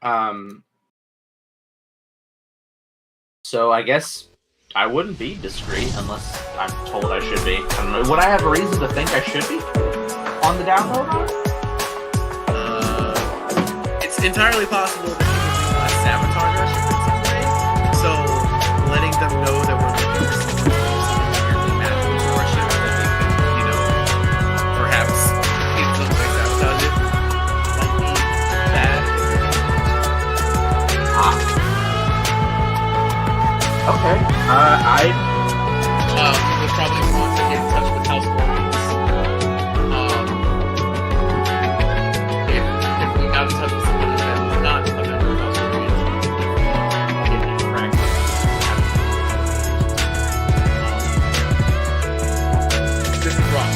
Um. So I guess I wouldn't be discreet unless I'm told I should be. I don't know. Would I have a reason to think I should be on the down low? It's entirely possible that people want to sabotage our ship in some way. So letting them know that we're looking for someone who's inherently magical to our ship, that they could, perhaps in some way sabotage it, might be bad. Okay. We would probably want to get in touch with House Warforged. If we got in touch with somebody that was not a member of House Warforged, get interact with this is wrong.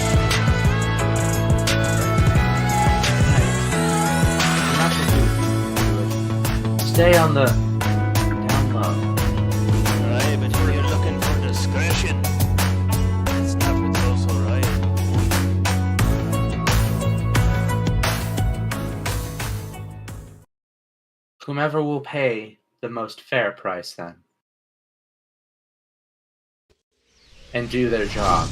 Stay on the down low. Alright, but if you're looking for discretion, it's not what's also right. Whomever will pay the most fair price, then, and do their job.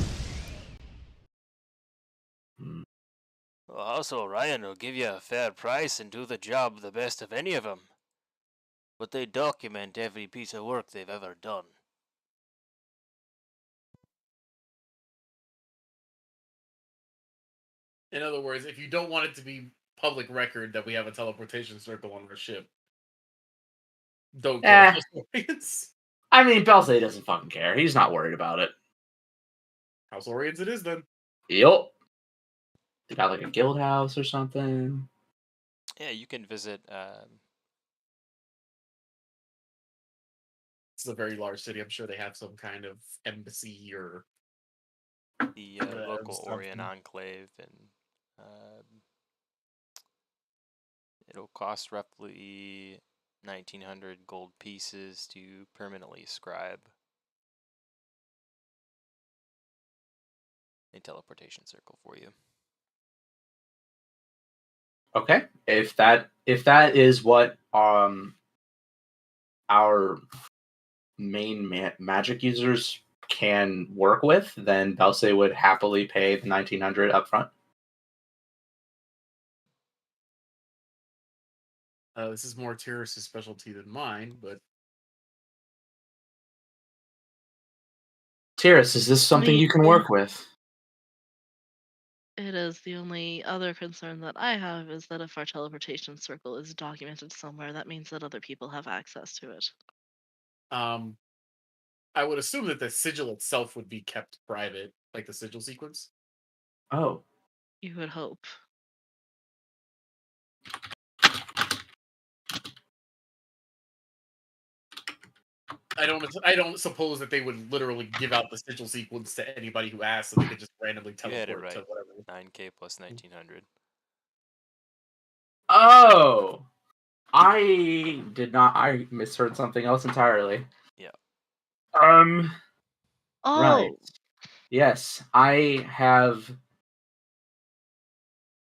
Well, also Orion will give you a fair price and do the job the best of any of them. But they document every piece of work they've ever done. In other words, if you don't want it to be public record that we have a teleportation circle on our ship, don't go to House Orients. I mean, Belzay doesn't fucking care. He's not worried about it. House Orients it is then. Yup. They got like a guild house or something. Yeah, you can visit. It's a very large city. I'm sure they have some kind of embassy or the local Orient Enclave, and it'll cost roughly 1,900 gold pieces to permanently scribe a teleportation circle for you. Okay, if that is what our main magic users can work with, then Belzay would happily pay the 1,900 up front. This is more Tyrus' specialty than mine, but Tyrus, is this something you can work with? It is. The only other concern that I have is that if our teleportation circle is documented somewhere, that means that other people have access to it. I would assume that the sigil itself would be kept private, like the sigil sequence. Oh. You would hope. I don't suppose that they would literally give out the sigil sequence to anybody who asked, so they could just randomly teleport You had it right. to whatever. 9k plus 1,900. Oh, I did not. I misheard something else entirely. Yeah. Oh. Right. Yes, I have.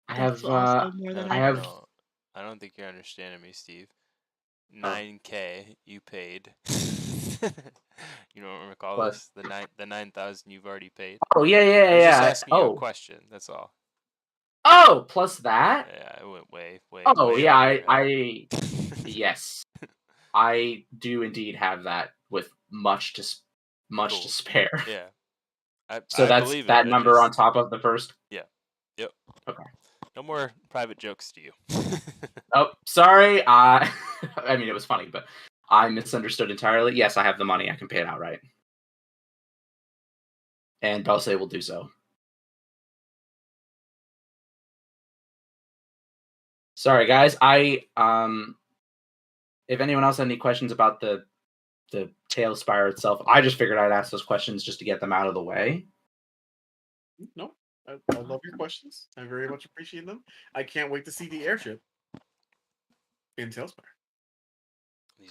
That's also more than I have. No, I don't think you're understanding me, Steve. 9k you paid. You don't recall What? this? The 9,000 you've already paid. Oh yeah. I was just asking you a question. That's all. Oh, plus that? Yeah, it went way. Oh way yeah, over your I yes, I do indeed have that with much to spare. Yeah. So that's believe that it. number on top of the first. Yeah. Yep. Okay. No more private jokes to you. Oh, sorry. I mean, it was funny, but I misunderstood entirely. Yes, I have the money. I can pay it outright. And Belzay will do so. Sorry, guys. If anyone else had any questions about the tail spire itself, I just figured I'd ask those questions just to get them out of the way. No, I love your questions. I very much appreciate them. I can't wait to see the airship in Tailspire.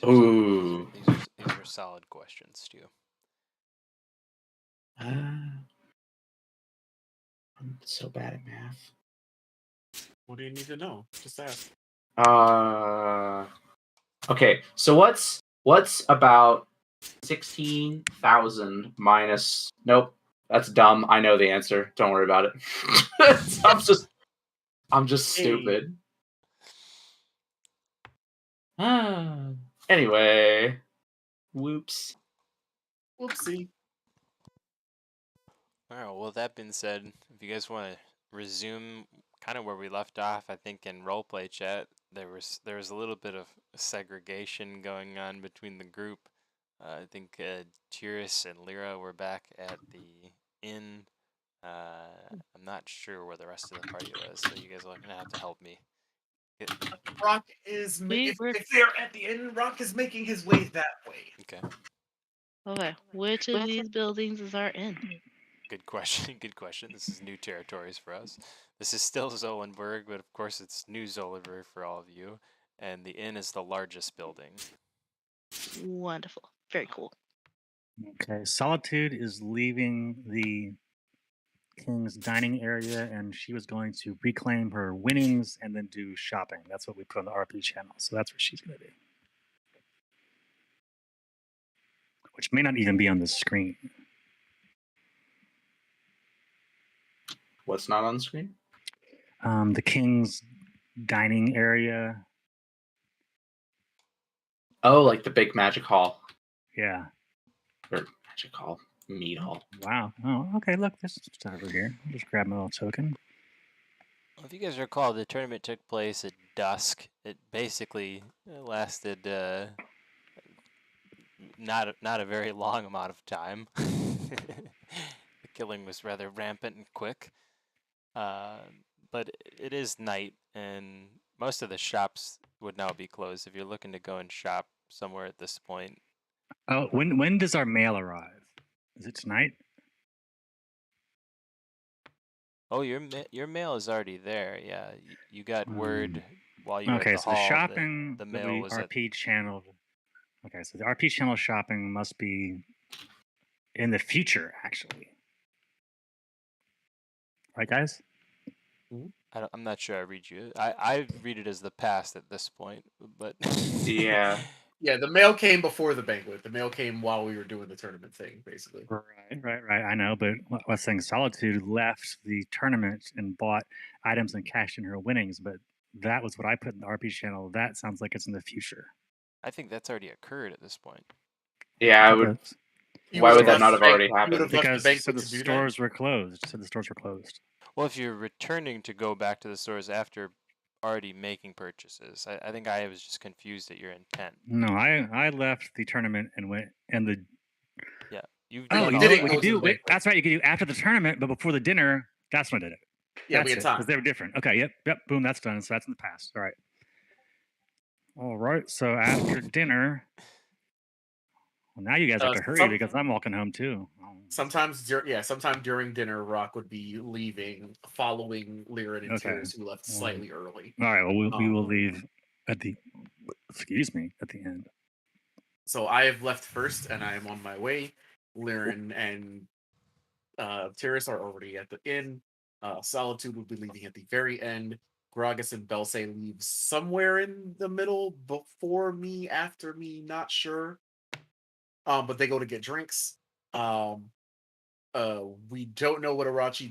Ooh. These are solid questions, too. I'm so bad at math. What do you need to know? Just ask. Okay, so what's about 16,000 minus? Nope, that's dumb. I know the answer. Don't worry about it. I'm just Hey. stupid. Anyway, whoops. Whoopsie. Alright, well, that being said, if you guys want to resume kind of where we left off, I think in roleplay chat, there was a little bit of segregation going on between the group. I think Tyrus and Lyra were back at the inn. I'm not sure where the rest of the party was, so you guys are going to have to help me. Rock is We were- if they're at the end, Rock is making his way that way. Okay, Okay, which of these buildings is our inn? good question. Good question. This is new territories for us. This is still Zolenberg, but of course it's new Zolenberg for all of you. And the inn is the largest building. Wonderful. Very cool. Okay, Solitude is leaving the King's dining area, and she was going to reclaim her winnings and then do shopping. That's what we put on the RP channel, so that's what she's going to do. Which may not even be on the screen. What's not on the screen? The King's dining area. Oh, like the big magic hall. Yeah. Or magic hall. Meat hall. Wow. Oh, okay. Look, this is over here. I'll just grab my little token. Well, if you guys recall, the tournament took place at dusk. It basically lasted not a very long amount of time. The killing was rather rampant and quick. But it is night, and most of the shops would now be closed. If you're looking to go and shop somewhere at this point. Oh, when does our mail arrive? Is it tonight? Oh, your mail is already there. Yeah, you got word while you were Okay, at the so the hall shopping that the that mail we was at. RP channeled. Okay, so the RP channel shopping must be in the future, actually. Right, guys? I'm not sure I read you. I read it as the past at this point, but Yeah. Yeah, the mail came before the banquet. The mail came while we were doing the tournament thing, basically. Right. I know, but what I was saying, Solitude left the tournament and bought items and cashed in her winnings, but that was what I put in the RP channel. That sounds like it's in the future. I think that's already occurred at this point. Yeah, I would. You Why would would that have not left have already you would happened? have left Because the so banquet the to do that. stores were closed. So the stores were closed. Well, if you're returning to go back to the stores after already making purchases, I think I was just confused at your intent. No, I left the tournament and went and the. Yeah, you've Oh, done you all know didn't what that. we go could to do? the banquet. That's right. You could do after the tournament, but before the dinner. That's when I did it. Yeah, That's we had it, time. because they were different. Okay, yep, boom, that's done. So that's in the past. All right. So after dinner, well, now you guys have to hurry because I'm walking home too. Sometime during dinner, Rock would be leaving, following Lyra and Okay. Tyrus, who left slightly early. All right. Well, we will leave at the. Excuse me. At the end. So I have left first, and I am on my way. Lyran and Tyrus are already at the inn. Solitude will be leaving at the very end. Gragas and Belse leave somewhere in the middle, before me, after me, not sure. But they go to get drinks. We don't know what Orochi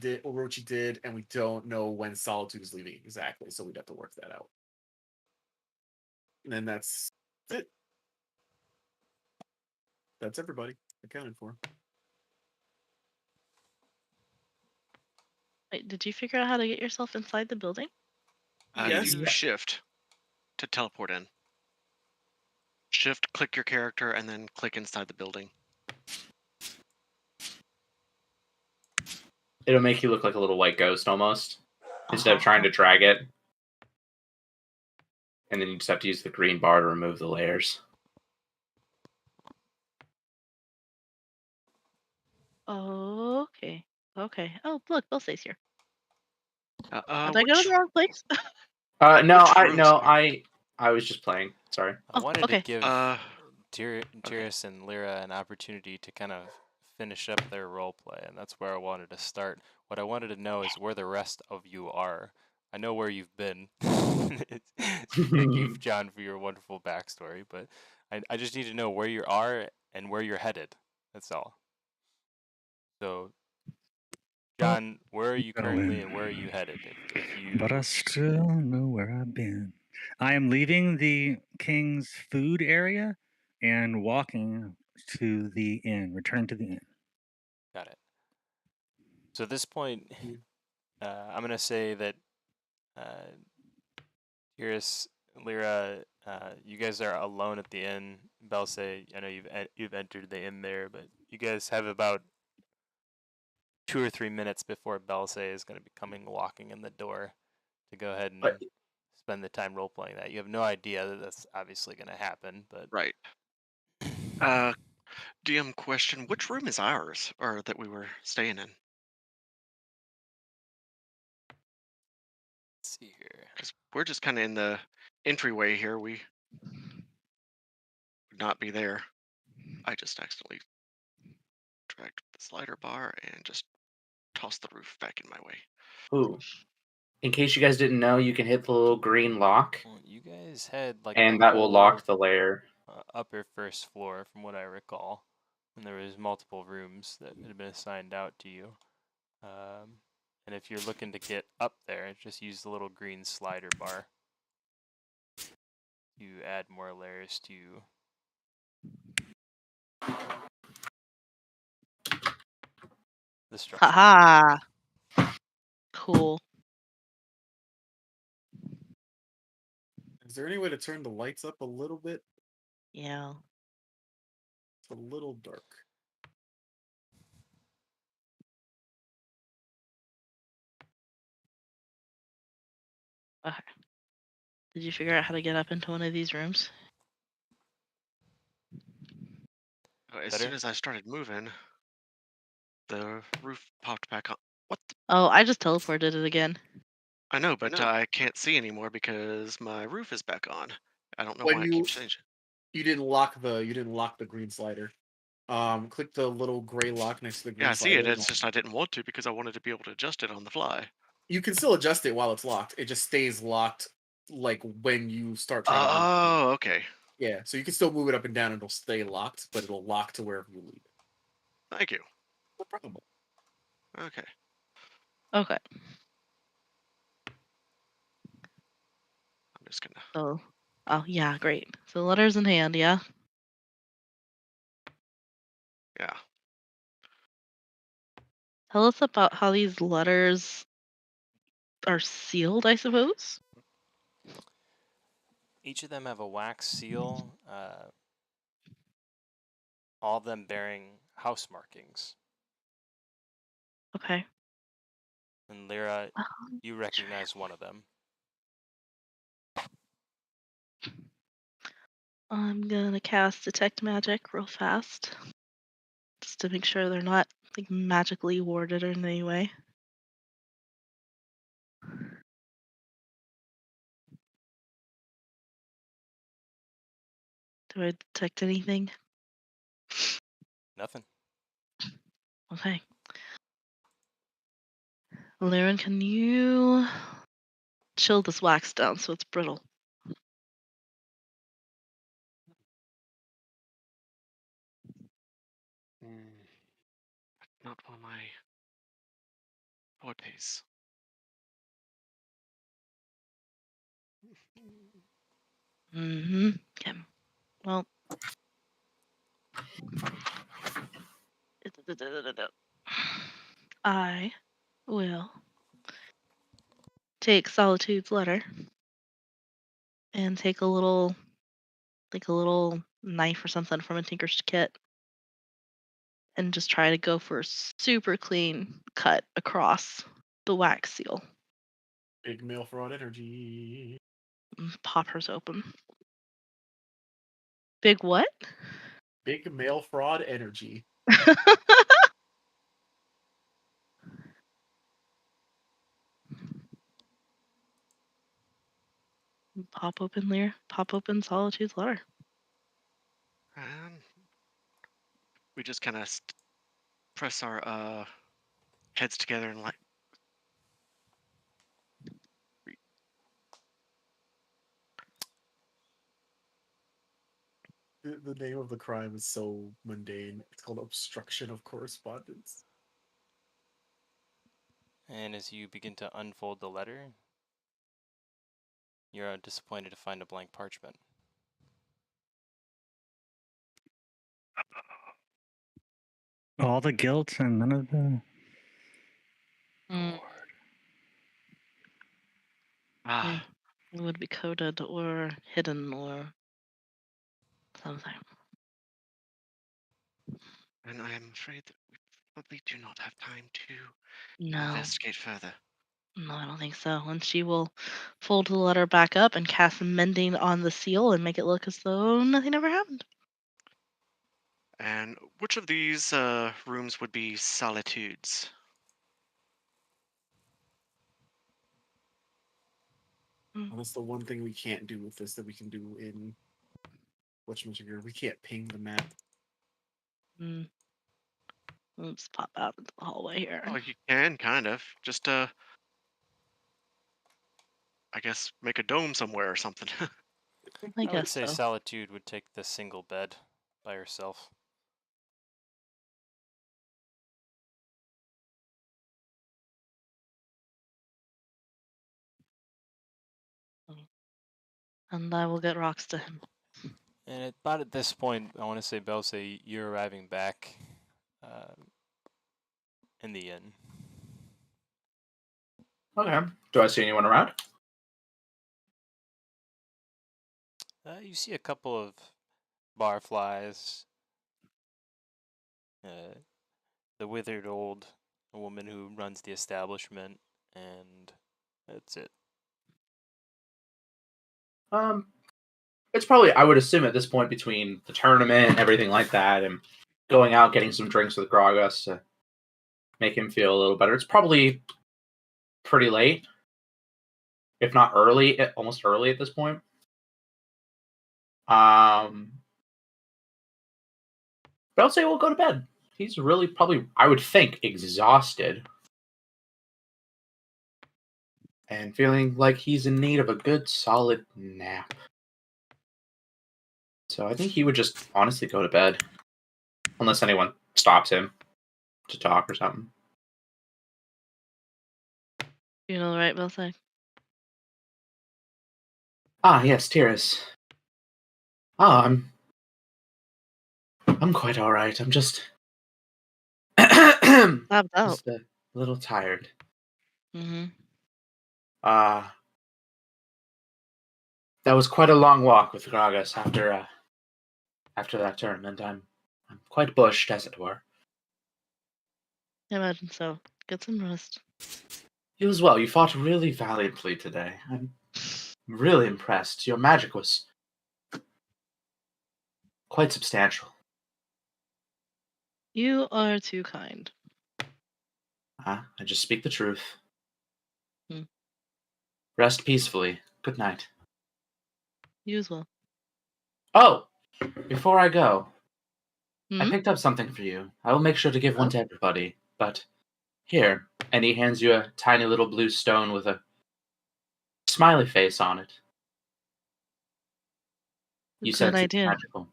did, and we don't know when Solitude is leaving exactly, so we'd have to work that out. And then that's it. That's everybody accounted for. Wait, did you figure out how to get yourself inside the building? Yes. You shift to teleport in. Shift, click your character, and then click inside the building. It'll make you look like a little white ghost almost, instead of trying to drag it. And then you just have to use the green bar to remove the layers. Okay. Okay. Oh, look, Belse's here. Did I Which, go to the wrong place? No, Which rooms I was just playing. Sorry. I wanted okay. to give Tyrus and Lyra an opportunity to kind of finish up their role play, and that's where I wanted to start. What I wanted to know is where the rest of you are. I know where you've been. Thank you, John, for your wonderful backstory, but I just need to know where you are and where you're headed. That's all. So, John, where are you currently and where are you headed? If you But I still know where I've been. I am leaving the king's food area and walking to the inn, returning to the inn. got it. So at this point, I'm gonna say that Iris, Lyra, you guys are alone at the inn. Belse, I know you've entered the inn there, but you guys have about 2 or 3 minutes before Belse is going to be coming walking in the door to go ahead and But- spend the time role playing that. You have no idea that that's obviously going to happen, but Right. DM question: which room is ours, or that we were staying in? let's see here. Because we're just kind of in the entryway here. We would not be there. I just accidentally dragged the slider bar and just tossed the roof back in my way. Ooh. In case you guys didn't know, you can hit the little green lock, Well, you guys had like and the that will lock whole the lair. upper first floor, from what I recall, and there was multiple rooms that had been assigned out to you. And if you're looking to get up there, just use the little green slider bar. You add more layers to the structure. Haha. Cool. Is there any way to turn the lights up a little bit? Yeah. It's a little dark. Okay. Did you figure out how to get up into one of these rooms? As Better? soon as I started moving, the roof popped back on. What? Oh, I just teleported it again. I know, but I can't see anymore because my roof is back on. I don't know When why it you keeps changing. you didn't lock the green slider. Click the little gray lock next to the green Yeah, I see slider. it. It's just I didn't want to because I wanted to be able to adjust it on the fly. You can still adjust it while it's locked. It just stays locked like when you start trying to move. Oh, okay. Yeah, so you can still move it up and down and it'll stay locked, but it'll lock to wherever you leave it. Thank you. No problem. Okay. Okay. I'm just gonna. Oh yeah, great. So letters in hand, yeah. Yeah. Tell us about how these letters are sealed, I suppose. Each of them have a wax seal, all of them bearing house markings. Okay. And Lyra, Oh, you recognize one of them. I'm gonna cast detect magic real fast, just to make sure they're not like magically warded in any way. Do I detect anything? Nothing. Okay. Laren, can you chill this wax down so it's brittle? Not while my board pays. Mm-hmm. Okay. Well. I will take Solitude's letter and take a little knife or something from a tinker's kit and just try to go for a super clean cut across the wax seal. Big mail fraud energy. Pop hers open. Big what? Big mail fraud energy. Pop open Lear. Pop open Solitude's letter. And we just kind of press our heads together and like The name of the crime is so mundane. It's called obstruction of correspondence. And as you begin to unfold the letter, you're disappointed to find a blank parchment. All the guilt and none of the. Mm, Ah, it would be coded or hidden or something. and I am afraid that we probably do not have time to No, investigate further. no, I don't think so. And she will fold the letter back up and cast mending on the seal and make it look as though nothing ever happened. And which of these rooms would be solitudes? Well, that's the one thing we can't do with this that we can do in whatchamajigger. We can't ping the map. Mm. Let's pop out into the hallway here. Oh, you can kind of just I guess make a dome somewhere or something. I I would guess say so. Solitude would take the single bed by herself. And I will get rocks to him. And about at this point, I want to say, Belsey, you're arriving back in the inn. Okay. Do I see anyone around? You see a couple of barflies. The withered old woman who runs the establishment, and that's it. It's probably, I would assume at this point, between the tournament and everything like that, and going out getting some drinks with Gragas to make him feel a little better. It's probably pretty late, if not early, almost early at this point. But I'll say we'll go to bed. He's really probably, I would think, exhausted. And feeling like he's in need of a good, solid nap. So I think he would just honestly go to bed. Unless anyone stops him to talk or something. You know the right, Belsay? Ah, yes, Tyrus. Ah, I'm quite all right. I'm just Tapped out. just a little tired. Mm-hmm. That was quite a long walk with Gragas after that tournament. I'm quite bushed, as it were. I imagine so. Get some rest. You as well. You fought really valiantly today. I'm really impressed. Your magic was quite substantial. You are too kind. I just speak the truth. Hmm. Rest peacefully. Good night. You as well. Oh, before I go, I Hmm? picked up something for you. I will make sure to give one Oh. to everybody. But here, and he hands you a tiny little blue stone with a smiley face on it. You said Good it's idea. magical.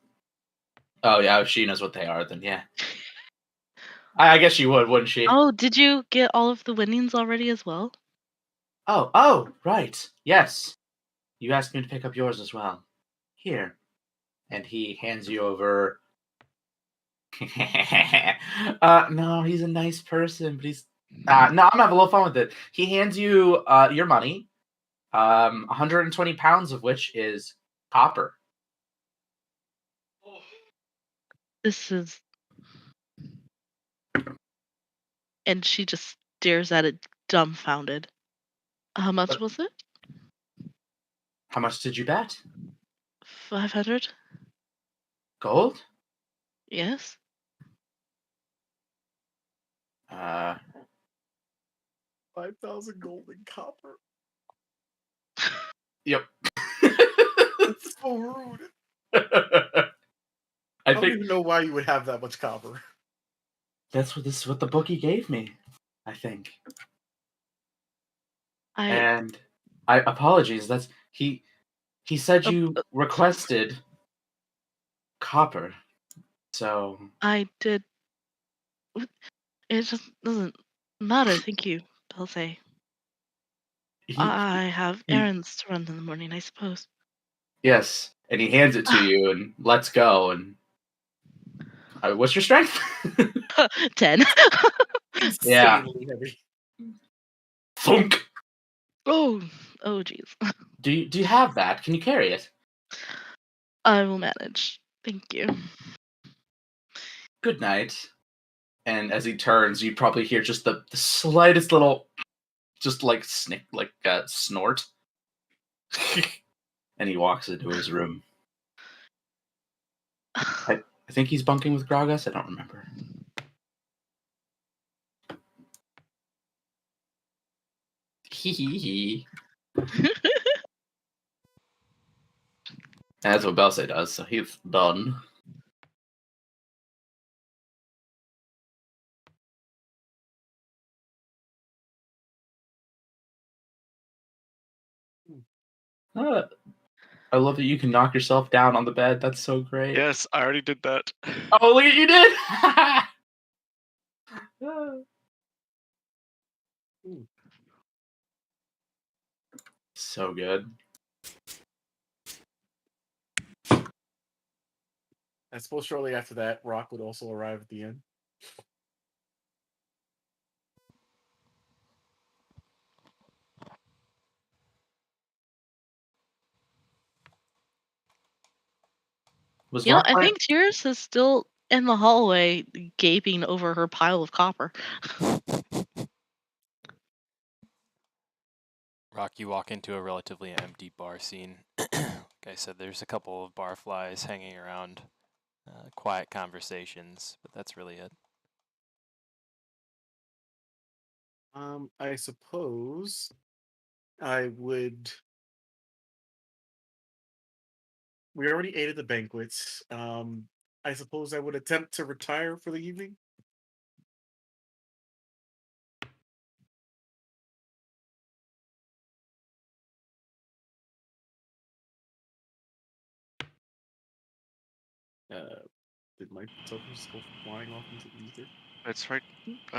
Oh yeah, if she knows what they are, then yeah. I guess she would, wouldn't she? Oh, did you get all of the winnings already as well? Oh, right. Yes. You asked me to pick up yours as well. Here. And he hands you over. No, he's a nice person, but he's. No, I'm gonna have a little fun with it. He hands you your money, 120 pounds of which is copper. This is. And she just stares at it dumbfounded. How much But was it? how much did you bet? 500? Gold? Yes? 5,000 gold and copper. Yep. That's so rude. I don't even know why you would have that much copper. This is what the bookie gave me, I think. I. And apologies. He said you requested copper. So I did. It just doesn't matter. Thank you, Dulce. he, I have he errands to run in the morning, I suppose. yes, and he hands it to you and lets go. And what's your strength? 10. Yeah. Insanely heavy. Thunk. Oh, jeez. Do you have that? Can you carry it? I will manage. Thank you. Good night. And as he turns, you probably hear just the slightest little, just like snick, like snort. And he walks into his room. I think he's bunking with Gragas. I don't remember. Hee hee hee. That's what Belse does, so he's done. I love that you can knock yourself down on the bed. That's so great. Yes, I already did that. Oh, look at you did! So good. I suppose shortly after that, Rock would also arrive at the end. Was You know, Rock I playing? think Tears is still in the hallway gaping over her pile of copper. Rock, you walk into a relatively empty bar scene. Like I said, there's a couple of barflies hanging around, quiet conversations, but that's really it. I suppose I would. We already ate at the banquets. I suppose I would attempt to retire for the evening. Did my token just go flying off into the ether? It's right.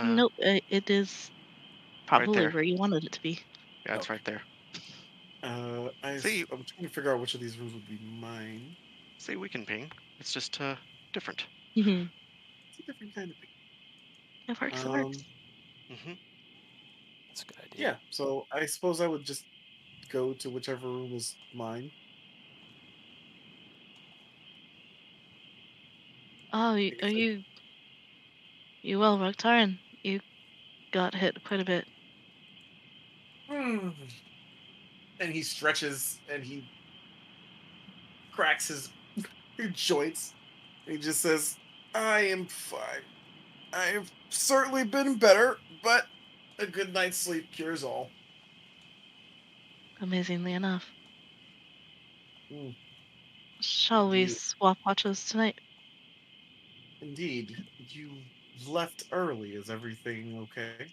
Nope, it is Right probably there. where you wanted it to be. Yeah, it's Okay. right there. I'm trying to figure out which of these rooms would be mine. See, we can ping. It's just different. Mm-hmm. It's a different kind of thing. It works, it works. Mm-hmm. That's a good idea. Yeah, so I suppose I would just go to whichever room is mine. Oh, I guess you well, Raktaran. You got hit quite a bit. and he stretches and he cracks his joints. He just says, I am fine. I have certainly been better, but a good night's sleep cures all. Amazingly enough. Mm, Shall we you, swap watches tonight? indeed, you left early. Is everything okay?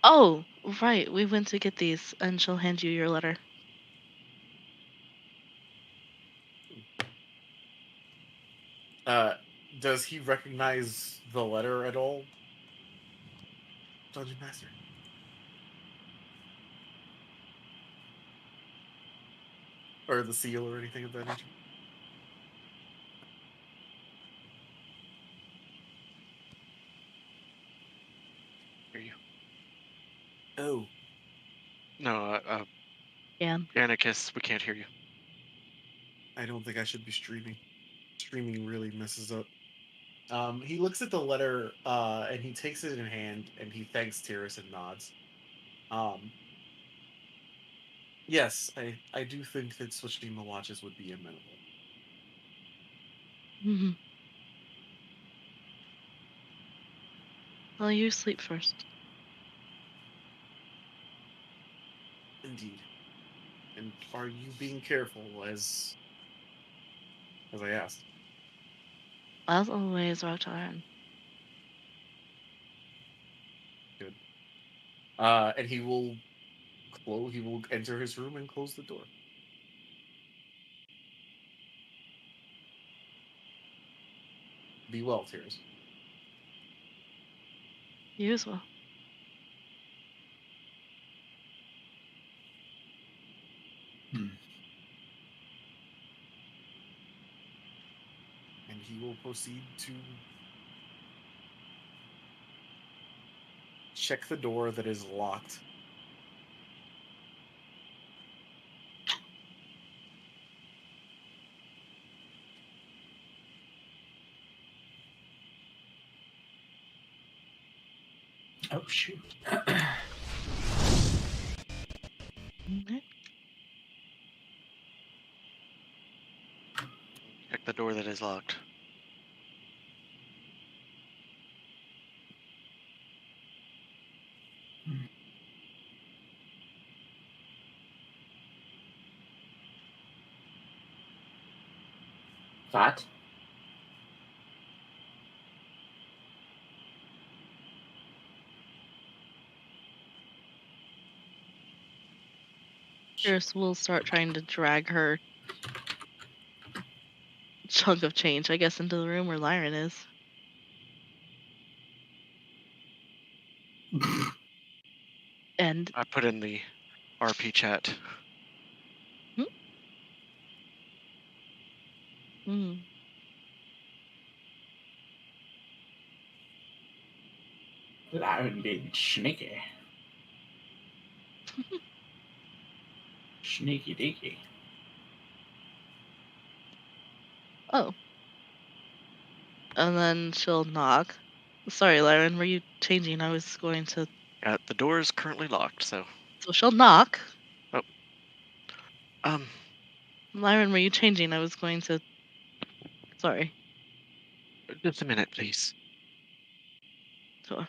Oh, right. We went to get these, and she'll hand you your letter. Uh, does he recognize the letter at all, Dungeon Master? Or the seal or anything of that nature? Hear you. Oh, No, Jan. Anarchist, we can't hear you. I don't think I should be streaming. Streaming really messes up. He looks at the letter and he takes it in hand and he thanks Tyrus and nods. Yes, I do think that switching the watches would be amenable. Mm-hmm. Well, you sleep first. Indeed. And are you being careful as I asked? As always, Raktaran. Good. And he will enter his room and close the door. Be well, Tears. You as well. And he will proceed to check the door that is locked. Oh shoot. Okay. Check the door that is locked. That? Pierce will start trying to drag her chunk of change, I guess, into the room where Lyran is. And I put in the RP chat. mm, Lyran being sneaky. Sneaky deaky. oh. And then she'll knock. Sorry, Lyran, were you changing? I was going to. The door is currently locked, so So she'll knock. um, Lyran, were you changing? I was going to. Sorry. just a minute, please. Sure.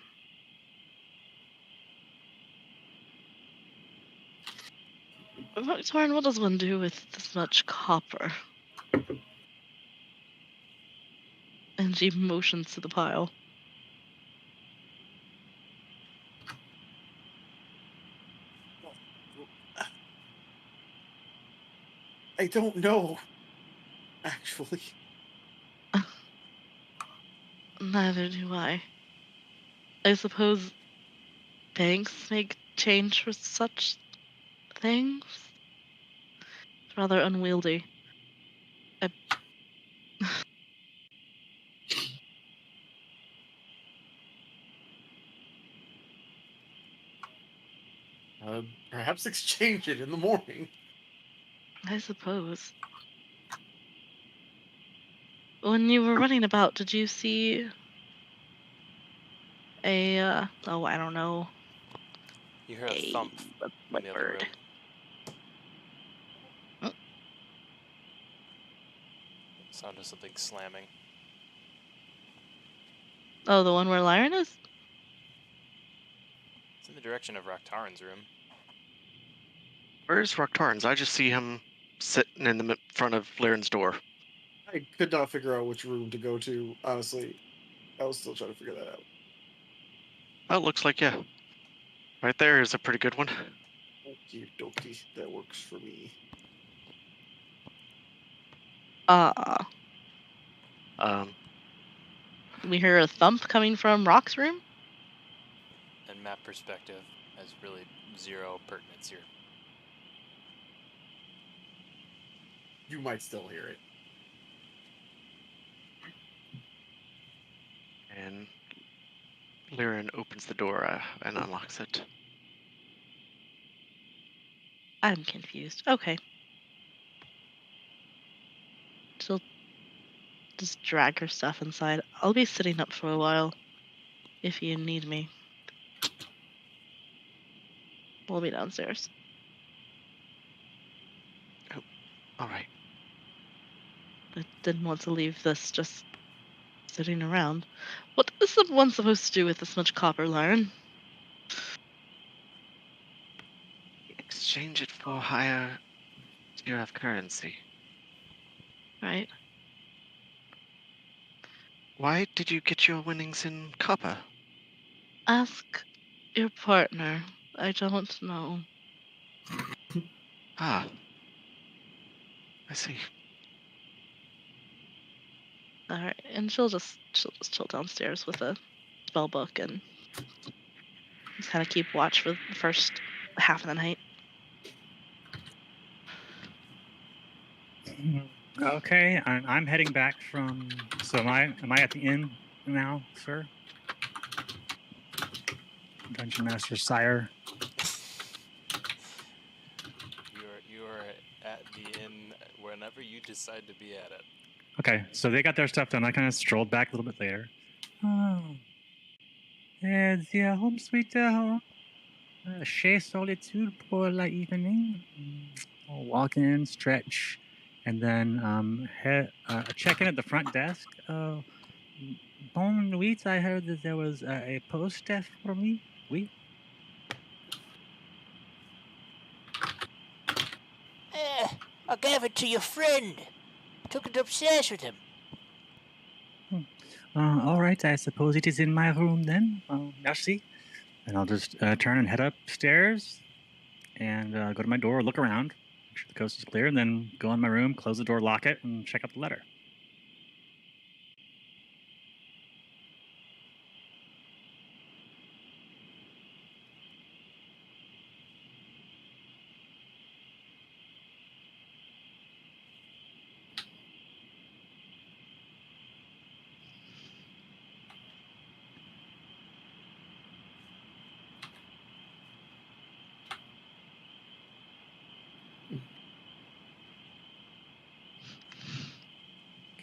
Soren, what does one do with this much copper? And she motions to the pile. I don't know. Actually. Neither do I. I suppose banks make change for such things? It's rather unwieldy. Perhaps exchange it in the morning. I suppose. When you were running about, did you see a, oh, I don't know. You hear a thump What's in the the other word? room. Sound of something slamming. Oh, the one where Lyran is? It's in the direction of Raktaran's room. Where's Raktarans? I just see him sitting in the front of Lyran's door. I could not figure out which room to go to, honestly. I was still trying to figure that out. Oh, looks like, yeah. Right there is a pretty good one. Okie dokie, that works for me. Um, We hear a thump coming from Rock's room? And map perspective has really zero pertinence here. You might still hear it. and Lyran opens the door and unlocks it. I'm confused. Okay. She'll just drag her stuff inside. I'll be sitting up for a while if you need me. We'll be downstairs. All right. I didn't want to leave this just sitting around. What is the one supposed to do with this much copper, Lyran? Exchange it for higher tier of currency. Right? Why did you get your winnings in copper? Ask your partner. I don't know. Ah. I see. All right, and she'll just chill downstairs with a spell book and just kind of keep watch for the first half of the night. Okay, I'm heading back from. So am I at the inn now, sir? Dungeon Master Sire. You are at the inn whenever you decide to be at it. Okay, so they got their stuff done. I kind of strolled back a little bit later. Oh, the home sweet chez solitude pour la evening. I'll walk in, stretch, and then check in at the front desk. Bon nuit, I heard that there was a post for me. Oui. I gave it to your friend. Took it upstairs with him. All right, I suppose it is in my room then. Merci. And I'll just turn and head upstairs and go to my door, look around, make sure the coast is clear, and then go in my room, close the door, lock it, and check out the letter.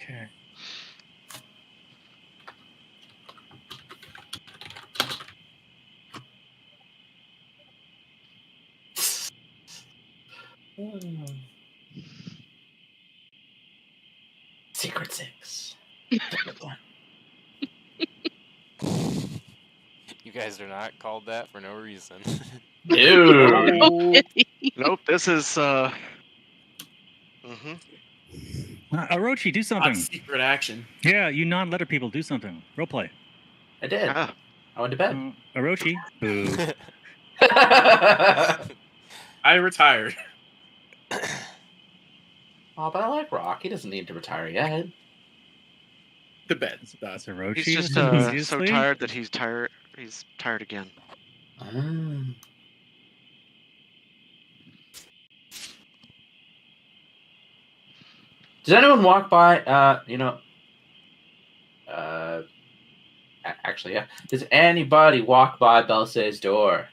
Okay. Secret Six. Good one. You guys are not called that for no reason. Dude. Oh, nope. This is. Orochi, do Hot something. secret action. Yeah, you non-letter people, do something. Roleplay. I did. Ah, I went to bed. Orochi. Boo. I retired. Oh, but I like Rock. He doesn't need to retire yet. To bed. That's Orochi. he's just with so previously. tired that he's tired. He's tired again. Ah. Does anyone walk by? Actually, yeah. Does anybody walk by Belsay's door,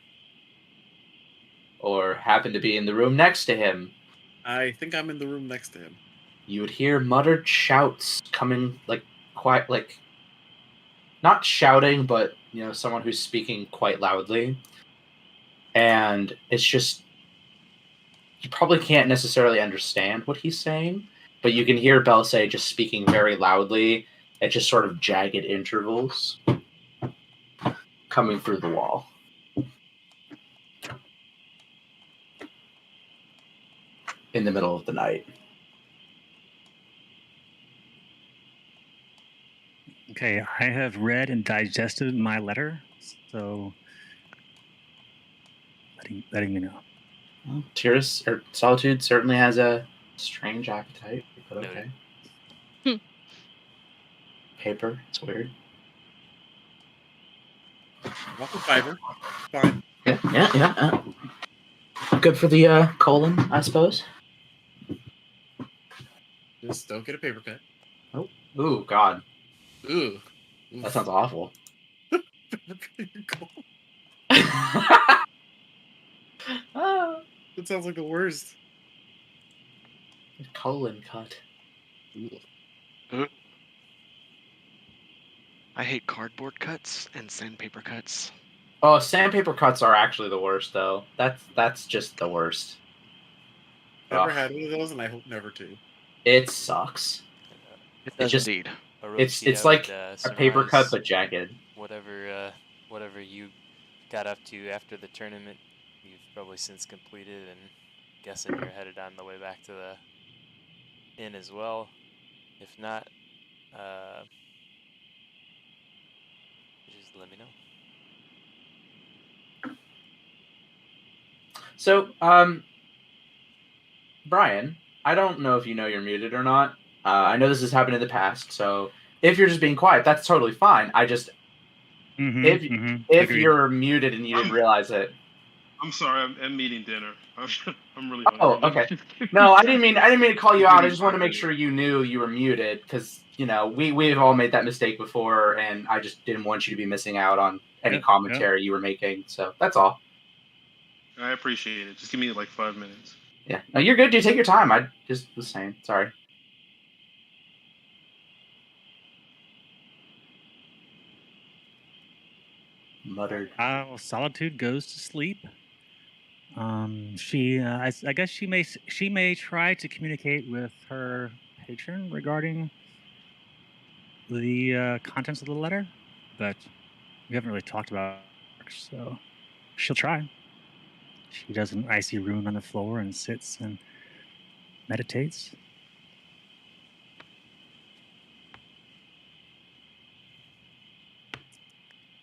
or happen to be in the room next to him? I think I'm in the room next to him. You would hear muttered shouts coming, quite not shouting, but someone who's speaking quite loudly, and it's just you probably can't necessarily understand what he's saying, but you can hear Belsay just speaking very loudly at just sort of jagged intervals coming through the wall. In the middle of the night. Okay, I have read and digested my letter, so letting you know. Well, Solitude certainly has a strange appetite, but okay. Paper, it's weird. Waffle fiber. Fine. Yeah. Good for the colon, I suppose. Just don't get a paper cut. Oh, ooh, God. Ooh. That sounds awful. That sounds like the worst. Colon cut. I hate cardboard cuts and sandpaper cuts. Oh, sandpaper cuts are actually the worst, though. That's just the worst. Never Ugh. had one of those, and I hope never to. It sucks. It does just- indeed. It's like a paper cut, but jagged. Whatever you got up to after the tournament, you've probably since completed, and guessing you're headed on the way back to the inn as well. If not, just let me know. So, Brian, I don't know if you know you're muted or not. I know this has happened in the past, so if you're just being quiet, that's totally fine. I just if Agreed. you're muted and you didn't realize it. I'm sorry. I'm eating dinner. I'm really Oh, hungry. okay. No, I didn't mean to call you Give out. I me just wanted to 5 make minutes. sure you knew you were muted because we've all made that mistake before, and I just didn't want you to be missing out on any Yep, commentary you were making. So that's all. I appreciate it. Just give me like 5 minutes. Yeah, no, you're good. You take your time. I just was saying. Sorry. Muttered. Solitude goes to sleep. I guess she may try to communicate with her patron regarding the contents of the letter, but we haven't really talked about it, so she'll try. She does an icy rune on the floor and sits and meditates.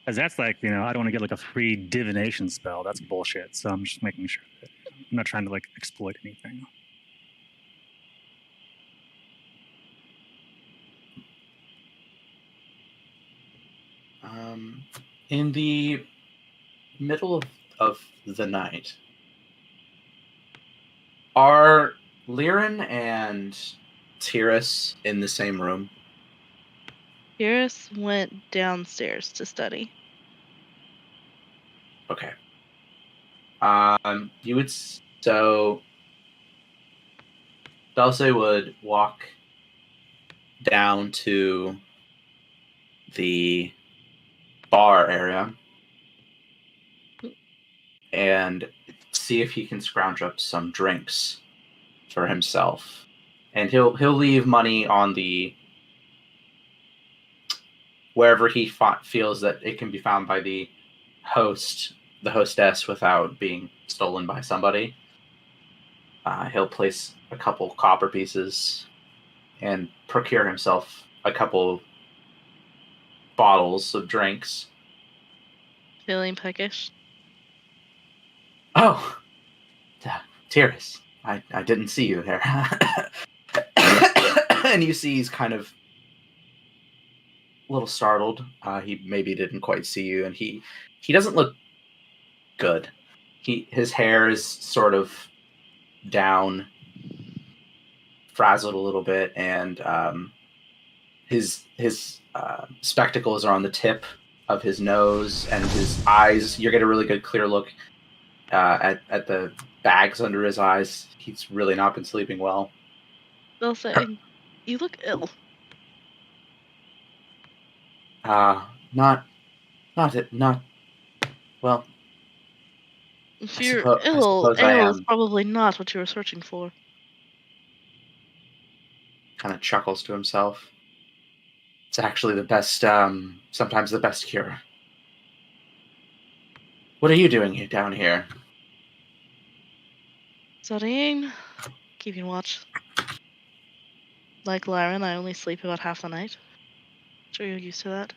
Because that's like, I don't want to get like a free divination spell. That's bullshit. So I'm just making sure that I'm not trying to like exploit anything. In the middle of the night, are Liren and Tyrus in the same room? Iris went downstairs to study. Okay. You would Dulce would walk down to the bar area and see if he can scrounge up some drinks for himself, and he'll leave money on the wherever he feels that it can be found by the hostess without being stolen by somebody. He'll place a couple copper pieces and procure himself a couple bottles of drinks. Feeling peckish. Oh, Tyrus, I didn't see you there. And you see he's kind of a little startled. He maybe didn't quite see you, and he doesn't look good. His hair is sort of down, frazzled a little bit, and his spectacles are on the tip of his nose, and his eyes. You get a really good clear look at the bags under his eyes. He's really not been sleeping well. They'll say, "You look ill." Not. Well, If I you're suppose ill, I ale is am. probably not what you were searching for. Kind of chuckles to himself. It's actually the best. Sometimes the best cure. What are you doing down here? Studying, keeping watch. Like Laren, I only sleep about half the night. Sure you're used to that.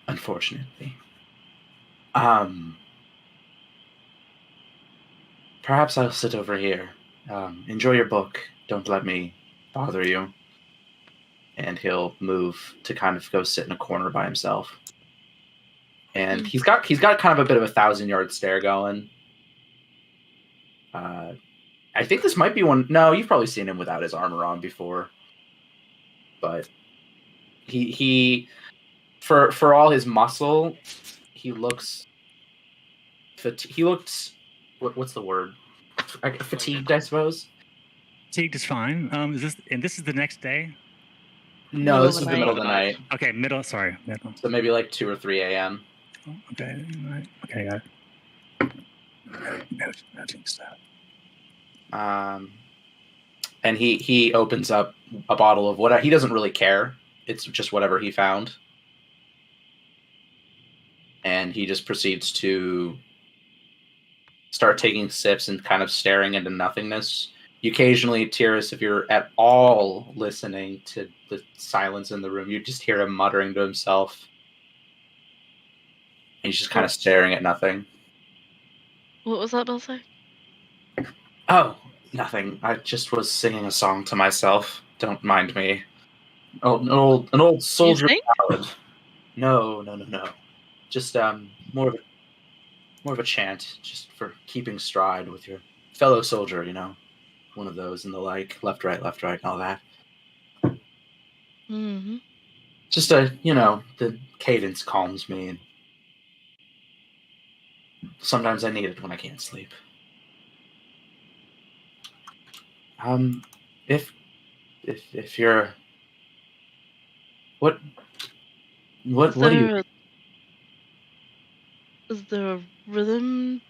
Unfortunately. Perhaps I'll sit over here. Enjoy your book. Don't let me bother you. And he'll move to kind of go sit in a corner by himself. And he's got kind of a bit of a 1,000-yard stare going. I think this might be one. No, you've probably seen him without his armor on before. But he for all his muscle, he looks what's the word? Fatigued, I suppose. Fatigued is fine. This is the next day? No, this is the middle of the night. Okay, middle. So maybe like 2 or 3 a.m. Oh, okay, right. Okay, got it. Noting stuff. And he opens up a bottle of what he doesn't really care. It's just whatever he found. And he just proceeds to start taking sips and kind of staring into nothingness. You occasionally, Tyrus, if you're at all listening to the silence in the room, you just hear him muttering to himself. And he's just kind of staring at nothing. What was that, Dulce? Oh, nothing. I just was singing a song to myself. don't mind me. Oh, an old soldier think? ballad. No. Just more of a chant, just for keeping stride with your fellow soldier. One of those and the like, left, right, and all that. Mm-hmm. Just the cadence calms me, and sometimes I need it when I can't sleep. If you're what Is do you? there a rhythm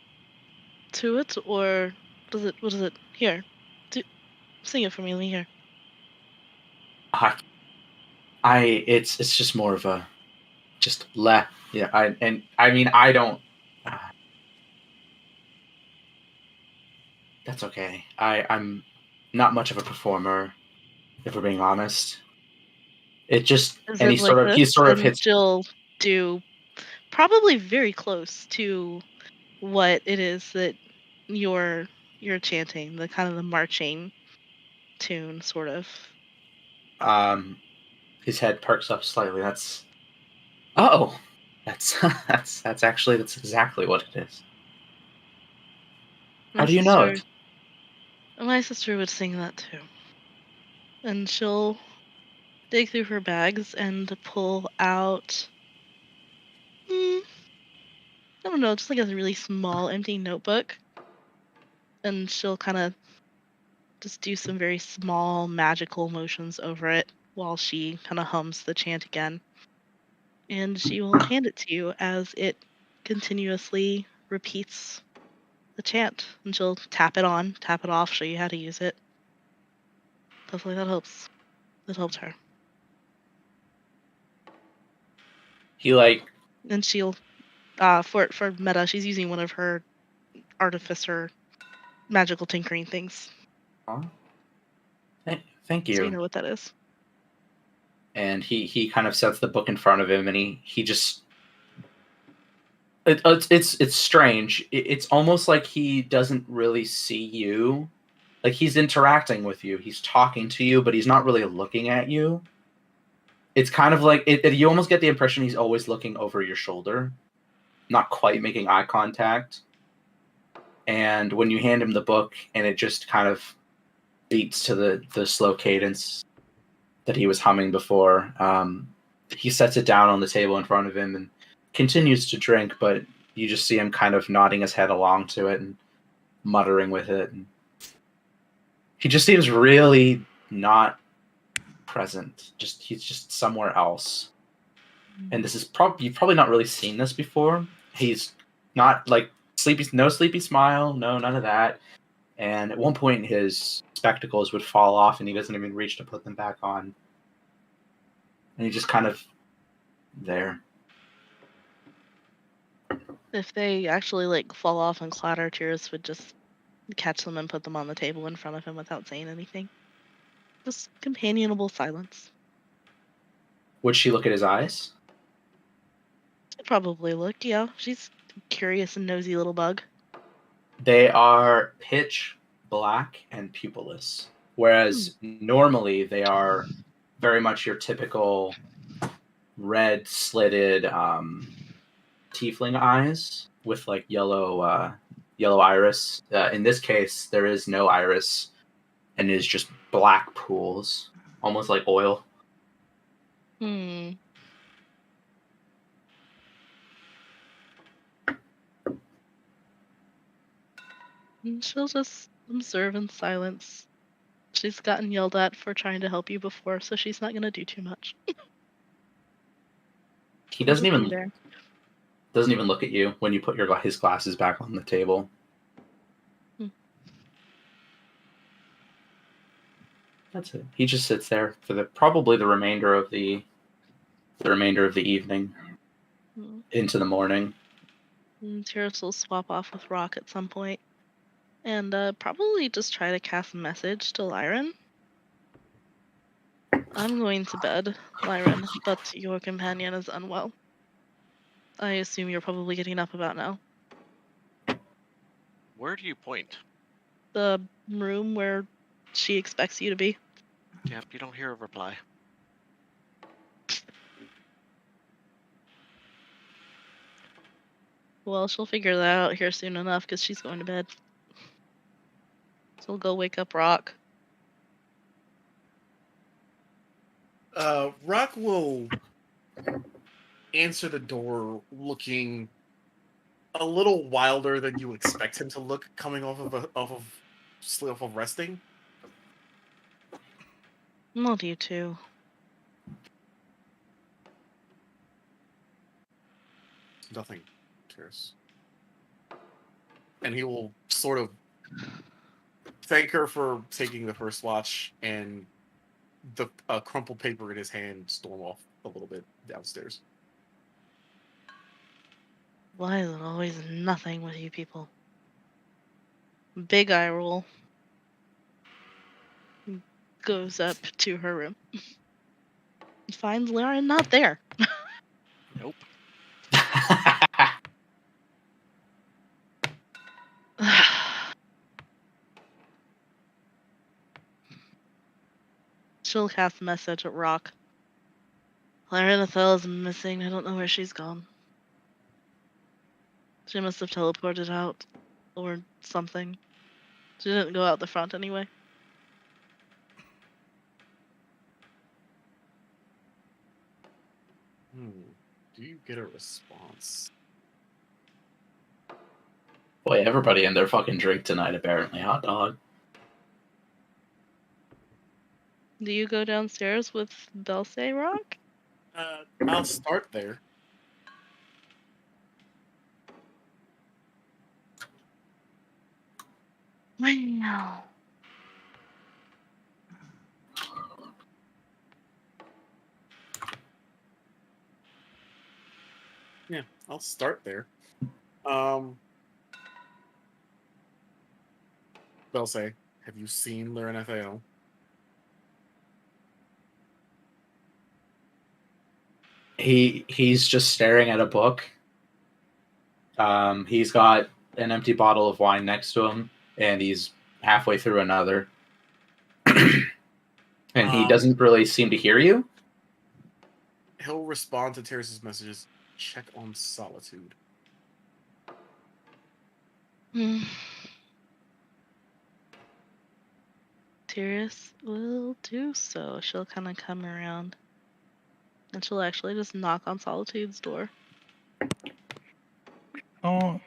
to it, or what is it? Here, sing it for me. Let me hear. It's just more of a just le. Yeah, I mean I don't. Uh, that's okay. I'm not much of a performer, if we're being honest. It just Is and it like he this? sort of And hits. she'll do probably very close to what it is that you're chanting, the kind of the marching tune, sort of. His head perks up slightly. That's that's that's exactly what it is. How My do you know sister, it? my sister would sing that too, and she'll dig through her bags and pull out. I don't know, just like a really small empty notebook, and she'll kind of just do some very small magical motions over it while she kind of hums the chant again. And she will hand it to you as it continuously repeats the chant. And she'll tap it on, tap it off, show you how to use it. Hopefully that helps. That helped her. He like And she'll for meta, she's using one of her artificer magical tinkering things. huh? Thank So you you. know what that is. And he kind of sets the book in front of him, and he just it's strange. It's almost like he doesn't really see you. Like he's interacting with you, he's talking to you, but he's not really looking at you. It's kind of like you almost get the impression he's always looking over your shoulder, not quite making eye contact. And when you hand him the book, and it just kind of beats to the slow cadence that he was humming before, he sets it down on the table in front of him and continues to drink, but you just see him kind of nodding his head along to it and muttering with it. And he just seems really not present. He's just somewhere else. And this is you've probably not really seen this before. He's not like no sleepy smile, no, none of that. And at one point his spectacles would fall off and he doesn't even reach to put them back on. And he's just kind of there. If they actually like fall off and clatter, Tears would just catch them and put them on the table in front of him without saying anything. Just companionable silence. Would she look at his eyes? She'd probably look, yeah. She's a curious and nosy little bug. They are pitch black and pupilless, whereas normally they are very much your typical red slitted tiefling eyes with like yellow iris. In this case, there is no iris, and it is just black pools, almost like oil. Hmm. And she'll just observe in silence. She's gotten yelled at for trying to help you before, so she's not gonna do too much. He She'll just be there. doesn't even look at you when you put his glasses back on the table. That's it. He just sits there for probably the remainder of the evening into the morning. And Tyrus will swap off with Rock at some point, and probably just try to cast a message to Lyran. I'm going to bed, Lyran, but your companion is unwell. I assume you're probably getting up about now. Where do you point? The room where she expects you to be. Yep, you don't hear a reply. Well, she'll figure that out here soon enough because she's going to bed. She'll go wake up Rock. Rock will answer the door looking a little wilder than you expect him to look coming off of resting. Not you two. Nothing, Tears. And he will sort of thank her for taking the first watch and the crumpled paper in his hand storm off a little bit downstairs. Why is it always nothing with you people? Big eye roll. Goes up to her room. Finds Lauren not there. Nope. She'll cast a message at Rock. Lauren is missing. I don't know where she's gone. She must have teleported out. Or something. She didn't go out the front anyway. Do you get a response? Boy, everybody and their fucking drink tonight, apparently. Hot dog. Do you go downstairs with Dulce, Rock? I'll start there. Wow. Yeah, I'll start there. Dulce, have you seen Lauren FAO? He's just staring at a book. He's got an empty bottle of wine next to him, and he's halfway through another. And he doesn't really seem to hear you. He'll respond to Terrace's messages. Check on Solitude. Terrace will do so. She'll kind of come around. And she'll actually just knock on Solitude's door. Oh,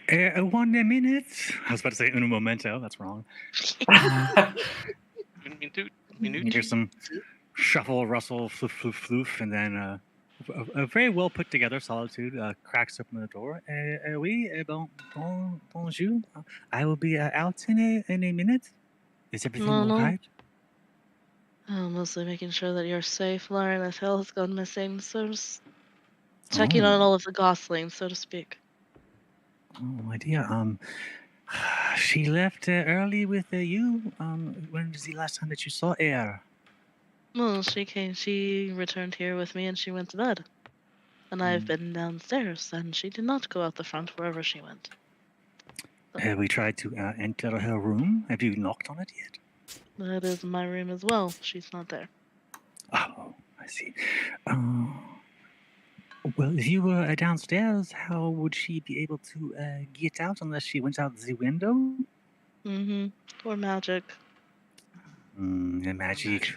1 minute. I was about to say un momento. That's wrong. You hear some shuffle, rustle, floof, floof, floof, and then a very well put together Solitude cracks open the door. Oui, bonjour. I will be out in a minute. Is everything all right? Oh, mostly making sure that you're safe. Lauren Ethel has gone missing, so just checking on all of the goslings, so to speak. Oh, my dear. She left early with you. When was the last time that you saw her? Well, she returned here with me and she went to bed. And I've been downstairs, and she did not go out the front wherever she went. We tried to enter her room. Have you knocked on it yet? That is my room as well. She's not there. Oh, I see. Well, if you were downstairs, how would she be able to get out unless she went out the window? Or magic. Magic.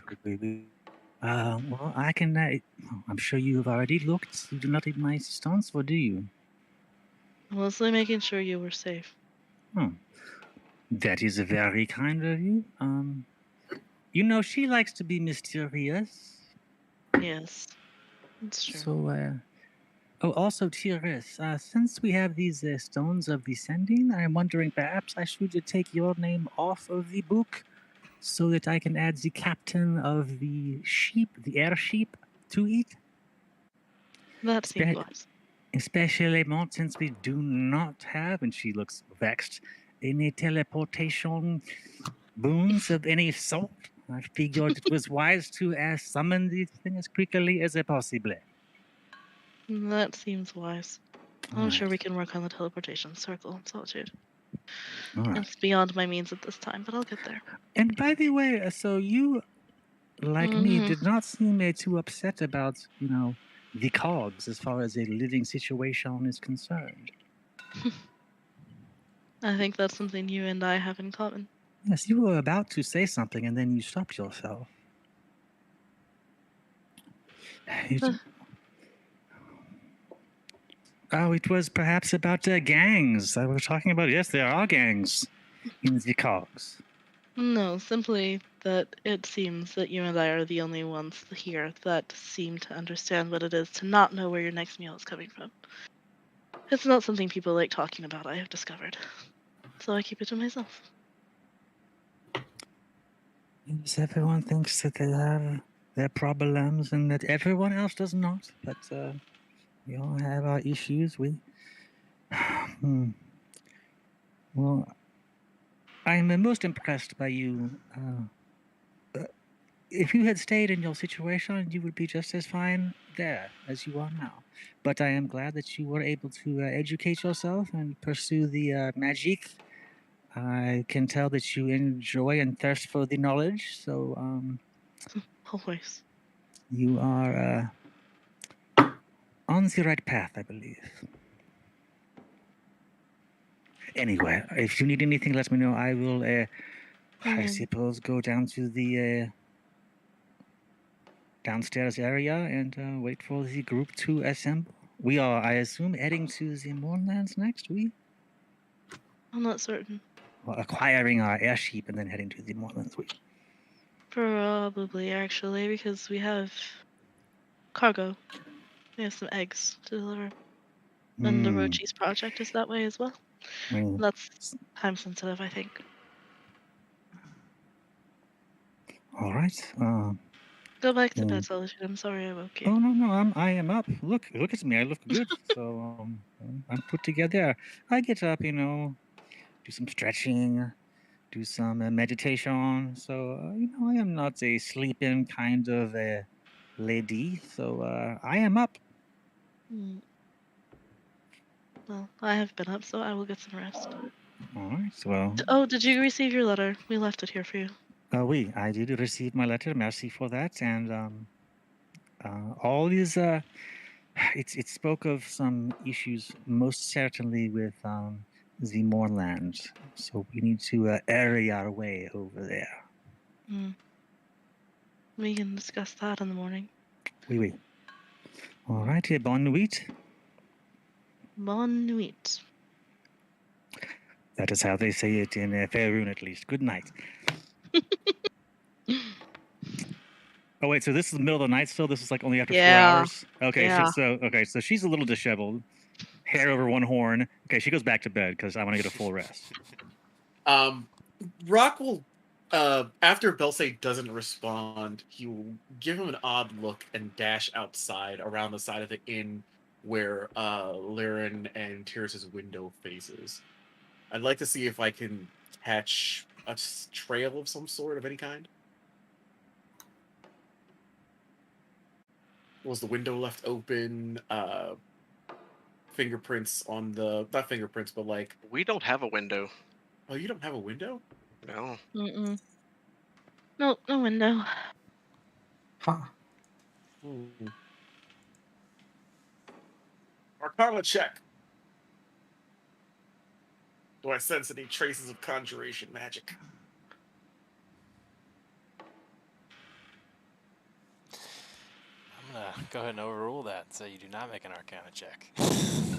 Well, I can. I'm sure you have already looked. You do not need my assistance, or do you? Mostly making sure you were safe. That is very kind of you. You know, she likes to be mysterious. Yes, it's true. So, also, Tiris, since we have these stones of descending, I'm wondering perhaps I should take your name off of the book so that I can add the captain of the airship to it. That seems wise. Especially since we do not have, and she looks vexed, any teleportation boons of any sort. I figured it was wise to summon this thing as quickly as possible. That seems wise. I'm sure we can work on the teleportation circle and Solitude. All right. It's beyond my means at this time, but I'll get there. And by the way, so you like me, Mhm. did not seem too upset about, the cogs as far as a living situation is concerned. I think that's something you and I have in common. Yes, you were about to say something and then you stopped yourself. It, Uh. oh, it was perhaps about gangs. I was talking about, yes, there are gangs in the cogs. No, simply that it seems that you and I are the only ones here that seem to understand what it is to not know where your next meal is coming from. It's not something people like talking about, I have discovered. So I keep it to myself. Yes, everyone thinks that they have their problems and that everyone else does not. But we all have our issues. Well, I'm most impressed by you. If you had stayed in your situation, you would be just as fine there as you are now. But I am glad that you were able to educate yourself and pursue the magic. I can tell that you enjoy and thirst for the knowledge. So Always. you are on the right path, I believe. Anyway, if you need anything, let me know. I will, I Mhm. suppose, go down to the downstairs area and wait for the group to assemble. We are, I assume, heading to the Moorlands next week? I'm not certain. Well, acquiring our airship and then heading to the Moorlands week. Probably, actually, because we have cargo. We have some eggs to deliver. And the Rochi's project is that way as well. Mm. That's time sensitive, I think. All right. Go back to Mm. bed, Solitude. I'm sorry I woke you. Oh no, I am up. Look at me. I look good. So I'm put together. I get up, do some stretching, do some meditation. So I am not a sleeping kind of a lady. So I am up. Hmm. Well, I have been up, so I will get some rest. All right. Well, Oh, did you receive your letter? We left it here for you. oui, I did receive my letter. Merci for that. And all is it spoke of some issues, most certainly with the moorland. So we need to area our way over there. Hmm. We can discuss that in the morning. Oui. All right. Bonne nuit. Bonne nuit. That is how they say it in Faerun, at least. Good night. Oh wait, so this is the middle of the night still. This is like only after 4 Yeah. hours. Okay, Yeah. so she's a little disheveled, hair over one horn. Okay, she goes back to bed because I want to get a full rest. Rock will, after Belsay doesn't respond, he will give him an odd look and dash outside around the side of the inn where Liren and Tyrus's window faces. I'd like to see if I can catch a trail of some sort of any kind. Was the window left open? Fingerprints on the, not fingerprints, but like, We don't have a window. oh, you don't have a window? No. Mm-mm. No window. Huh. Arcana check. Do I sense any traces of conjuration magic? I'm gonna go ahead and overrule that and say you do not make an Arcana check.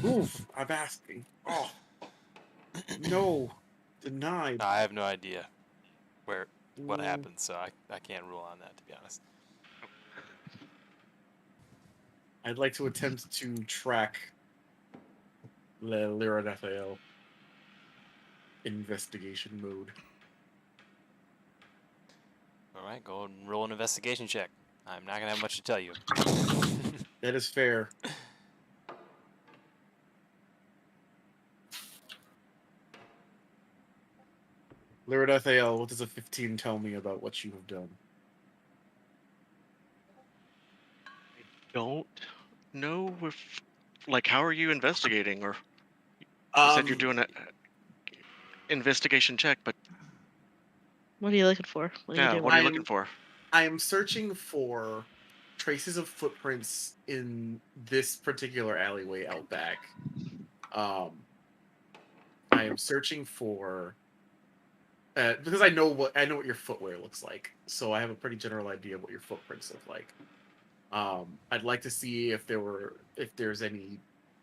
Oof, I'm asking. Oh. No. Denied. I have no idea what Mm. happened, so I can't rule on that, to be honest. I'd like to attempt to track Lyra Raphael. Investigation mode. All right, go and roll an investigation check. I'm not gonna have much to tell you. That is fair. Lyra Raphael, what does a 15 tell me about what you have done? Don't know if, like, how are you investigating? Or you said you're doing an investigation check, but What are you looking for? What are yeah, you doing? what are you looking for? I am searching for traces of footprints in this particular alleyway out back. I am searching for because I know what your footwear looks like, so I have a pretty general idea of what your footprints look like. I'd like to see if there's any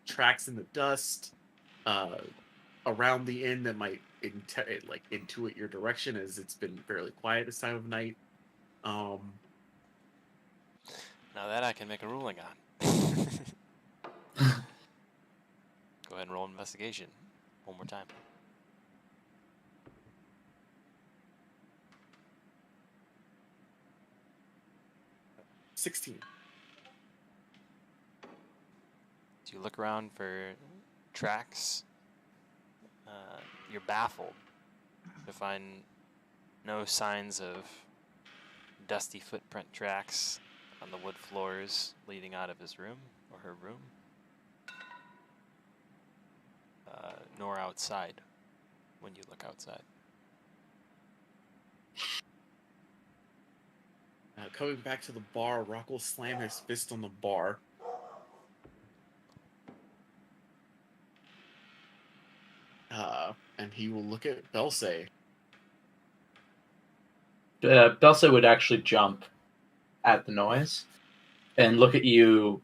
tracks in the dust around the inn that might intuit your direction, as it's been fairly quiet this time of night. Now that I can make a ruling on. Go ahead and roll investigation one more time. $16. So you look around for tracks. You're baffled to find no signs of dusty footprint tracks on the wood floors leading out of his room or her room, nor outside when you look outside. Coming back to the bar, Rock will slam his fist on the bar. And he will look at Belsay. Belsay would actually jump at the noise and look at you,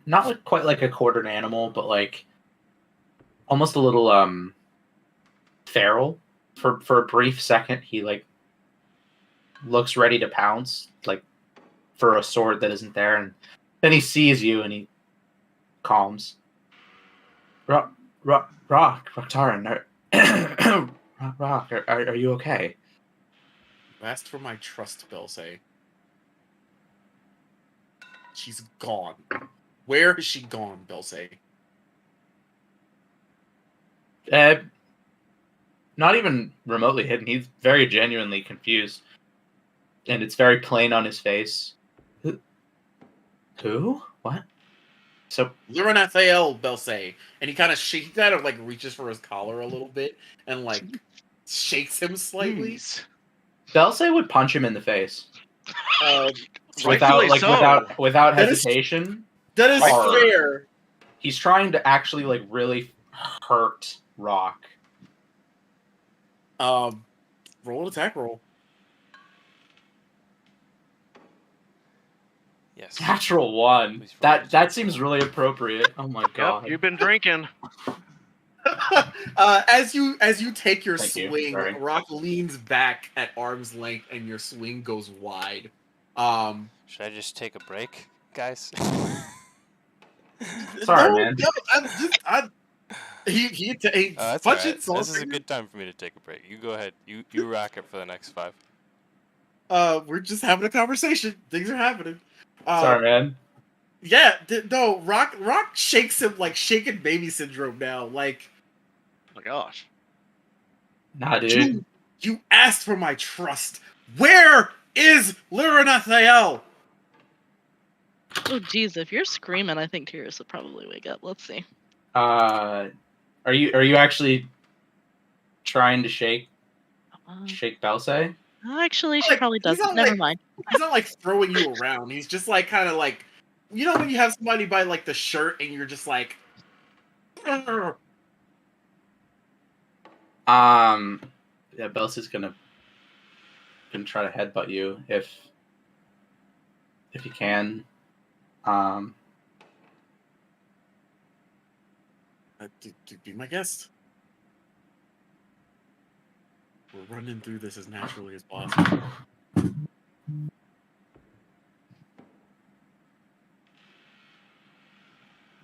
not like, quite like a quartered animal, but like almost a little feral. For a brief second, he like looks ready to pounce, like for a sword that isn't there, and then he sees you and he calms. Raktarin, Rock, are you okay? You asked for my trust, Belsay. She's gone. Where has she gone, Belsay? Not even remotely hidden. He's very genuinely confused, and it's very plain on his face. Who? What? So Liranathael, Belsay. And he kind of like reaches for his collar a little bit and like shakes him slightly. Belsay would punch him in the face Rightfully so. without That is- hesitation. That is Hard. fair. He's trying to actually like really hurt Rock. Roll an attack roll. Yes. Natural one. Please roll That seems really appropriate. Oh my god. Yep, you've been drinking. As you take your Thank you. swing, Sorry. Rock leans back at arm's length, and your swing goes wide. Should I just take a break, guys? Sorry, man. No, he That's all right. This is a good time for me to take a break. You go ahead. You rock it for the next 5. We're just having a conversation. Things are happening. Sorry, man. Yeah, no. Rock shakes him like shaken baby syndrome now. Like, Oh my gosh. Nah, dude. you asked for my trust. Where is Liranathael? Oh, geez, if you're screaming, I think Tyrus would probably wake up. Let's see. Are you actually trying to shake Belsay? Actually, she Like, probably he's doesn't. not, Never like- mind. He's not like throwing you around. He's just like kind of like, you know, when you have somebody by like the shirt and you're just like, "Urgh." Yeah, Belsay's gonna try to headbutt you if he can. Be my guest. We're running through this as naturally as possible.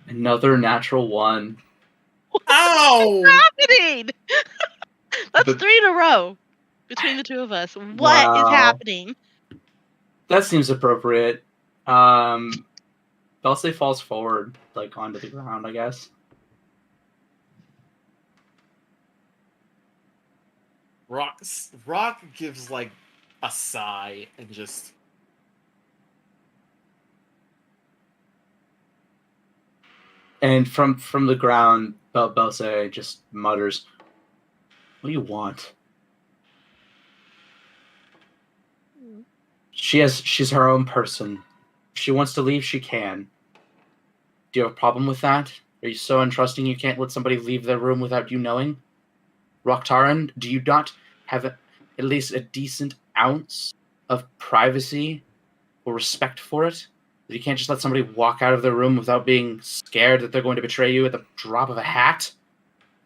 Another natural one. Ow! Happening. That's 3 in a row between the two of us. What is Wow. happening? That seems appropriate. Belsay falls forward, like onto the ground, I guess. Rock gives like a sigh and just. And from the ground, Belsay just mutters, "What do you want?" She's her own person. If she wants to leave, she can. Do you have a problem with that? Are you so untrusting you can't let somebody leave their room without you knowing? Rocktaran, do you not have at least a decent ounce of privacy or respect for it? That you can't just let somebody walk out of their room without being scared that they're going to betray you at the drop of a hat?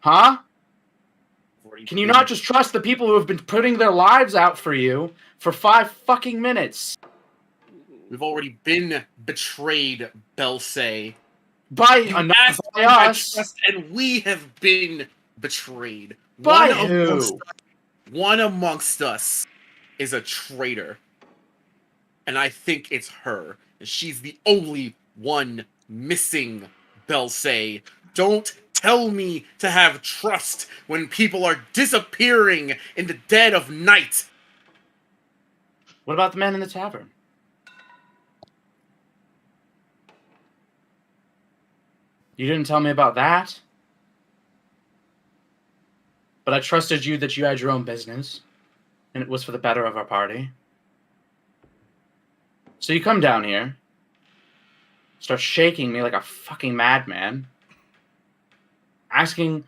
Huh? Can you not just trust the people who have been putting their lives out for you for 5 fucking minutes? We've already been betrayed, Belsay. By You asked by for my us. trust, and we have been betrayed. By who? One amongst us is a traitor. And I think it's her. And she's the only one missing, Belsay. Don't tell me to have trust when people are disappearing in the dead of night. What about the man in the tavern? You didn't tell me about that? But I trusted you that you had your own business, and it was for the better of our party. So you come down here, start shaking me like a fucking madman, asking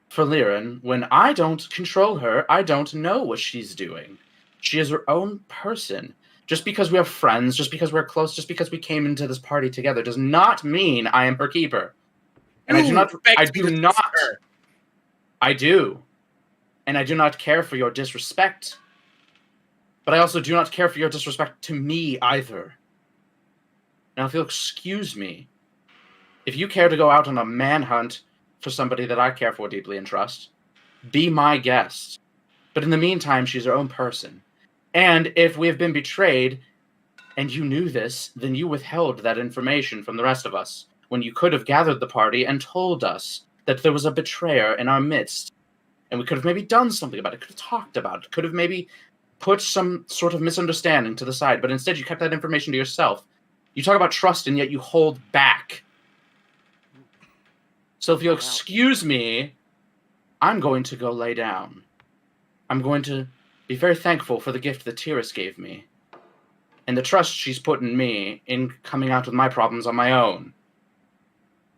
for Liren when I don't control her, I don't know what she's doing. She is her own person. Just because we are friends, just because we're close, just because we came into this party together does not mean I am her keeper. And I do not I do. And I do not care for your disrespect. But I also do not care for your disrespect to me either. Now, if you'll excuse me, if you care to go out on a manhunt for somebody that I care for deeply and trust, be my guest. But in the meantime, she's her own person. And if we have been betrayed, and you knew this, then you withheld that information from the rest of us, when you could have gathered the party and told us that there was a betrayer in our midst. And we could have maybe done something about it, could have talked about it, could have maybe put some sort of misunderstanding to the side, but instead you kept that information to yourself. You talk about trust, and yet you hold back. So if you'll excuse me, I'm going to go lay down. I'm going to be very thankful for the gift that Tiris gave me, and the trust she's put in me in coming out with my problems on my own.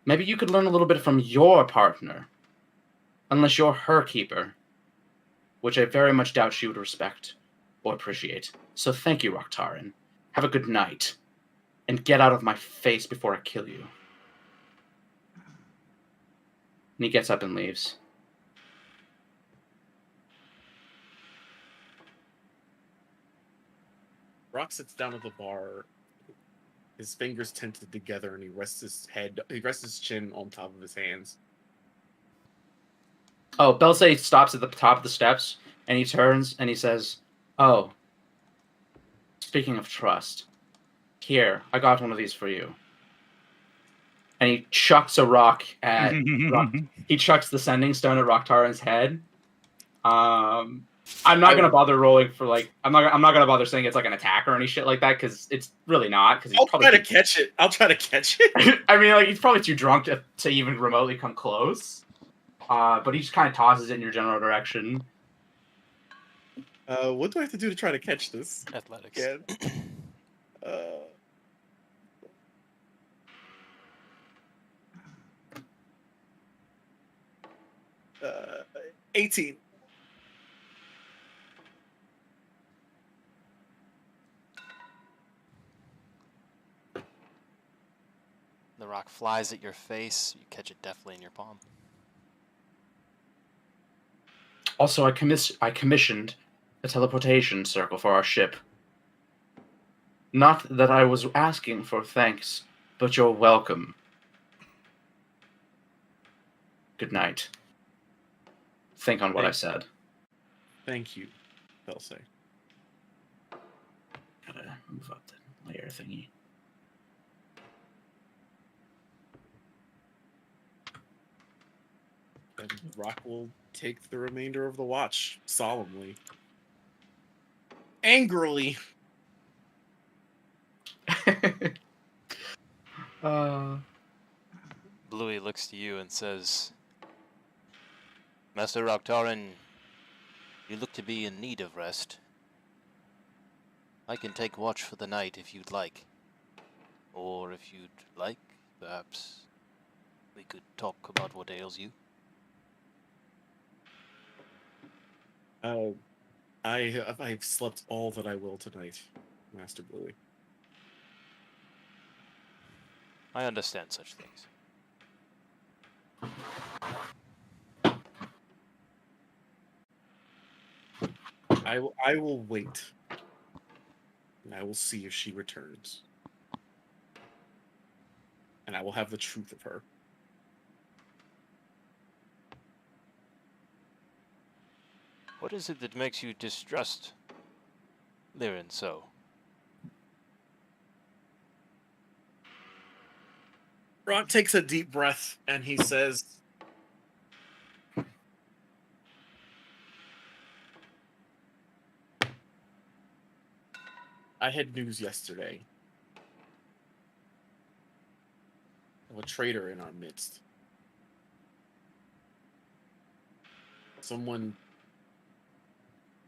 Maybe you could learn a little bit from your partner, unless you're her keeper, which I very much doubt she would respect or appreciate. So thank you, Rocktaran. Have a good night, and get out of my face before I kill you. And he gets up and leaves. Rock sits down at the bar, his fingers tented together, and he rests his chin on top of his hands. Oh, Belsay stops at the top of the steps, and he turns, and he says, "Oh, speaking of trust, here, I got one of these for you." And he chucks a rock at he chucks the sending stone at Rocktaran's head. I'm not gonna bother rolling for I'm not gonna bother saying it's like an attack or any shit like that, because it's really not. Because I'll try to catch it. I mean, he's probably too drunk to even remotely come close. But he just kind of tosses it in your general direction. What do I have to do to try to catch this? Athletics. Again? 18. The rock flies at your face. You catch it deftly in your palm. Also, I commissioned a teleportation circle for our ship. Not that I was asking for thanks, but you're welcome. Good night. Think on what I said. Thank you, Belsay. Gotta move up the layer thingy. And Rock will take the remainder of the watch solemnly. Angrily. Bluey looks to you and says, Master Rocktaran, you look to be in need of rest. I can take watch for the night if you'd like. Or if you'd like, perhaps we could talk about what ails you. I've slept all that I will tonight, Master Bluey. I understand such things. I will wait. And I will see if she returns. And I will have the truth of her. What is it that makes you distrust Lirin so? Rock takes a deep breath and he says, I had news yesterday of a traitor in our midst. Someone,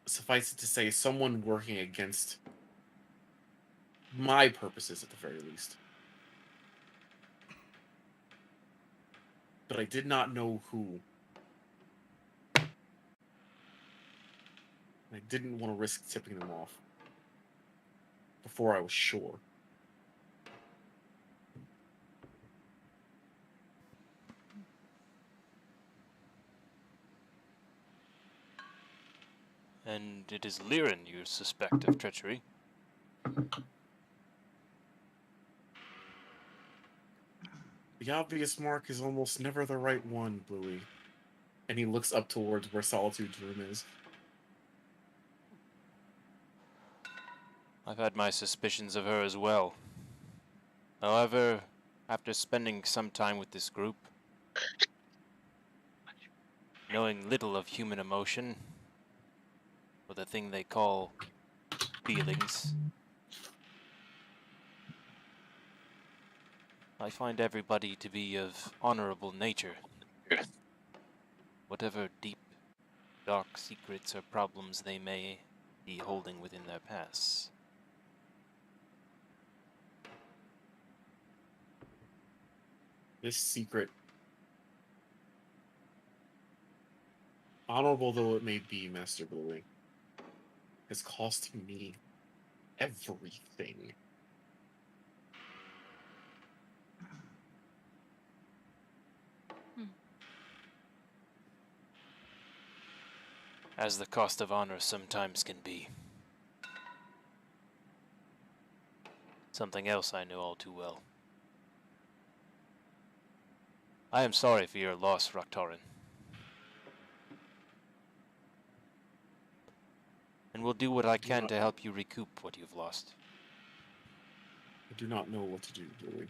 suffice it to say, someone working against my purposes at the very least. But I did not know who. I didn't want to risk tipping them off before I was sure. And it is Lirin you suspect of treachery? The obvious mark is almost never the right one, Bluey. And he looks up towards where Solitude's room is. I've had my suspicions of her as well. However, after spending some time with this group, knowing little of human emotion, or the thing they call feelings, I find everybody to be of honorable nature. Whatever deep, dark secrets or problems they may be holding within their pasts. This secret, honorable though it may be, Master Bluey, is costing me everything. As the cost of honor sometimes can be. Something else I know all too well. I am sorry for your loss, Raktarin. And will do what I can to help you recoup what you've lost. I do not know what to do, Bluey.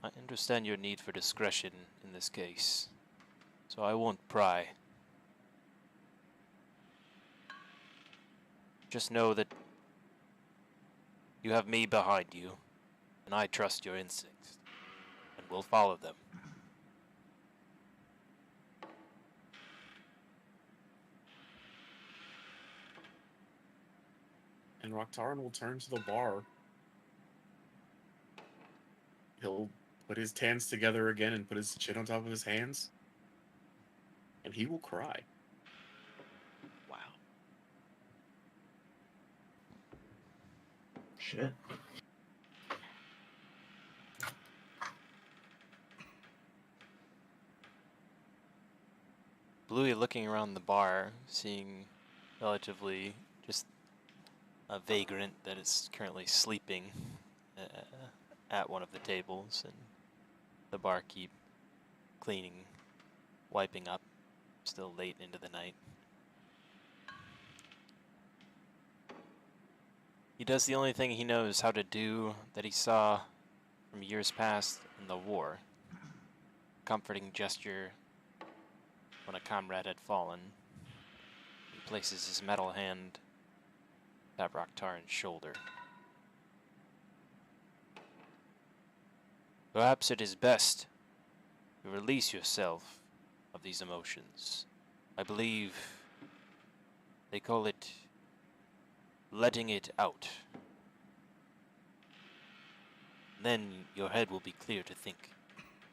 I understand your need for discretion in this case, so I won't pry. Just know that you have me behind you, and I trust your instincts, and will follow them. And Raktarin will turn to the bar. He'll put his hands together again and put his chin on top of his hands. And he will cry. Wow. Shit. Bluey looking around the bar, seeing relatively just a vagrant that is currently sleeping at one of the tables, and the barkeep cleaning, wiping up, still late into the night. He does the only thing he knows how to do that he saw from years past in the war. Comforting gesture when a comrade had fallen. He places his metal hand at Raktarin's shoulder. Perhaps it is best you release yourself of these emotions. I believe they call it letting it out. Then your head will be clear to think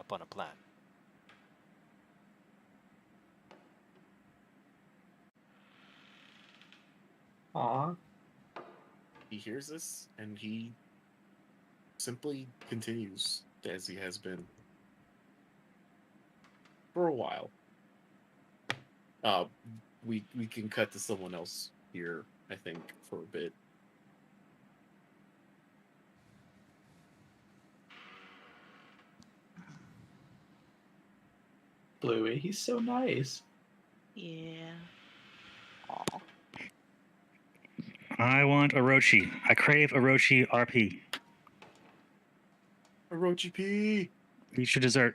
upon a plan. Aw. He hears this and he simply continues as he has been for a while. We can cut to someone else here, I think, for a bit. Bluey, he's so nice. Yeah. Aw. I want Orochi. I crave Orochi RP. Orochi P. Eat your dessert.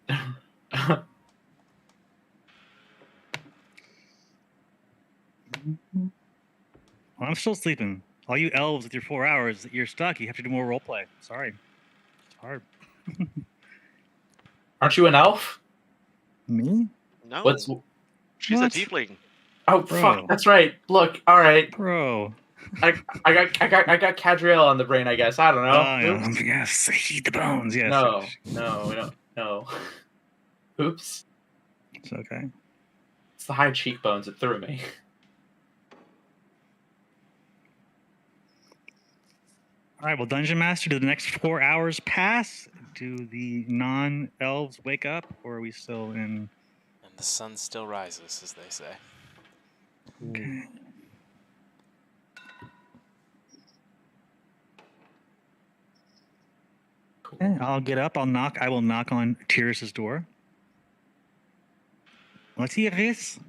Well, I'm still sleeping. All you elves with your 4 hours, you're stuck. You have to do more roleplay. Sorry. It's hard. Aren't you an elf? Me? No, What's she's What? a tiefling. Oh Bro. fuck, that's right. Look, alright. Bro. I got Cadriel on the brain, I guess. I don't know. Oh, yeah. Yes. Eat the bones. Yes. No, no, we don't. No. Oops. It's okay. It's the high cheekbones that threw me. All right. Well, Dungeon Master, do the next 4 hours pass? Do the non-elves wake up, or are we still in? And the sun still rises, as they say. Okay. Okay, I'll get up. I will knock on Tyrus's door. Tyrus?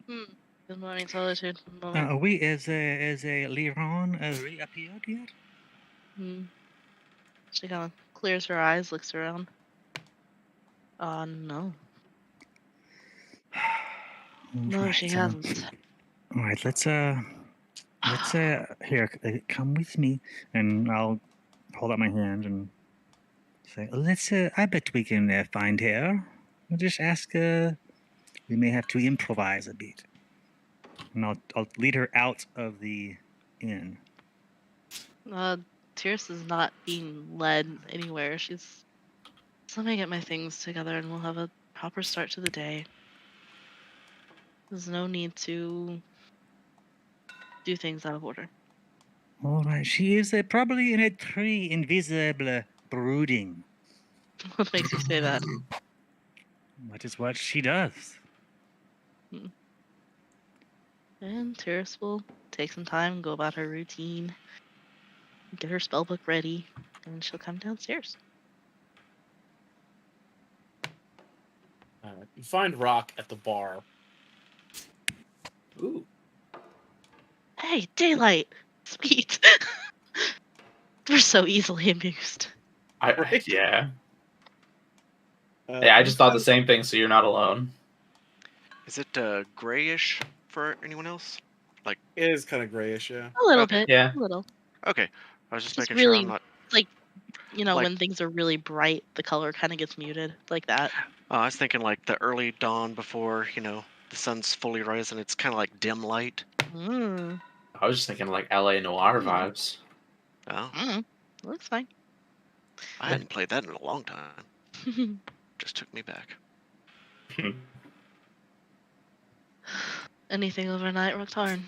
Good morning, Solitude. One moment. Oui, is a Liron reappeared yet? She kind of clears her eyes, looks around. No. No, she hasn't. All right, let's here, come with me, and I'll hold out my hand and say, let's. I bet we can find her. We'll just ask. We may have to improvise a bit, and I'll lead her out of the inn. Tyrus is not being led anywhere. She's. So let me get my things together, and we'll have a proper start to the day. There's no need to do things out of order. All right, she is probably in a tree, invisible, brooding. What makes you say that? That is what she does. And Tyrus will take some time, go about her routine, get her spellbook ready, and she'll come downstairs. You find Rock at the bar. Ooh. Hey, daylight! Sweet! We're so easily amused. Yeah. Yeah, I just thought the same thing, so you're not alone. Is it grayish for anyone else? It is kind of grayish, yeah. A little Okay. bit. Yeah. A little. Okay, I was just Just making sure really- I'm not. Like, Like- when things are really bright, the color kind of gets muted, like that. I was thinking like the early dawn before the sun's fully rising. It's kind of like dim light. Mm. I was just thinking like LA Noir vibes. Oh, Looks fine. I hadn't played that in a long time. Just took me back. Anything overnight, Rocktarn?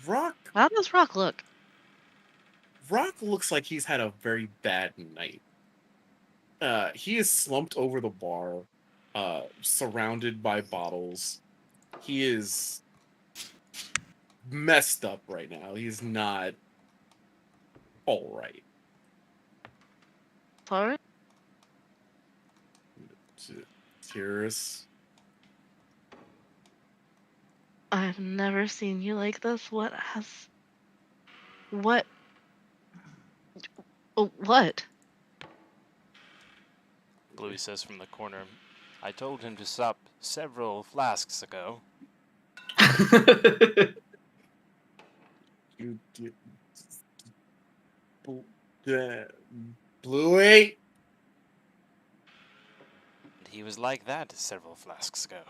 Rock How does Rock look? looks like he's had a very bad night. He is slumped over the bar, surrounded by bottles. He is messed up right now. He's not all right. Sorry? Tyrus. I've never seen you like this. What? Oh, what? Bluey says from the corner, I told him to stop several flasks ago. You Bluey. He was like that several flasks ago.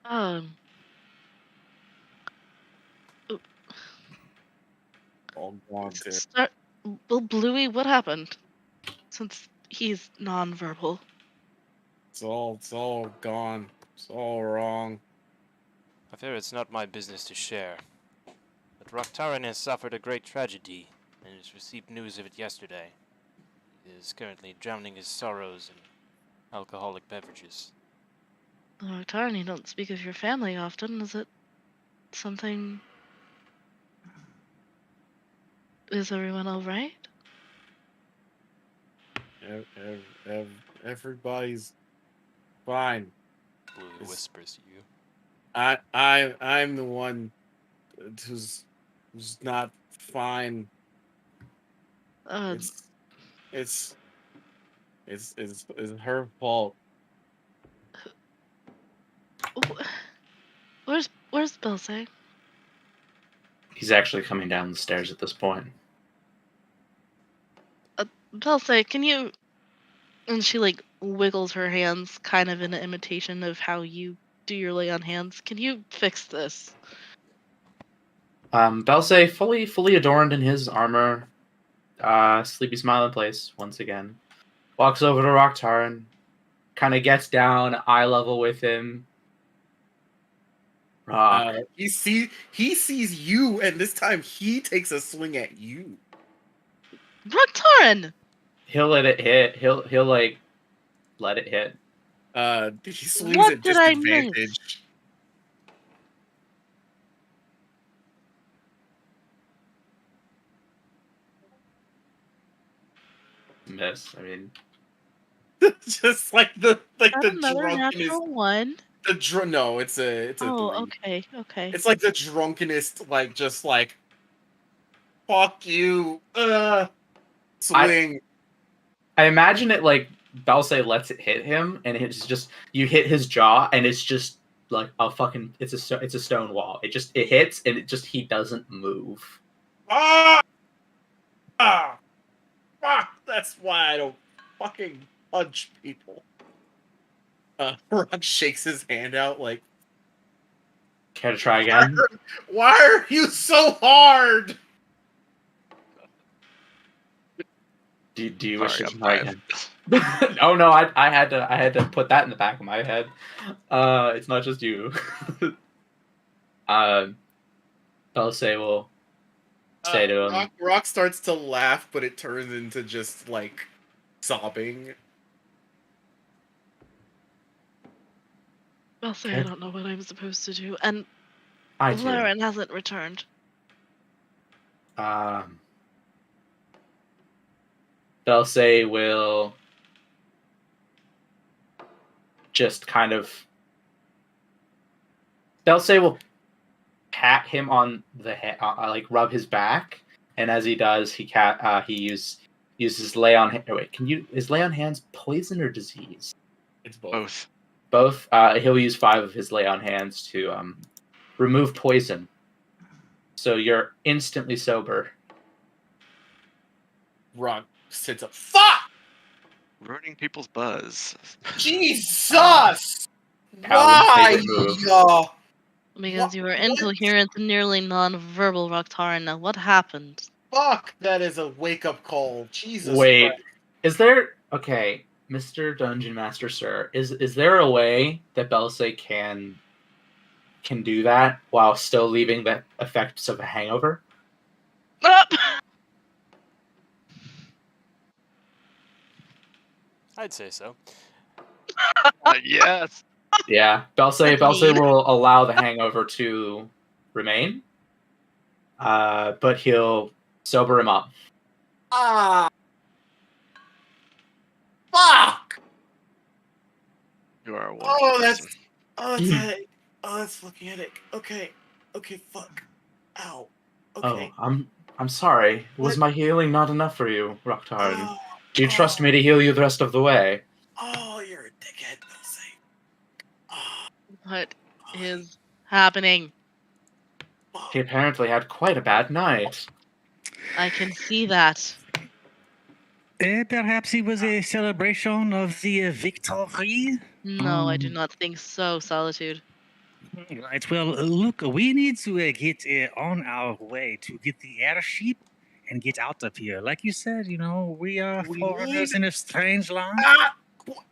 Um. All wanted. Start. Well, Bluey, what happened? Since he's non-verbal. It's all gone. It's all wrong. I fear it's not my business to share. But Raktaran has suffered a great tragedy, and has received news of it yesterday. He is currently drowning his sorrows in alcoholic beverages. Oh, Tarn, you don't speak of your family often. Is it something? Is everyone all right? Everybody's fine. Blue Is- whispers to you. I'm the one who's not fine. Uh, It's her fault. where's Belse? He's actually coming down the stairs at this point. Belse, can you? And she like wiggles her hands, kind of in an imitation of how you do your lay on hands. Can you fix this? Belse, fully adorned in his armor, sleepy smile in place once again, walks over to Raktaran, kind of gets down eye level with him. He sees you, and this time he takes a swing at you. Raktaran! He'll let it hit. He'll like let it hit. He swings What at did I disadvantage. Miss. I mean, Just like the Another drunkenest. natural one. No, it's a Oh, 3. okay. It's like the drunkenest, like just like fuck you, swing. I imagine it like Belse lets it hit him, and it's just you hit his jaw, and it's just like a fucking it's a stone wall. It hits, and he doesn't move. Ah, fuck! That's why I don't fucking punch people. Rock shakes his hand out like, Care to try again? why are you so hard? Do you wish Sorry, to I'm try 5. again? Oh no, I had to put that in the back of my head. It's not just you. Belse will say to him. Rock starts to laugh, but it turns into just like sobbing. Belse, I Okay. don't know what I'm supposed to do. And I do. Laren hasn't returned. Belse will just kind of. Belse will pat him on the head, like rub his back, and as he does, he uses lay on. Wait, is lay on hands poison or disease? It's both. Both. He'll use 5 of his lay on hands to remove poison, so you're instantly sober. Rock sits up. Fuck! Ruining people's buzz. Jesus! Paladin's Why? favorite move. Because you were What? incoherent and nearly non-verbal, Raktaran. Now, what happened? Fuck! That is a wake-up call. Jesus Wait, Christ. is there okay, Mr. Dungeon Master, sir? Is there a way that Belse can do that while still leaving the effects of a hangover? Up! I'd say so. Yes. Yeah, Belse Indeed. will allow the hangover to remain, but he'll sober him up. Fuck! You are a wonderful person. That's a headache. Oh, that's fucking headache. Okay, fuck. Ow. Okay. Oh, I'm sorry. Was What? my healing not enough for you, Raktaran? Oh, Do you trust me to heal you the rest of the way? oh, you're a dickhead, Belse. Oh, What is happening? fuck. He apparently had quite a bad night. I can see that. Perhaps it was a celebration of the victory. No, I do not think so, Solitude. Right. Well, look, we need to get on our way to get the airship and get out of here. Like you said, we are We foreigners need- in a strange land.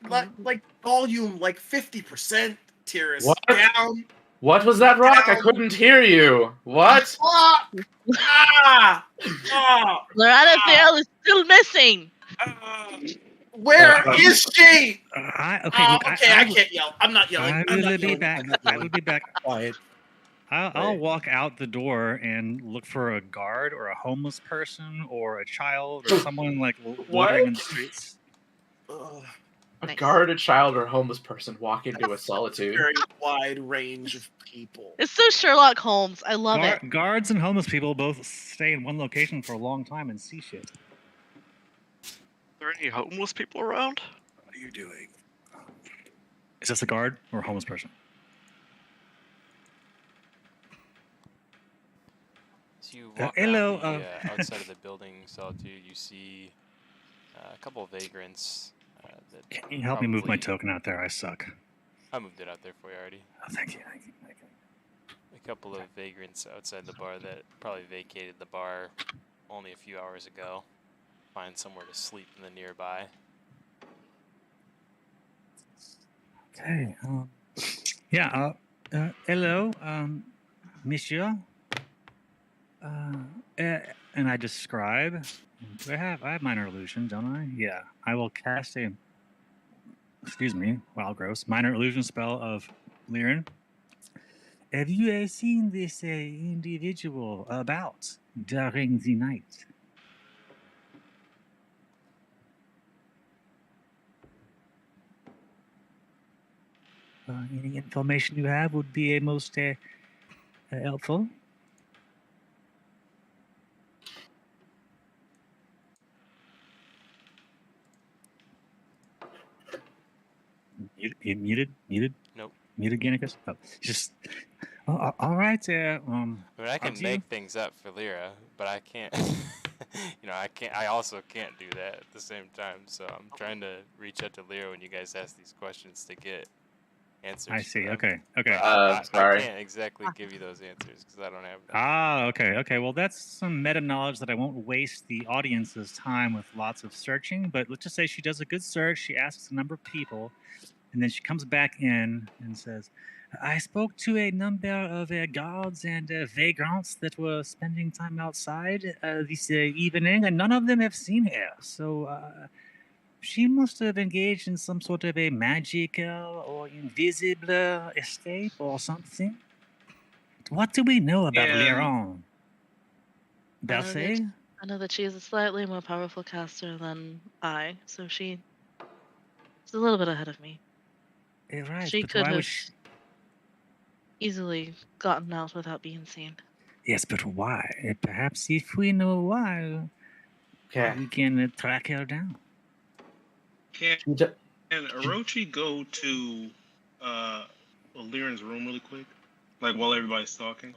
Like volume, like 50%. Tyrus. What? Down. What was that, Rock? I Down. couldn't hear you. What? Fuck! Ah! Ah! Loretta Fail is still missing. Where is she? Okay, look, Okay, I can't yell. I'm not yelling. I I'm will not be yelling. back. I'm not I will yelling. be back. Quiet. I'll Wait. walk out the door and look for a guard or a homeless person or a child or someone like loitering in the streets. Ugh, A Nice. guard, a child, or a homeless person walk into a solitude. very wide range of people. It's so Sherlock Holmes. I love it. Guards and homeless people both stay in one location for a long time and see shit. Are there any homeless people around? What are you doing? Is this a guard or a homeless person? So you walk hello, around the outside of the building, Solitude. You see a couple of vagrants. That Can you help me move my probably- token out there? I suck. I moved it out there for you already. Oh, thank you. Thank you. A couple of vagrants outside the bar that probably vacated the bar only a few hours ago. Find somewhere to sleep in the nearby. Okay. Yeah. Hello, monsieur. And I describe. Do I have minor illusion, don't I? Yeah. I will cast a. Excuse me. Wild gross. Minor illusion spell of Lyran. Have you seen this individual about during the night? Any information you have would be most helpful. Muted? Nope. Muted, Gannicus? Oh, just. All right. I mean, I can do make things up for Lyra, but I can't. I can't. I also can't do that at the same time. So I'm trying to reach out to Lyra when you guys ask these questions to get answers. I see. for them. Okay. But Okay. I Sorry. can't exactly give you those answers because I don't have them. Okay. Well, that's some meta knowledge that I won't waste the audience's time with lots of searching. But let's just say she does a good search. She asks a number of people, and then she comes back in and says, I spoke to a number of guards and vagrants that were spending time outside this evening, and none of them have seen her. So she must have engaged in some sort of a magical or invisible escape or something. What do we know about And- Lyran? I Berthe? I know that she is a slightly more powerful caster than I, so she's a little bit ahead of me. Right, She but could why have would she... easily gotten out without being seen. Yes, but why? Perhaps if we know why, Okay. we can track her down. Can She d- Orochi go to Lyran's room really quick? Like while everybody's talking?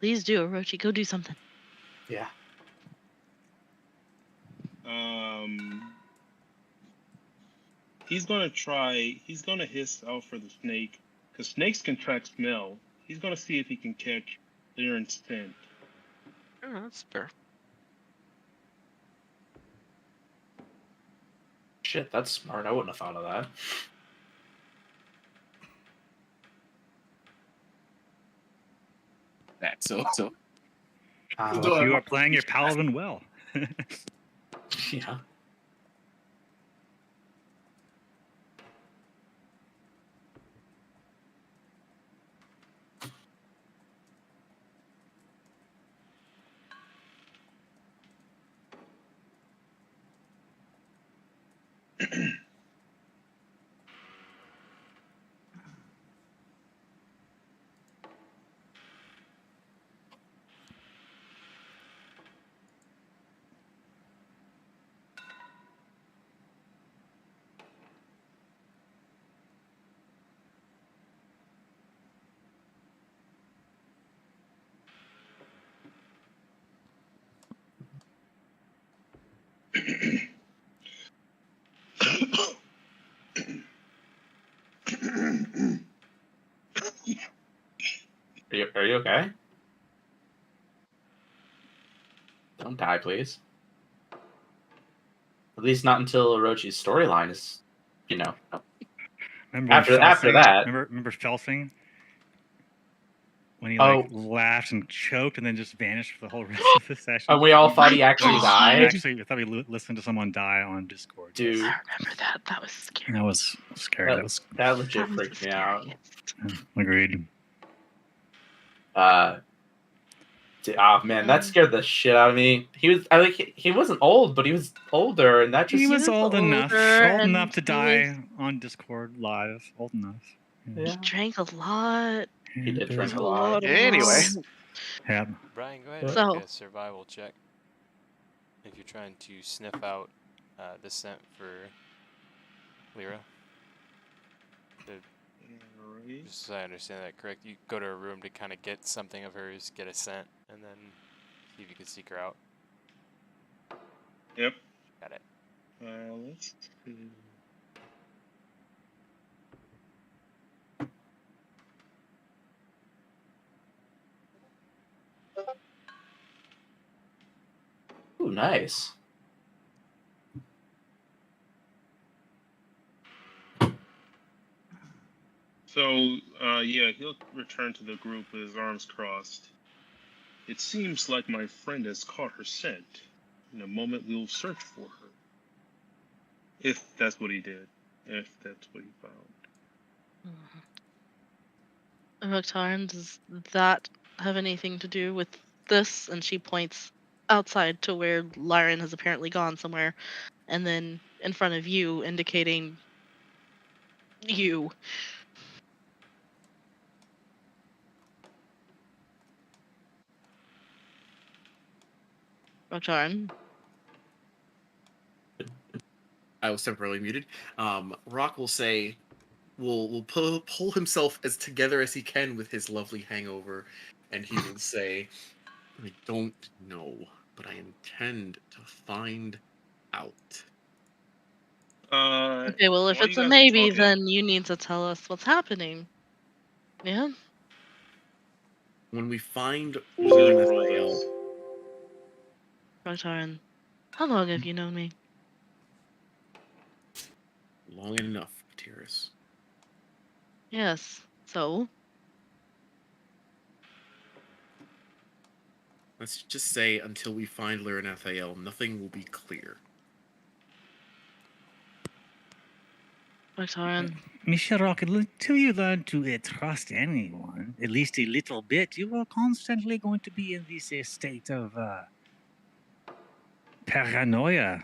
Please do, Orochi. Go do something. Yeah. He's gonna hiss out for the snake, because snakes can track smell. He's gonna see if he can catch Lyran's scent. Yeah, that's fair. Shit, that's smart. I wouldn't have thought of that. That so You are playing your paladin well. Yeah. Are you okay? Don't die, please. At least not until Orochi's storyline is, Remember after that. Remember Felsing? When he Oh. laughed and choked and then just vanished for the whole rest of the session. And we all thought he My actually God. died. Actually, I thought we listened to someone die on Discord. Dude, I remember that. That was scary. That was scary. That was that legit That was freaked the me out. scariest. agreed. Oh man, that scared the shit out of me. He wasn't old, but he was older, and that just He was old enough to die on Discord live. Old enough. He Yeah. drank a lot. He did It drink was- a lot. Anyway. Yeah. Brian, go ahead and So- make a survival check. If you're trying to sniff out the scent for Lyra. Alright. Just so I understand that correct, you go to a room to kind of get something of hers, get a scent, and then see if you can seek her out. Yep. Got it. Let's see. Ooh, nice. So, yeah, he'll return to the group with his arms crossed. It seems like my friend has caught her scent. In a moment, we'll search for her. If that's what he did. If that's what he found. Vaktaran, does that have anything to do with this? And she points outside to where Lyran has apparently gone somewhere, and then in front of you, indicating you. Vaktaran. I was temporarily muted. Rock will say, will pull himself as together as he can with his lovely hangover, and he will say, "I don't know, but I intend to find out." Okay, well, if while it's you a guys are maybe, talking- then you need to tell us what's happening. Yeah? When we find Who's gonna Luna roll Thael, this? Vaktaran, how long have you known me? long enough, Tiris. Yes. So? Let's just say until we find Luna Thael, nothing will be clear. Vaktaran. Mr. Rocket, until you learn to trust anyone, at least a little bit, you are constantly going to be in this state of paranoia.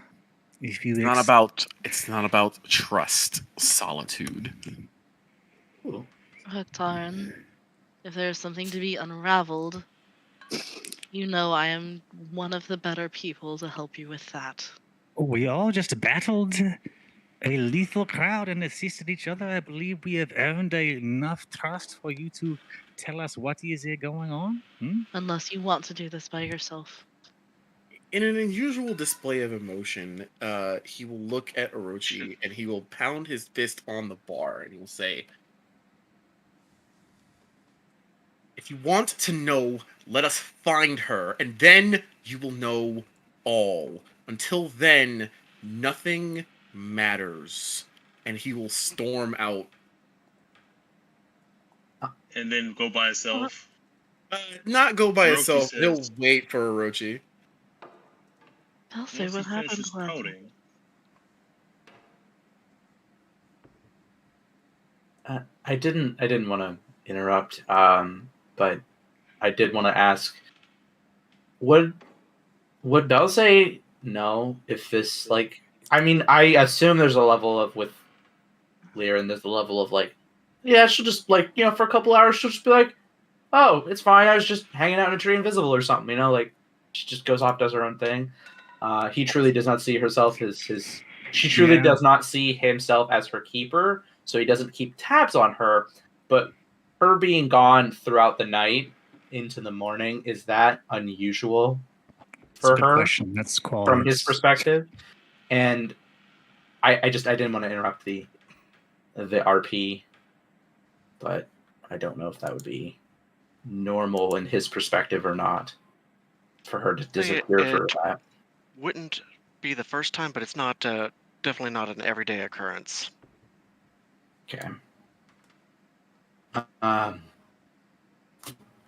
If you It's not about trust, solitude. Ooh. Vaktaran, if there's something to be unraveled, you know I am one of the better people to help you with that. we all just battled a lethal crowd and assisted each other. I believe we have earned enough trust for you to tell us what is going on. Unless you want to do this by yourself. In an unusual display of emotion, he will look at Orochi and he will pound his fist on the bar and he will say, "If you want to know, let us find her, and then you will know all. Until then, nothing matters." And he will storm out. And then go by himself. Not go by Orochi himself. says- He'll wait for Orochi. I'll say Once what he happened finishes was. pouting, I didn't want to interrupt, but I did want to ask, would Belze know if this, like, I mean, I assume there's a level of, with Lyra, and there's a level of, like, yeah, she'll just, like, for a couple hours, she'll just be like, oh, it's fine, I was just hanging out in a tree invisible or something, like, she just goes off, does her own thing. He truly does not see herself as his... She truly Yeah. does not see himself as her keeper, so he doesn't keep tabs on her. But her being gone throughout the night into the morning, is that unusual? That's a for good her question. That's from his qualities. perspective, and I didn't want to interrupt the RP, but I don't know if that would be normal in his perspective or not for her to disappear for It that. wouldn't be the first time, but it's not definitely not an everyday occurrence. Okay.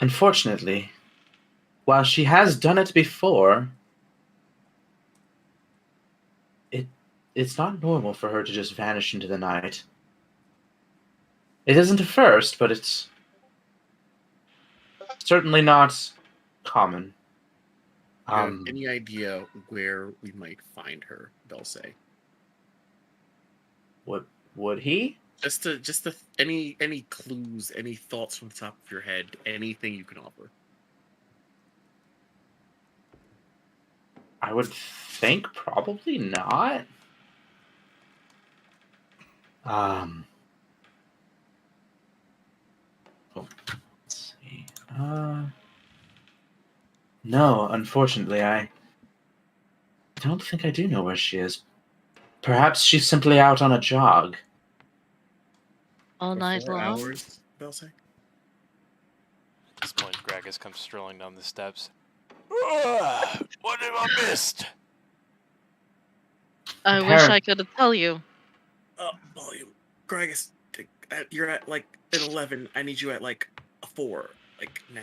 Unfortunately, while she has done it before, it's not normal for her to just vanish into the night. It isn't a first, but it's certainly not common. Do you have any idea where we might find her? They'll say. Would he? Just any clues, any thoughts from the top of your head, anything you can offer. I would think probably not. Let's see. No, unfortunately, I don't think I do know where she is. Perhaps she's simply out on a jog. All For night 4 long. hours, they'll say. At this point, Gragas comes strolling down the steps. What have I missed? I wish I could tell you. Volume. Gragas, you're at like at 11. I need you at like a 4. Like now.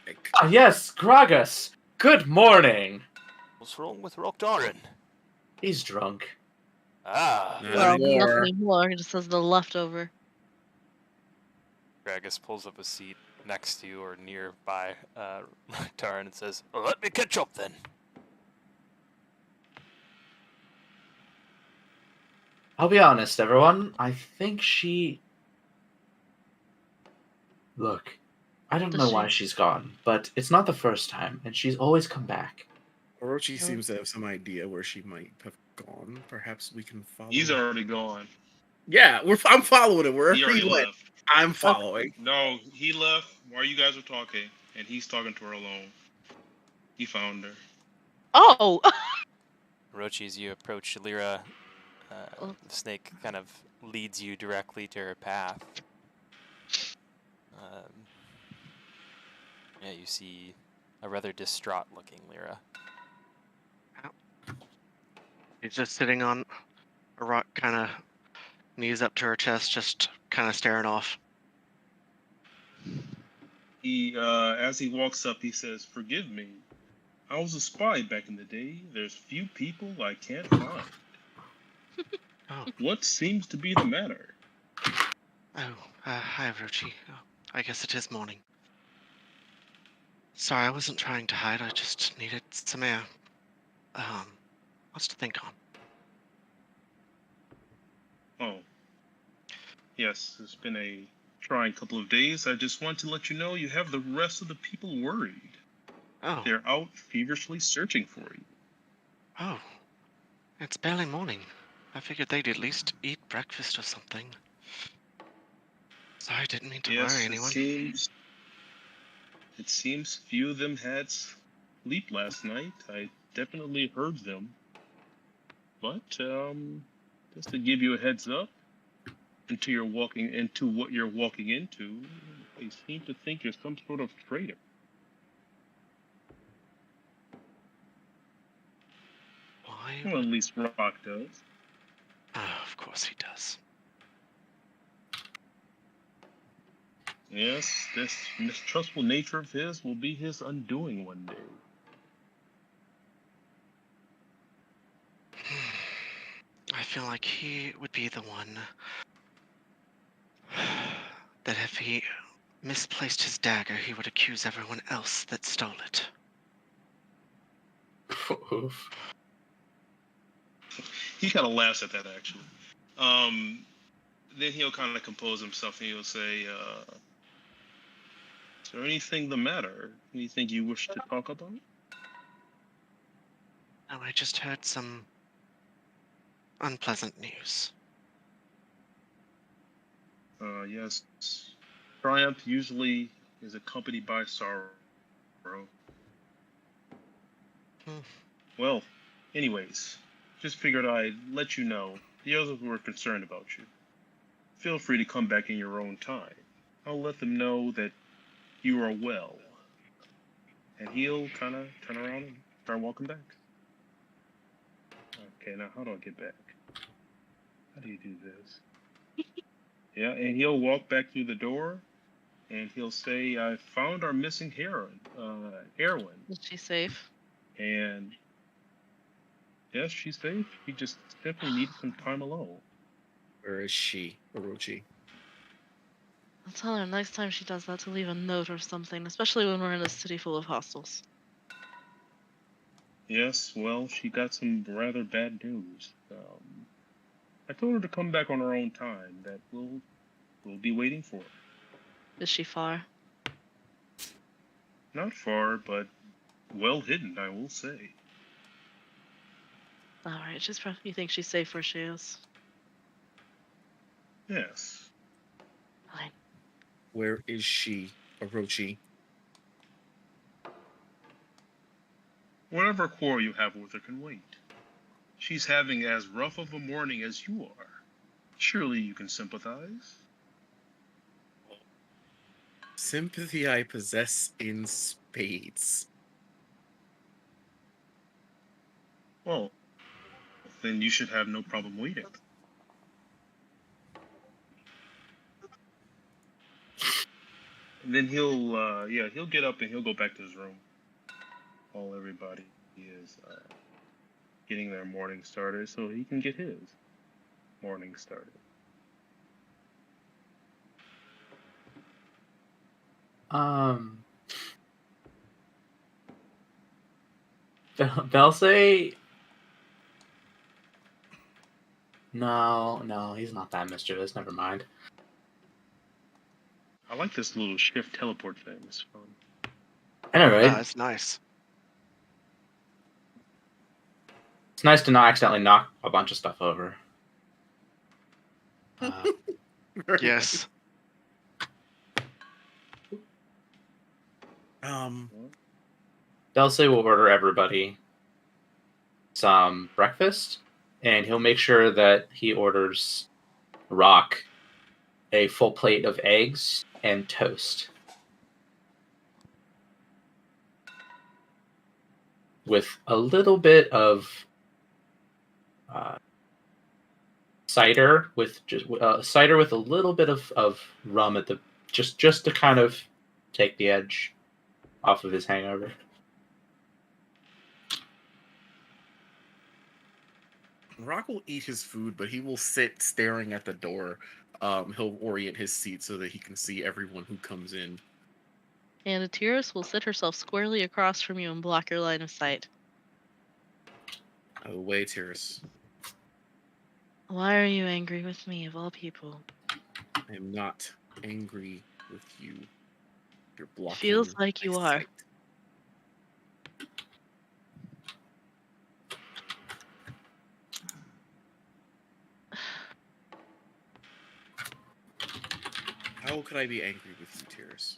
Like Ah, yes, Gragas. Good morning. What's wrong with Rockdoran? He's drunk. Ah, Not Well, anymore. not anymore. He just has the leftover. Gragas pulls up a seat next to you or nearby Rockdoran and says, well, let me catch up then. I'll be honest, everyone. I think she... Look, I don't know why she's gone, but it's not the first time, and she's always come back. Orochi seems to have some idea where she might have gone. Perhaps we can follow. He's already gone. Yeah, I'm following it. Wherever He already went, left. I'm following. No, he left while you guys were talking, and he's talking to her alone. He found her. Oh! Orochi, as you approach Lyra, the snake kind of leads you directly to her path. Yeah, you see a rather distraught-looking Lyra. He's just sitting on a rock, kind of knees up to her chest, just kind of staring off. He, as he walks up, he says, "Forgive me. I was a spy back in the day. There's few people I can't find. Oh. What seems to be the matter?" Hi, Orochi. Oh, I guess it is morning. Sorry, I wasn't trying to hide. I just needed some air. What's to think on? Oh. Yes, it's been a trying couple of days. I just want to let you know you have the rest of the people worried. Oh. They're out feverishly searching for you. Oh. It's barely morning. I figured they'd at least eat breakfast or something. Sorry, didn't mean to worry anyone. It seems few of them had sleep last night. I definitely heard them. But, just to give you a heads up, into what you're walking into, they seem to think you're some sort of traitor. Why? Well, at least Rock does. Of course he does. Yes, this mistrustful nature of his will be his undoing one day. I feel like he would be the one that if he misplaced his dagger, he would accuse everyone else that stole it. Oof. He kind of laughs at that, actually. Then he'll kind of compose himself and he'll say, is there anything the matter? Anything you wish to talk about? No, I just heard some unpleasant news. Yes. Triumph usually is accompanied by sorrow. Well, anyways, just figured I'd let you know the others were concerned about you. Feel free to come back in your own time. I'll let them know that you are well. And he'll kind of turn around and start walking back. Okay, now how do I get back? How do you do this? Yeah, and he'll walk back through the door, and he'll say, "I found our missing heroine. Is she safe? And yes, she's safe. She just simply needs some time alone." Where is she, Orochi? I'll tell her next time she does that to leave a note or something, especially when we're in a city full of hostiles. Yes, well, she got some rather bad news. I told her to come back on her own time. That we'll be waiting for her. Is she far? Not far, but well hidden, I will say. Alright, you think she's safe where she is? Yes. Fine. Where is she, Orochi? Whatever quarrel you have with her can wait. She's having as rough of a morning as you are. Surely you can sympathize? Sympathy I possess in spades. Well, then you should have no problem waiting. And then he'll get up and he'll go back to his room while everybody is getting their morning started so he can get his morning started. They'll say no, he's not that mischievous. Never mind. I like this little shift teleport thing. It's fun. I know, right? It's nice. It's nice to not accidentally knock a bunch of stuff over. Yes. Delsey will order everybody some breakfast, and he'll make sure that he orders Rock a full plate of eggs and toast with a little bit of cider with cider with a little bit of rum at the just to kind of take the edge off of his hangover. Rock will eat his food, but he will sit staring at the door. He'll orient his seat so that he can see everyone who comes in. And Atiris will sit herself squarely across from you and block your line of sight. Out of the way, Tiris. Why are you angry with me, of all people? I am not angry with you. You're blocking. Feels like you my are. sight. How could I be angry with you, Tiris?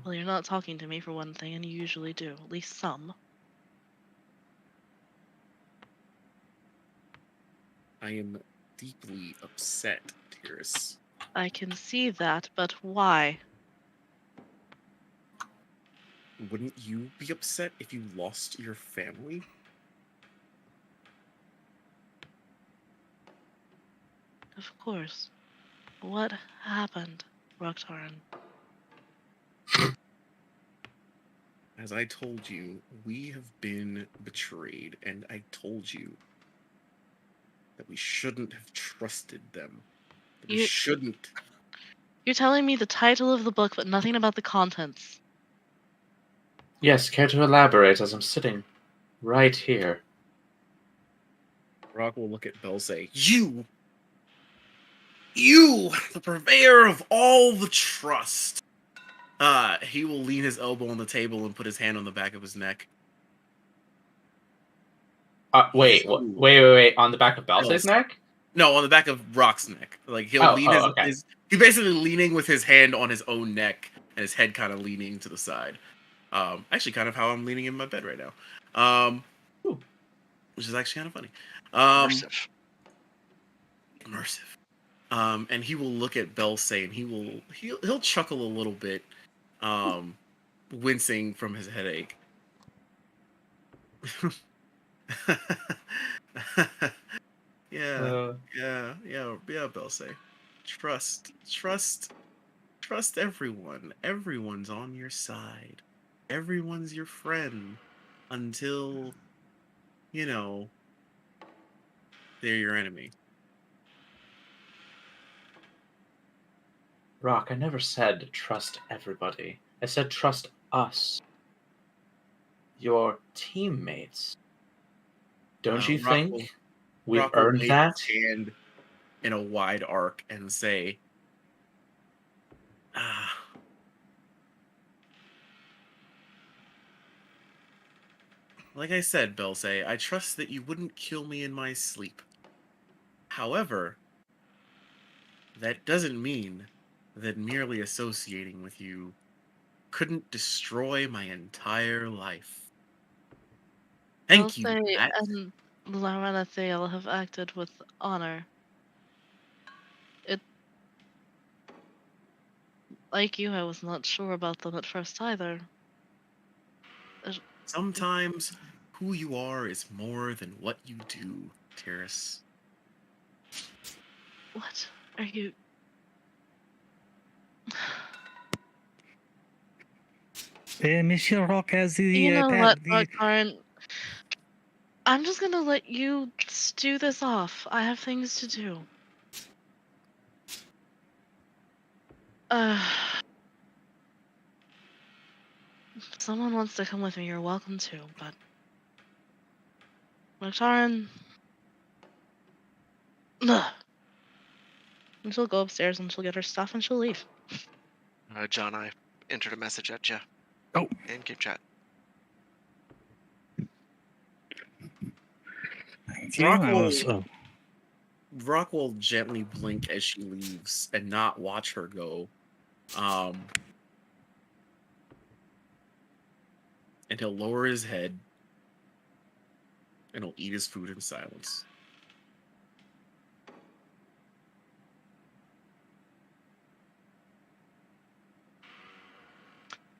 Well, you're not talking to me for one thing, and you usually do. At least some. I am deeply upset, Tiris. I can see that, but why? Wouldn't you be upset if you lost your family? Of course. What happened, Rocktaran? As I told you, we have been betrayed, and I told you that we shouldn't have trusted them. That we shouldn't. You're telling me the title of the book, but nothing about the contents. Yes, care to elaborate as I'm sitting right here? Rock will look at Bell, say, You, the purveyor of all the trust. He will lean his elbow on the table and put his hand on the back of his neck. Wait, on the back of Belsay's neck? No, on the back of Rock's neck. Like he'll lean he's basically leaning with his hand on his own neck and his head kind of leaning to the side. Actually, kind of how I'm leaning in my bed right now. Ooh. Which is actually kind of funny. Immersive. Immersive. And he will look at Belsay and he'll chuckle a little bit, wincing from his headache. yeah, Belsay. Trust everyone. Everyone's on your side. Everyone's your friend until, you know, they're your enemy. Rock, I never said trust everybody. I said trust us. Your teammates. Don't you Rock think will we've will earned wave that? his hand in a wide arc and say, "Ah, like I said, Belsay, I trust that you wouldn't kill me in my sleep. However, that doesn't mean that merely associating with you couldn't destroy my entire life. Thank you, Dulce Matt." and Laranathael have acted with honor. It, like you, I was not sure about them at first either. Sometimes who you are is more than what you do, Terrace. What are you? Monsieur Rock has You the, know pad, what, the Rocktarn? I'm just gonna let you stew this off. I have things to do. Uh, if someone wants to come with me, you're welcome to, but Rocktarn. Ugh. And she'll go upstairs and she'll get her stuff and she'll leave. John, I entered a message at you. Oh. In game chat. Thank you. Rock I will, was. Oh. Rock will gently blink as she leaves and not watch her go. And he'll lower his head and he'll eat his food in silence.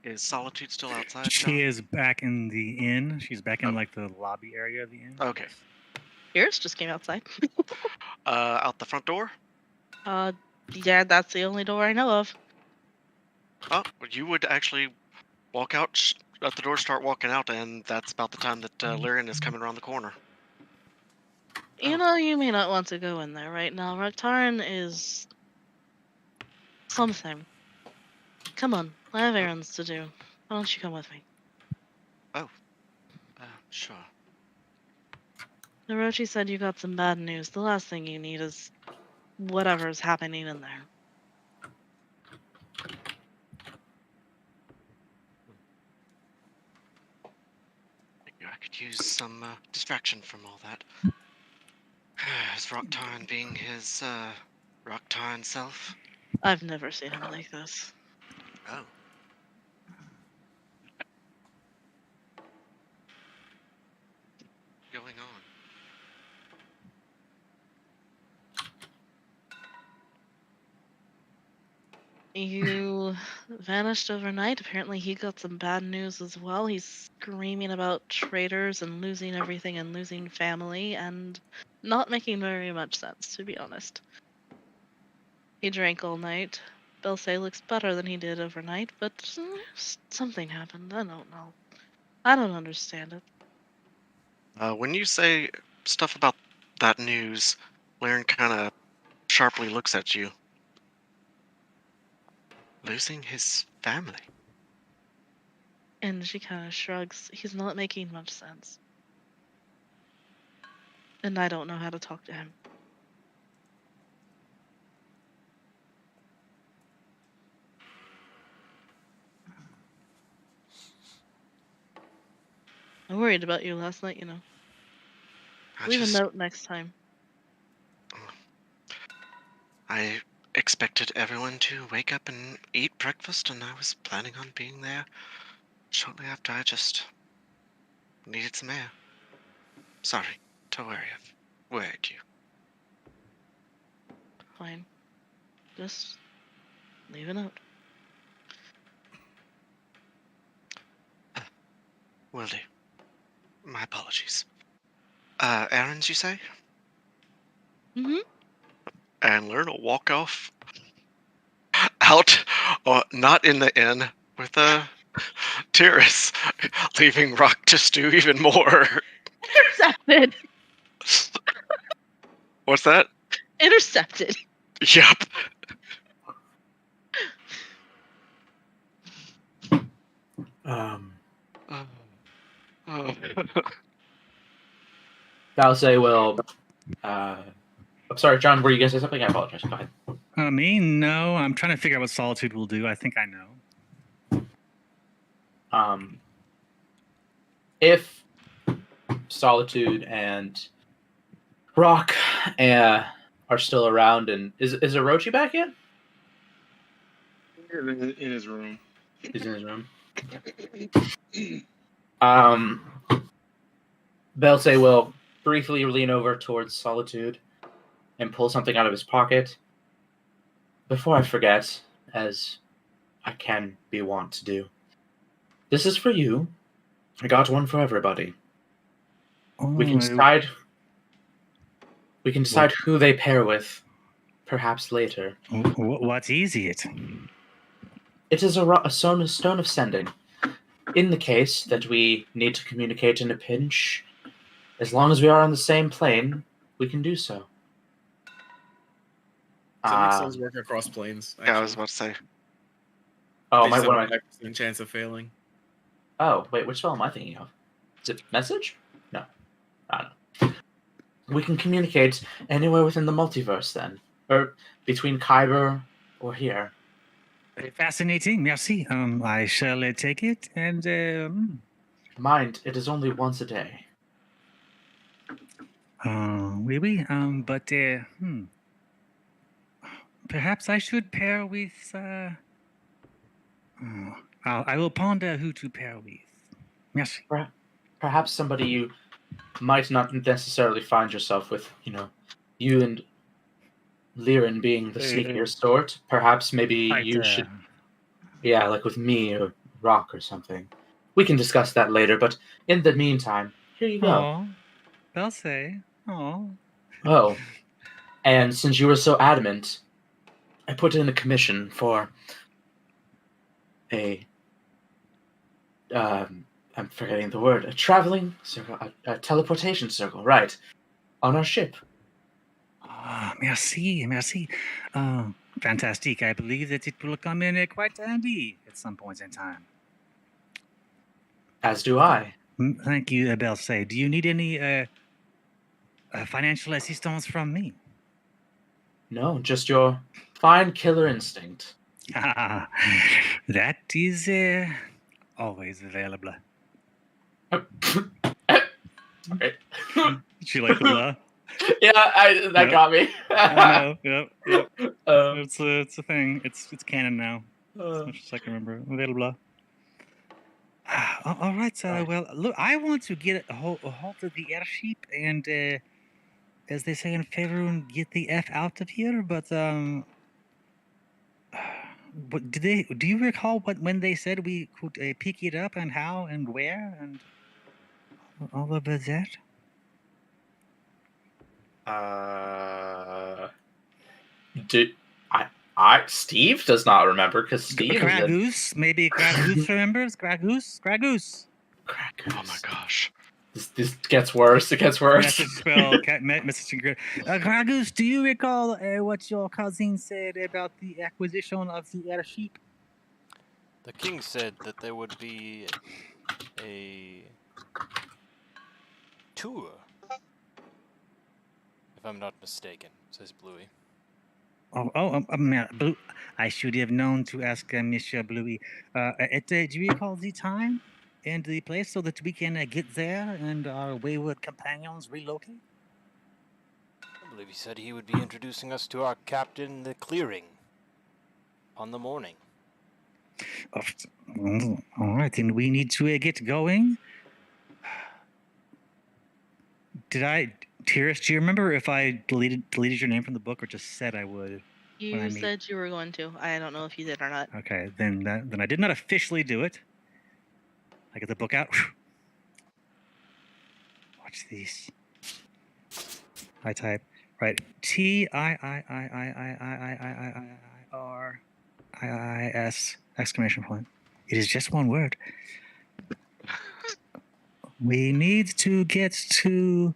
Is Solitude still outside, She John? is back in the inn. She's back in Oh. like the lobby area of the inn. Okay. Yours just came outside. Out the front door? Yeah, that's the only door I know of. Oh, you would actually walk out at the door, start walking out, and that's about the time that Lyrian is coming around the corner. You Oh. know, you may not want to go in there right now. Raktaran is something. Come on, I have errands to do. Why don't you come with me? Sure. Norochi said you got some bad news. The last thing you need is whatever's happening in there. I could use some distraction from all that. Is Rocktarn being his Rocktarn self? I've never seen him like this. Oh. Going on? You vanished overnight. Apparently, he got some bad news as well. He's screaming about traitors and losing everything and losing family and not making very much sense, to be honest. He drank all night. Belsay looks better than he did overnight, but something happened. I don't know. I don't understand it. When you say stuff about that news, Laren kind of sharply looks at you. Losing his family. And she kind of shrugs. He's not making much sense. And I don't know how to talk to him. I worried about you last night, you know. Leave a note next time. I expected everyone to wake up and eat breakfast, and I was planning on being there shortly after I just needed some air. Sorry to worry I've worried you. Fine. Just leave a note. Will do. My apologies. Errands, you say? Mm-hmm. And learn to walk off out, or not in the inn, with Tyrus, leaving Rock to stew even more. Intercepted. What's that? Intercepted. Yep. Um, Oh. Valse will. I'm sorry, John. Were you gonna say something? I apologize. Go ahead. Me? No. I'm trying to figure out what Solitude will do. I think I know. If Solitude and Rock are still around, and is Orochi back yet? In his room. He's in his room. Belse will briefly lean over towards Solitude and pull something out of his pocket. Before I forget, as I can be wont to do, this is for you. I got one for everybody. We can decide. We can decide who they pair with, perhaps later. What is it? It is a stone of sending. In the case that we need to communicate in a pinch, as long as we are on the same plane, we can do so. Sending stones work across planes. Yeah, I was about to say. Oh, They just what have am a 5% chance of failing. Oh, wait, which spell am I thinking of? Is it message? No. I don't know. We can communicate anywhere within the multiverse then. Or between Kyber or here. Fascinating. Merci. I shall take it and. Mind, it is only once a day. Oui. But perhaps I should pair with. I will ponder who to pair with. Merci. Perhaps somebody you might not necessarily find yourself with, you and Liren being the sneakier sort. Perhaps maybe you should. Yeah, like with me or Rock or something. We can discuss that later, but in the meantime, here you go. Oh, they'll say. Oh. Oh, and since you were so adamant, I put in a commission for a. I'm forgetting the word. A traveling circle, a teleportation circle, right? On our ship. Merci. Fantastic. I believe that it will come in quite handy at some point in time. As do I. Thank you, Belse. Do you need any financial assistance from me? No, just your fine killer instinct. That is always available. Okay. She like the blah? Yeah, that got me. I know. Yep. It's It's a thing. It's canon now. As much as I can remember. Available. All right. Well, look, I want to get a hold of the airship and, as they say in Faerun, get the F out of here. But do you recall when they said we could pick it up and how and where and all of that? Steve does not remember because Steve Gragoose, maybe Gragoose remembers. Gragoose. Oh my gosh. This gets worse. It gets worse. Message spell. Message. Gragoose, do you recall what your cousin said about the acquisition of the airship? The king said that there would be a tour, if I'm not mistaken, says Bluey. Blue. I should have known to ask Monsieur Bluey. Do you recall the time and the place so that we can get there and our wayward companions relocate? I believe he said he would be introducing us to our captain, the clearing, on the morning. All right, then we need to get going. Tyrus, do you remember if I deleted your name from the book or just said I would? When I You meet- said you were going to. I don't know if you did or not. Okay, then I did not officially do it. I get the book out. Watch these. I type right TIIIIIIIIIIIIIIS exclamation point. It is just one word. We need to get to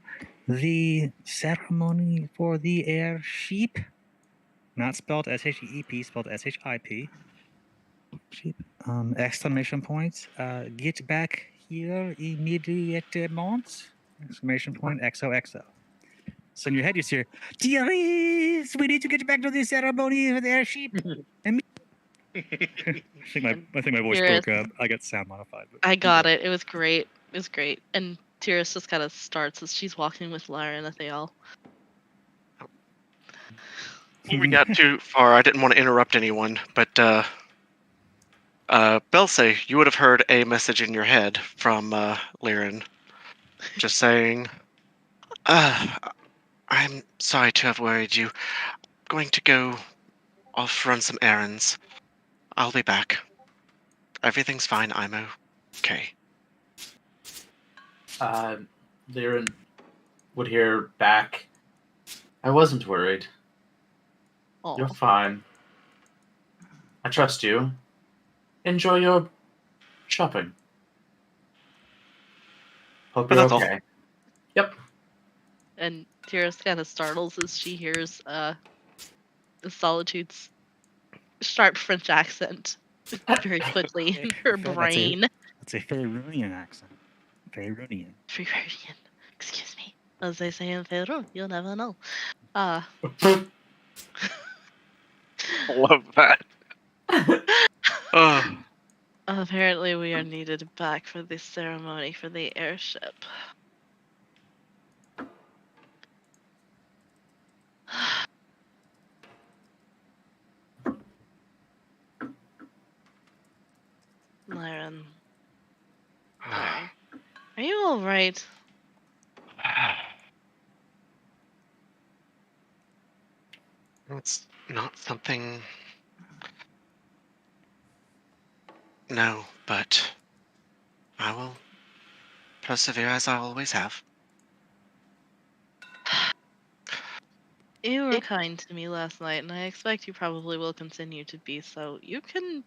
the ceremony for the airship. Not spelled SHEEP, spelled SHIP. Sheep. Exclamation point. Get back here immediately. Exclamation point. XOXO. So in your head you hear, "Dearies, we need to get back to the ceremony for the airship." I think my voice Tyrus, broke up. I got sound modified. But I got it. It was great. It was great. And Tyrus just kind of starts as she's walking with Lyra and Athael. Before we got too far, I didn't want to interrupt anyone, but Belsay, you would have heard a message in your head from Liren, just saying, I'm sorry to have worried you. Going to go off run some errands. I'll be back. Everything's fine. I'm okay. Liren would hear back. I wasn't worried. Oh, You're fine. I trust you. Enjoy your shopping. Hope But you're that's all. okay. Yep. and Tyrus kind of startles as she hears Solitude's sharp French accent very quickly in her brain. That's a Faerunian accent. Faerunian. Faerunian. Excuse me. As they say in Faerun, you'll never know. Love that. Apparently we are needed back for this ceremony for the airship. Lyran, sorry. Are you alright? It's not something. No, but I will persevere as I always have. You were kind to me last night, and I expect you probably will continue to be so. You can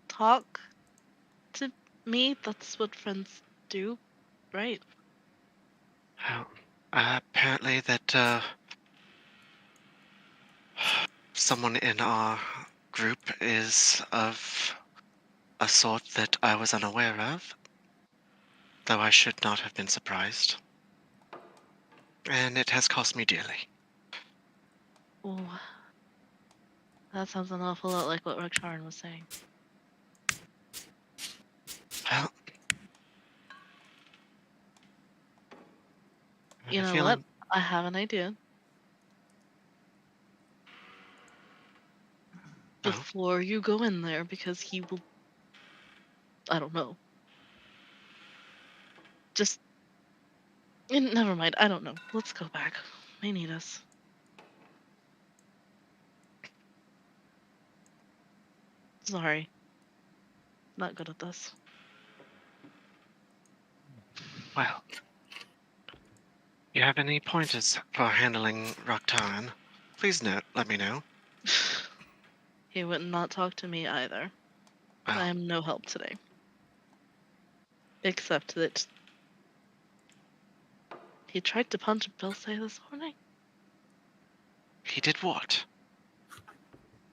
talk to me. That's what friends do, right? Well, apparently that someone in our group is of a sort that I was unaware of, though I should not have been surprised. And it has cost me dearly. Oh, that sounds an awful lot like what Raksharan was saying. Well, You know what? I have an idea. Before you go in there, because he will... I don't know. Just... Never mind, I don't know. Let's go back. They need us. Sorry. Not good at this. Well, you have any pointers for handling Raktaran? Please let me know. He would not talk to me either. Oh. I am no help today. Except that he tried to punch Belsay this morning. He did what?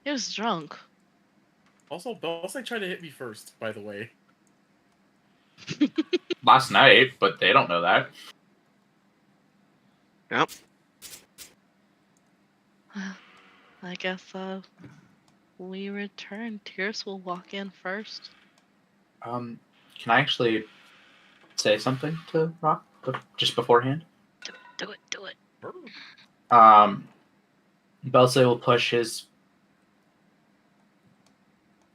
He was drunk. Also, Belsay tried to hit me first, by the way. Last night, but they don't know that. Yep. I guess we return. Tyrus will walk in first. Can I actually say something to Rock just beforehand? Do it. Belsay will push his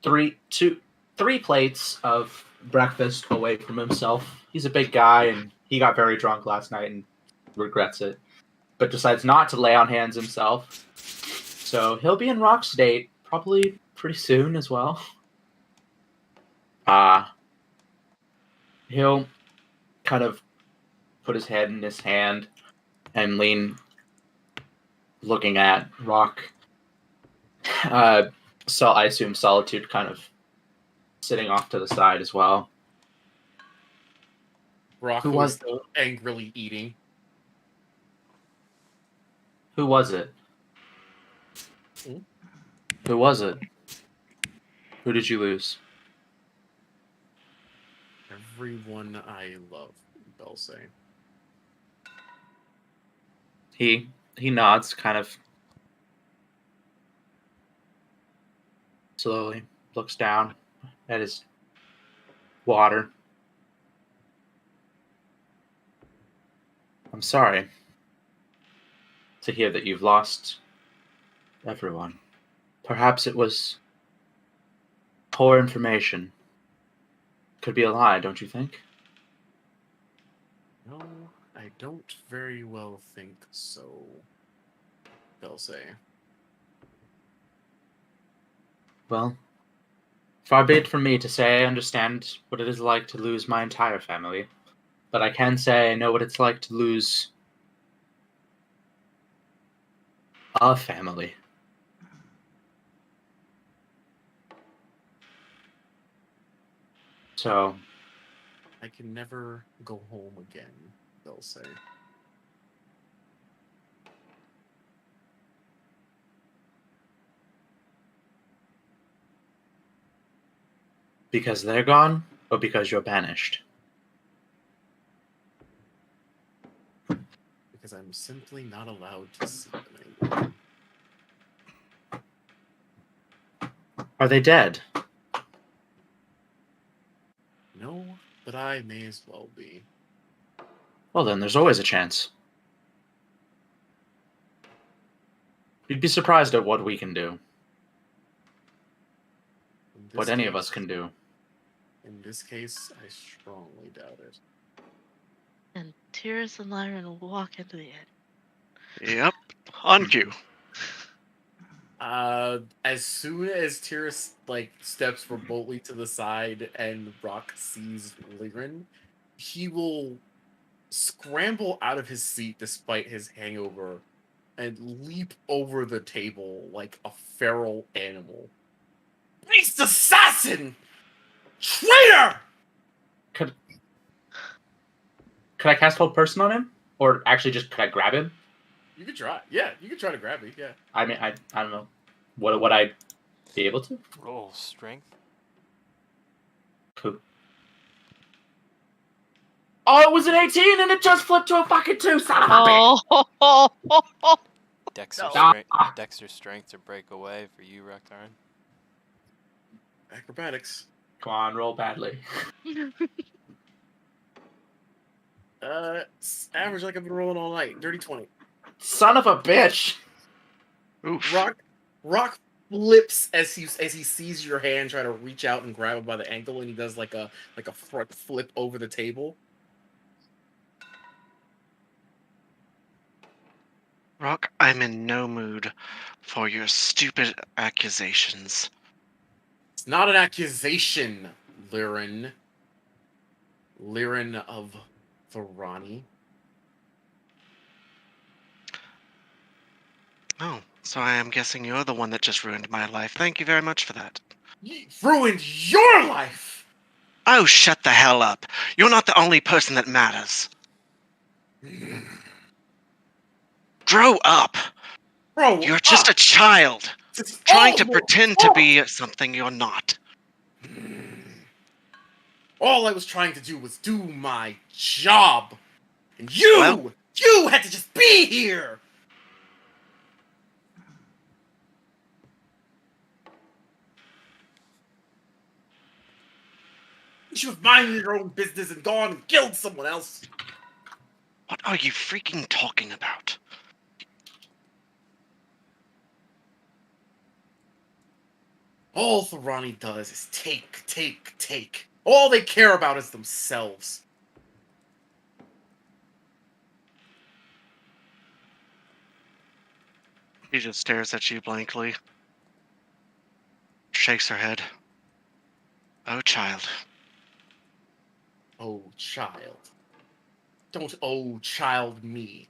three plates of breakfast away from himself. He's a big guy, and he got very drunk last night and regrets it, but decides not to lay on hands himself. So he'll be in rock state probably pretty soon as well. He'll kind of put his head in his hand and lean, looking at Rock. So I assume Solitude kind of sitting off to the side as well. Rock Who was was- still angrily eating. Who was it? Hmm? Who was it? Who did you lose? Everyone I love, they'll say. He nods, kind of slowly, looks down at his water. I'm sorry to hear that you've lost everyone. Perhaps it was poor information. Could be a lie, don't you think? No, I don't very well think so, they'll say. Well, far be it from me to say I understand what it is like to lose my entire family, but I can say I know what it's like to lose a family. So, I can never go home again, they'll say. because they're gone, or because you're banished? Because I'm simply not allowed to see them anymore. Are they dead? No, but I may as well be. Well, then there's always a chance. You'd be surprised at what we can do. In What this any of case- us can do. In this case, I strongly doubt it. And Tyrus and Lyran will walk into the inn. Yep, on cue. As soon as Tyrus steps remotely to the side and Rock sees Lyran, he will scramble out of his seat despite his hangover and leap over the table like a feral animal. Beast assassin! Traitor! Could I cast Hold Person on him? Or actually just could I grab him? You could try. Yeah, you could try to grab me, yeah. I mean, I don't know. Would I be able to? Roll strength. Cool. Oh, it was an 18 and it just flipped to a fucking 2, son of a bitch! Oh, Dex No. or strength. Dex or strength to break away for you, Rek'Thar. Acrobatics. Come on, roll badly. Average like I've been rolling all night. Dirty 20. Son of a bitch! Oof. Rock flips as he sees your hand try to reach out and grab him by the ankle, and he does like a front flip over the table. Rock, I'm in no mood for your stupid accusations. It's not an accusation, Lyran. Lyran of Varani. Oh, so I am guessing you're the one that just ruined my life. Thank you very much for that. You ruined your life! Oh, shut the hell up. You're not the only person that matters. Grow up. Bro, You're just a child, It's trying to all pretend to be something you're not. All I was trying to do was do my job. And you had to just be here. You should have minded your own business and gone and killed someone else. What are you freaking talking about? All Thorani does is take, take, take. All they care about is themselves. She just stares at you blankly, shakes her head. Oh, child. Oh, child. Don't oh, child me.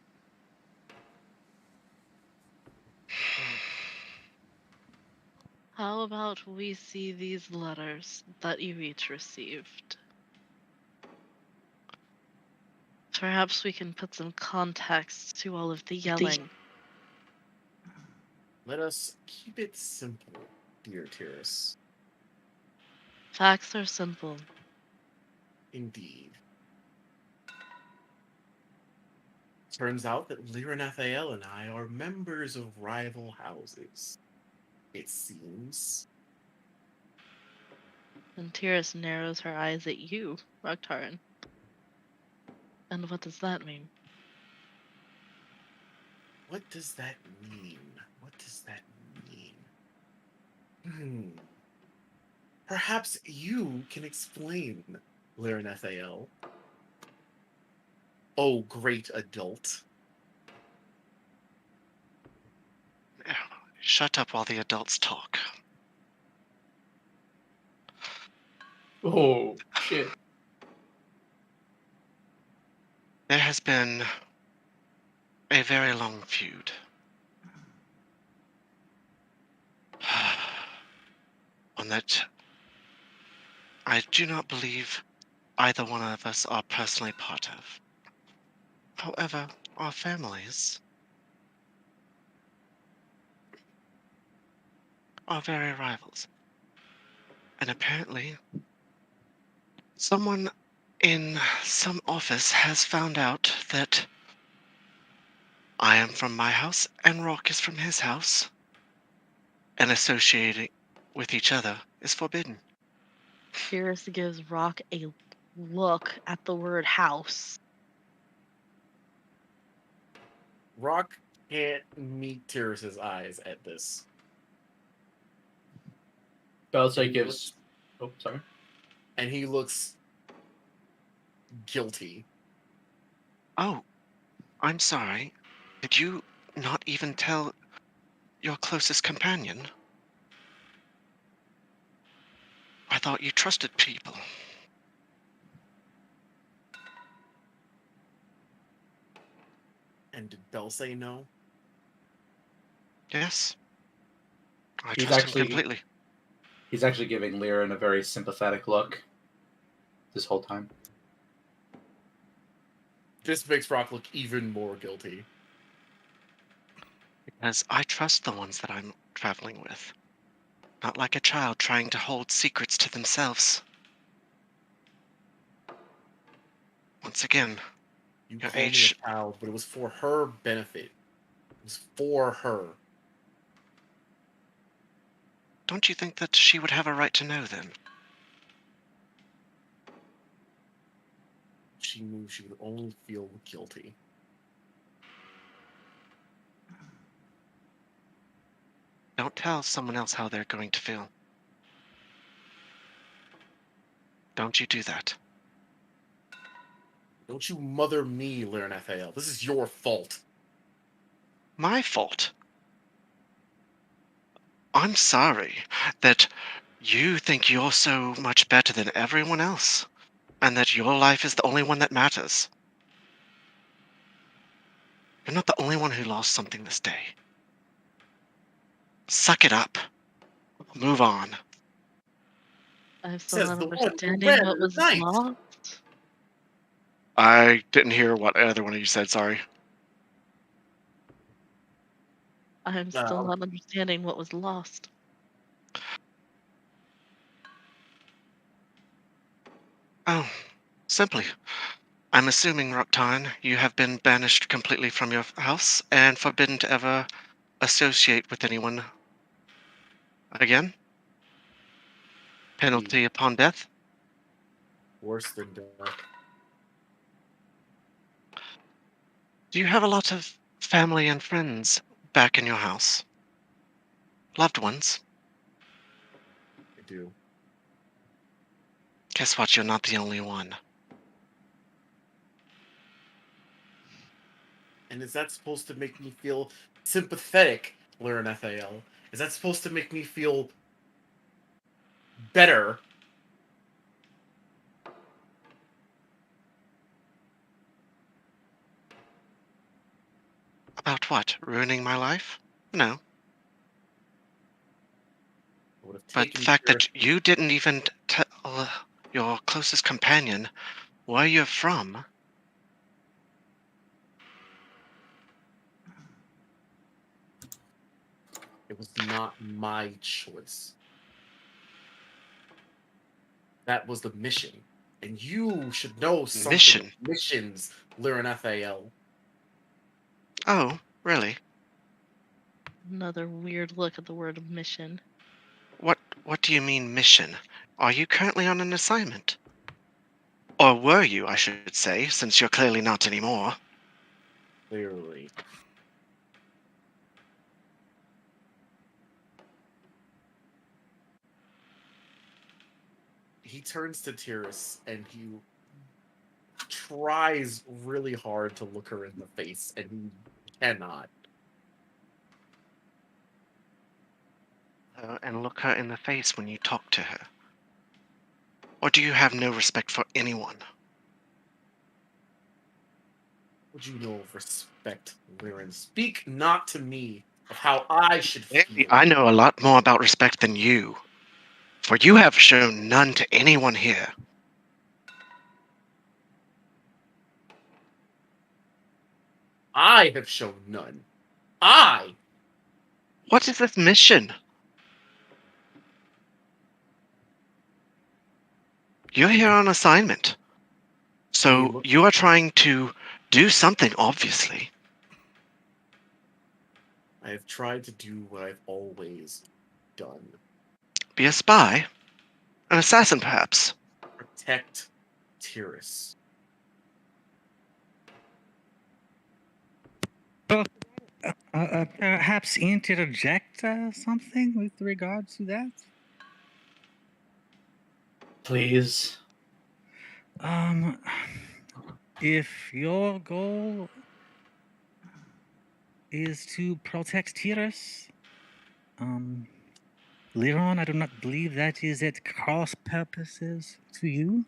How about we see these letters that you each received? Perhaps we can put some context to all of the yelling. Let us keep it simple, dear Tyrus. Facts are simple. Indeed. Turns out that Liranathael and I are members of rival houses. It seems. And Tyrus narrows her eyes at you, Raktarin. And what does that mean? What does that mean? What does that mean? Perhaps you can explain, Liranathael. Oh, great adult. Shut up while the adults talk. Oh shit! There has been a very long feud. One that I do not believe either one of us are personally part of. However, our families are very rivals. And apparently, someone in some office has found out that I am from my house and Rock is from his house, and associating with each other is forbidden. Tyrus gives Rock a look at the word house. Rock can't meet Tyrus's eyes at this. Belze He gives. Oh, sorry. And he looks guilty. Oh, I'm sorry. Did you not even tell your closest companion? I thought you trusted people. And did Bell say no? Yes. I He's trust him actually completely. he's actually giving Liran a very sympathetic look this whole time. This makes Rock look even more guilty. Because I trust the ones that I'm traveling with. Not like a child trying to hold secrets to themselves. Once again, You your call me a age. child, but it was for her benefit. It was for her. Don't you think that she would have a right to know then? She knew she would only feel guilty. Don't tell someone else how they're going to feel. Don't you do that. Don't you mother me, Liranathael. This is your fault. My fault. I'm sorry that you think you're so much better than everyone else, and that your life is the only one that matters. You're not the only one who lost something this day. Suck it up. Move on. I'm still Says not the one who understanding read what the was night. lost. I didn't hear what either one of you said, sorry. I'm still not understanding what was lost. Oh, simply. I'm assuming, Roktan, you have been banished completely from your house and forbidden to ever associate with anyone again? Penalty upon death? Worse than death. Do you have a lot of family and friends back in your house? Loved ones? do. Guess what? You're not the only one. And is that supposed to make me feel sympathetic, Lyran FAL? Is that supposed to make me feel better? About what? Ruining my life? No. I would have But the taken fact care that you didn't even tell your closest companion where you're from. it was not my choice. That was the mission. And you should know something Mission? of missions, Lyran FAL. Oh, really? Another weird look at the word mission. What do you mean mission? Are you currently on an assignment? Or were you, I should say, since you're clearly not anymore. Clearly. He turns to Tyrus and he tries really hard to look her in the face, and he cannot. And look her in the face when you talk to her. Or do you have no respect for anyone? Would you know of respect, Lyran? Speak not to me of how I should feel. I know a lot more about respect than you. For you have shown none to anyone here. I have shown none. I! What is this mission? You're here on assignment. So you are trying to do something, obviously. I have tried to do what I've always done. Be a spy? An assassin, perhaps? Protect Tyrus. Perhaps interject something with regard to that? Please. If your goal is to protect Tyrus, Lyron, I do not believe that is at cross purposes to you.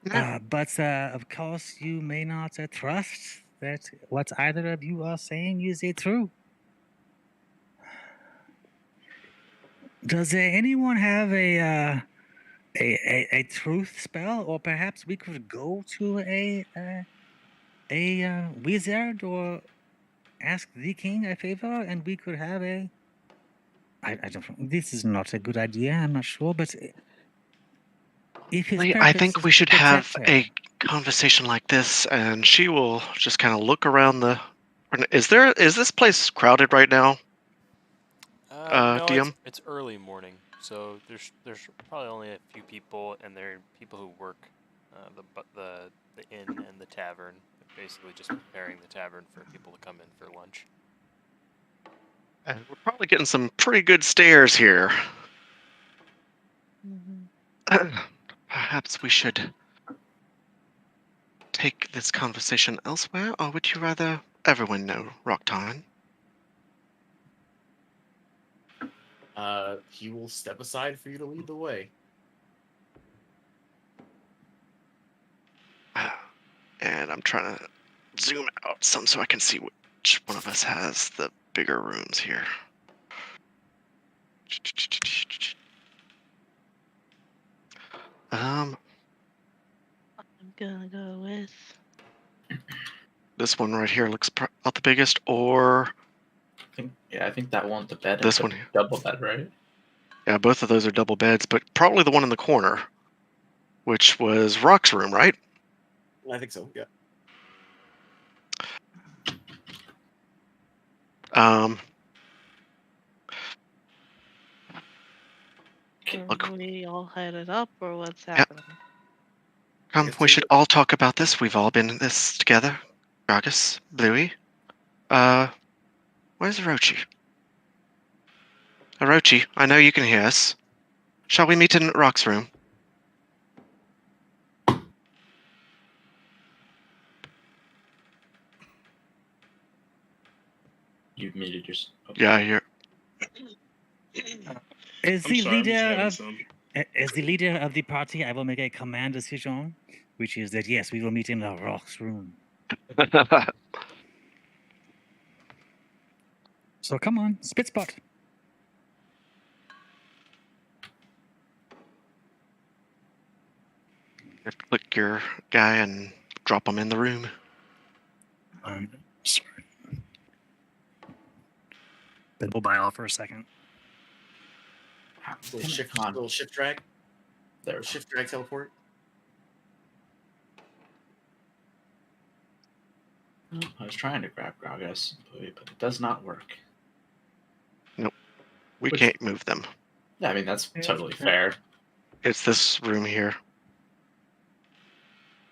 No. But of course, you may not trust that what either of you are saying is true. Does anyone have a truth spell, or perhaps we could go to a wizard or ask the king a favor, and we could have a. I don't know. This is not a good idea. I'm not sure, but if his I purpose think is we to should have protect her- a conversation like this, and she will just kind of look around the. Is this place crowded right now? No, DM? it's early morning, so there's probably only a few people, and they're people who work the inn and the tavern. They're basically just preparing the tavern for people to come in for lunch. And we're probably getting some pretty good stares here. Perhaps we should take this conversation elsewhere, or would you rather everyone know, Rockton? He will step aside for you to lead the way. And I'm trying to zoom out some so I can see which one of us has the bigger rooms here. I'm gonna go with. This one right here looks about the biggest, or I think that one, the bed. This is a one here. double bed, right? yeah, both of those are double beds, but probably the one in the corner, which was Rock's room, right? I think so, yeah. Are we all headed up, or what's happening? We should all talk about this. We've all been in this together. Gragas, Bluey. Where's Orochi? Orochi, I know you can hear us. Shall we meet in Rock's room? You've muted yourself. Yeah, you're. As I'm the sorry, I'm just leader having of some. as the leader of the party, I will make a command decision, which is that yes, we will meet in the Rock's room. So come on, spit spot. Click your guy and drop him in the room. Sorry. Been mobile for a second. Little shift drag. There. Shift drag teleport. I was trying to grab Gragas, but it does not work. We Which- can't move them. Yeah, I mean, that's totally fair. It's this room here.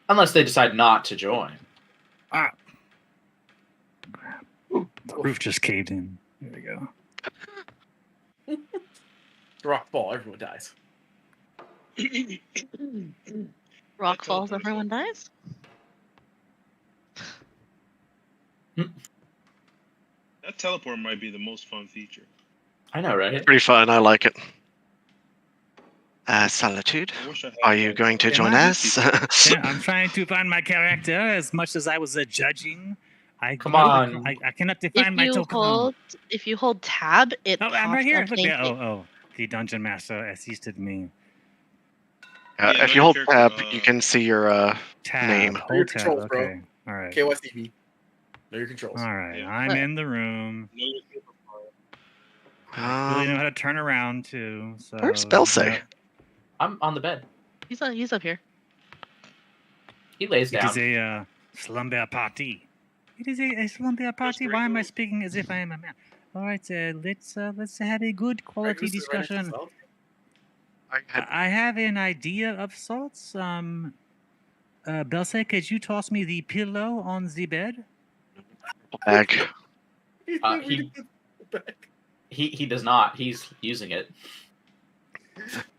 Unless they decide not to join. Ah. The roof just caved in. There we go. Rock ball. Everyone dies. Rock That falls, teleport's everyone fun. dies? That teleport might be the most fun feature. I know, right? Pretty fun. I like it. Solitude, I wish I had are you that. going to Am join I? us? Yeah, I'm trying to find my character as much as I was judging. Come on. I cannot define my token. If you hold tab, it Oh, pops I'm right here. up. Look Thank there. you. Oh, the dungeon master assisted me. Yeah, If know you hold your tab, character, you can see your Tab. name. Your Hold tab. controls, bro. Okay. All right. KYCB. Know your controls. All right. Yeah. I'm What? in the room. know your superpower. I really know how to turn around too. So Where's Belsay? no, I'm on the bed. He's up here. He lays it down. is a slumber party. It is a slumber party. Why am I Gringos. speaking as if I am a man? All right. Let's have a good quality Who's the right next to discussion. Salt? I have an idea of sorts. Belsay, could you toss me the pillow on the bed? Bag. He does not. He's using it.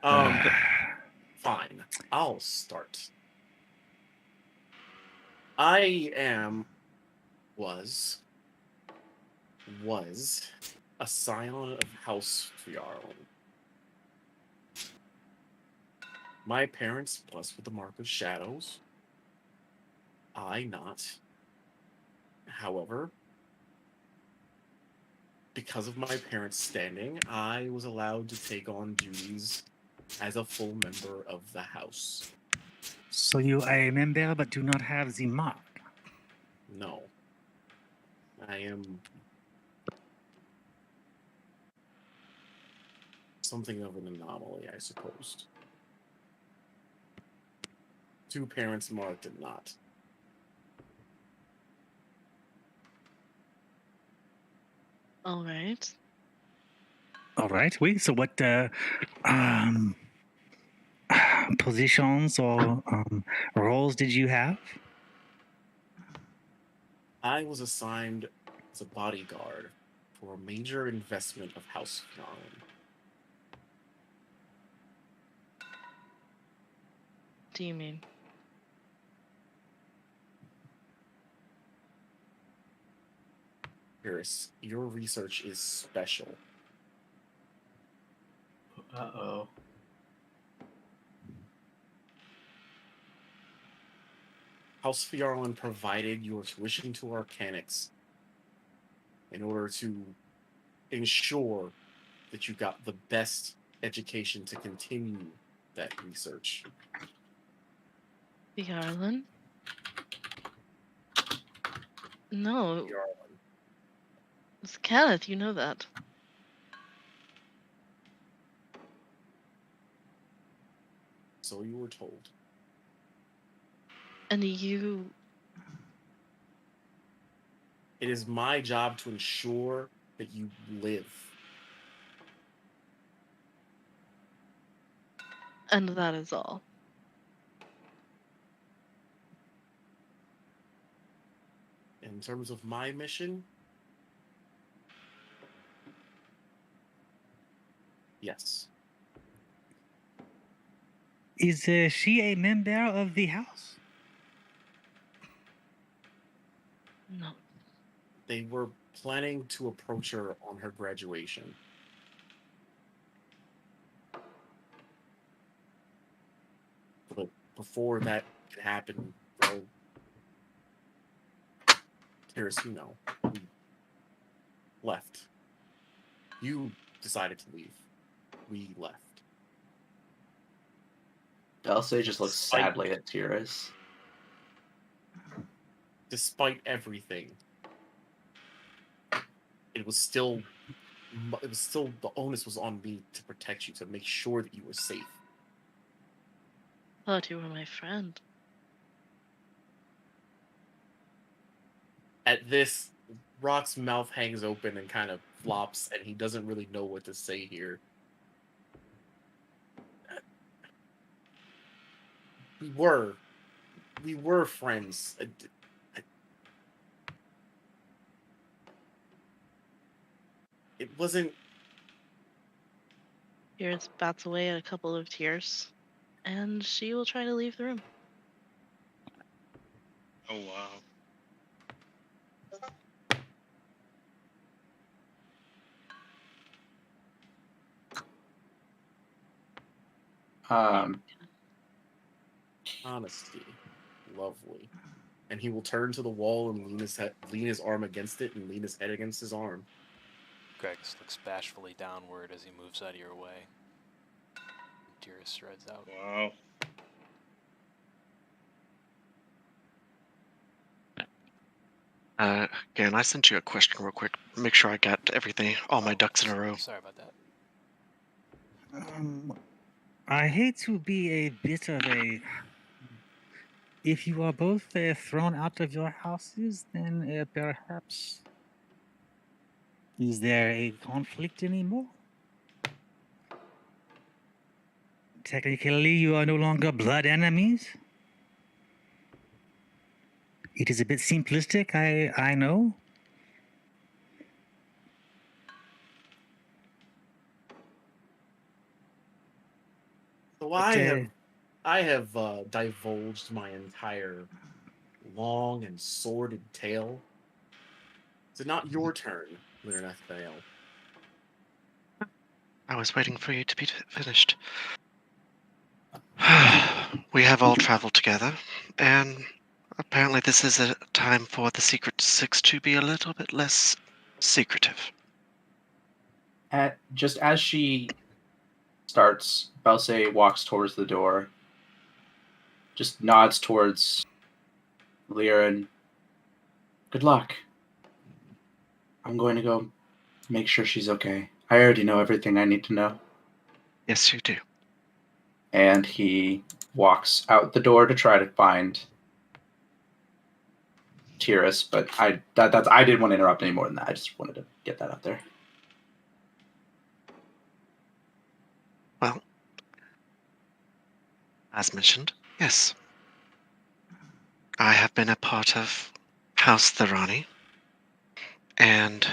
Fine. I'll start. I was a scion of House Fjarl. My parents blessed with the mark of shadows. I not. However, because of my parents' standing, I was allowed to take on duties as a full member of the house. So you are a member but do not have the mark. No. I am something of an anomaly, I suppose. 2 parents marked and not. All right. All right. Wait. So what positions or roles did you have? I was assigned as a bodyguard for a major investment of House Fjarl. What do you mean? Paris, your research is special. Uh-oh. House Fjarl provided your tuition to Arcanics in order to ensure that you got the best education to continue that research. The island? No, Fjarl. it's Kenneth. You know that. So you were told. And you. It is my job to ensure that you live. And that is all. In terms of my mission, yes. Is she a member of the house? No. They were planning to approach her on her graduation. But before that could happen, well, Tiris, you know, we left. You decided to leave. We left. Dulce just looks Despite- sadly at Tiris. Despite everything, it was still the onus was on me to protect you, to make sure that you were safe. I thought you were my friend. At this, Rock's mouth hangs open and kind of flops, and he doesn't really know what to say here. We were friends. It wasn't. Iris bats away a couple of tears, and she will try to leave the room. Oh wow. Honesty. Lovely. And he will turn to the wall and lean his arm against it and lean his head against his arm. Greg looks bashfully downward as he moves out of your way. Tiris strides out. Wow. Again, I sent you a question real quick. Make sure I got everything, all my ducks in a row. Sorry about that. I hate to be a bit of a. If you are both thrown out of your houses, then perhaps. Is there a conflict anymore? Technically, you are no longer blood enemies. It is a bit simplistic, I know. So But, I have divulged my entire long and sordid tale. Is it not your turn, Lirnath Vale? I was waiting for you to be finished. We have all traveled together, and apparently this is a time for the Secret Six to be a little bit less secretive. Just as she starts, Balse walks towards the door, just nods towards Lyra and good luck. I'm going to go make sure she's okay. I already know everything I need to know. Yes, you do. And he walks out the door to try to find Tiris, but I didn't want to interrupt any more than that. I just wanted to get that out there. Well, as mentioned, yes. I have been a part of House Tharani, and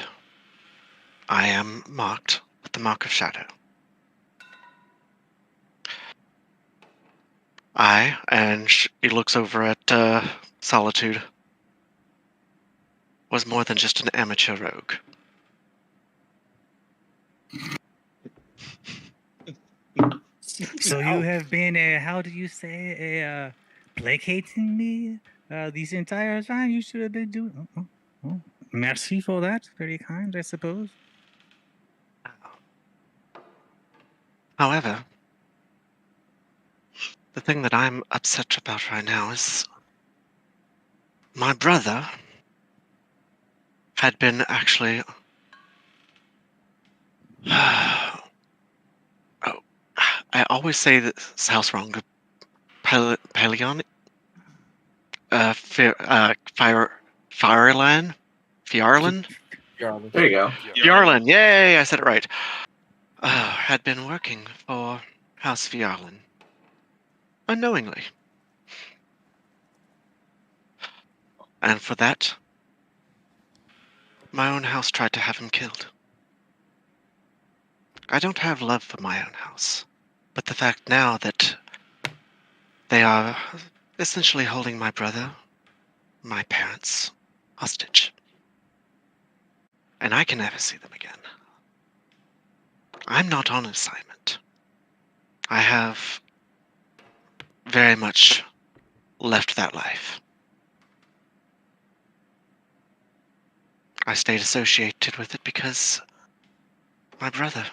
I am marked with the Mark of Shadow. He looks over at Solitude, was more than just an amateur rogue. So you have been, how do you say, placating me this entire time? You should have been doing. Oh, merci for that. Very kind, I suppose. However, the thing that I'm upset about right now is my brother had been actually. I always say this house wrong. Paleon? Fireland? Fiarlan? There you go. Fiarlan, yay! I said it right. Had been working for House Fiarlan. Unknowingly. And for that, my own house tried to have him killed. I don't have love for my own house, but the fact now that They are essentially holding my brother, my parents, hostage. And I can never see them again. I'm not on assignment. I have very much left that life. I stayed associated with it because my brother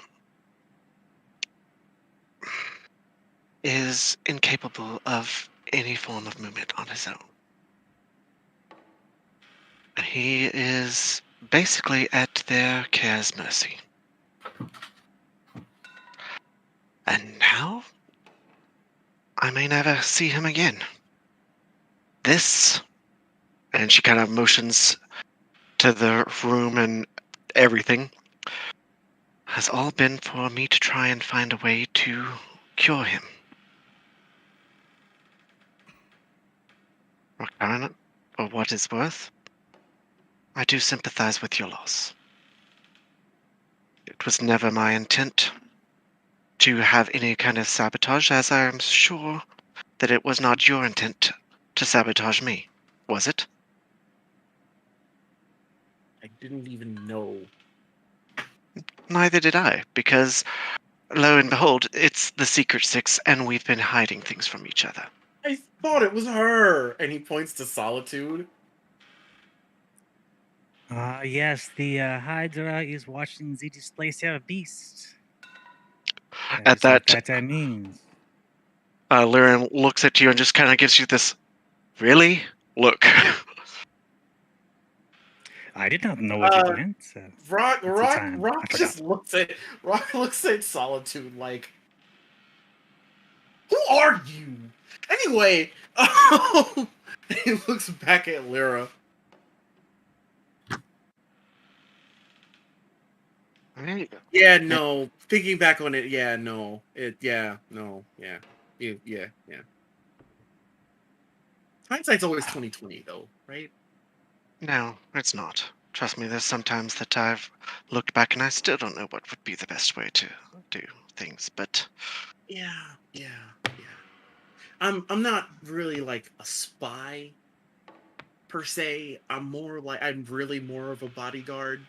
is incapable of any form of movement on his own. And he is basically at their care's mercy. And now, I may never see him again. This, and she kind of motions to the room and everything, has all been for me to try and find a way to cure him. Karen, for what it's worth, I do sympathize with your loss. It was never my intent to have any kind of sabotage, as I am sure that it was not your intent to sabotage me, was it? I didn't even know. Neither did I, because lo and behold, it's the Secret Six, and we've been hiding things from each other. I thought it was her. And he points to Solitude. Yes, the Hydra is watching the display of a beast. At That's what that, that means. Lyran looks at you and just kind of gives you this, really? Look. I did not know what it meant. Rock It's a time. I just looks at Solitude like, who are you? Anyway, he looks back at Lyra. Yeah, no. Thinking back on it, yeah, no. Yeah. Hindsight's always 20/20, though, right? No, it's not. Trust me, there's some times that I've looked back and I still don't know what would be the best way to do things, but Yeah. I'm not really like a spy per se. I'm really more of a bodyguard.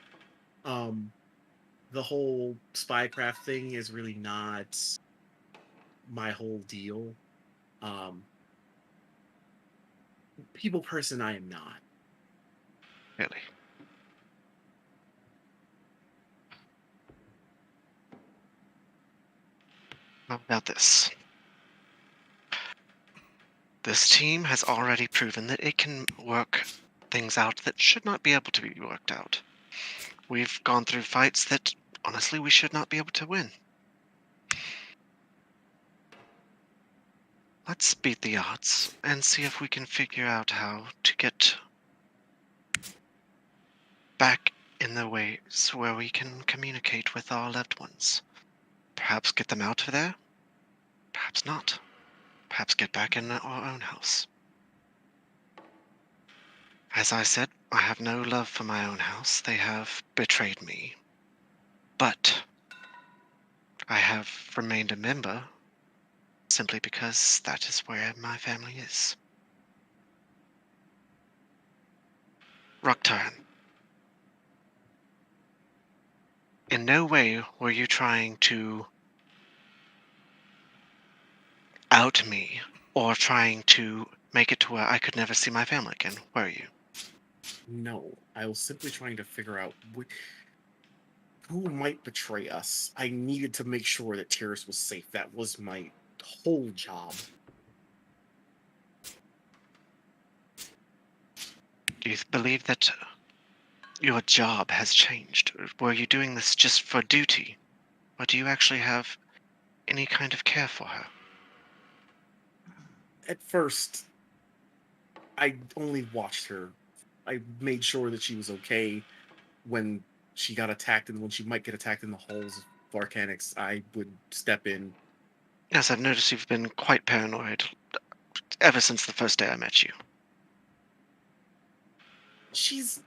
The whole spycraft thing is really not my whole deal. People person I am not. really. How about this? This team has already proven that it can work things out that should not be able to be worked out. We've gone through fights that, honestly, we should not be able to win. Let's beat the odds and see if we can figure out how to get back in the ways where we can communicate with our loved ones. Perhaps get them out of there? Perhaps not. Perhaps get back in our own house. As I said, I have no love for my own house. They have betrayed me. But I have remained a member simply because that is where my family is. Rocktarn, in no way were you trying to out me or trying to make it to where I could never see my family again, were you? No, I was simply trying to figure out who might betray us. I needed to make sure that Tyrus was safe. That was my whole job. Do you believe that your job has changed? Were you doing this just for duty? Or do you actually have any kind of care for her? At first, I only watched her. I made sure that she was okay when she got attacked, and when she might get attacked in the halls of Volcanics, I would step in. Yes, I've noticed you've been quite paranoid ever since the first day I met you. She's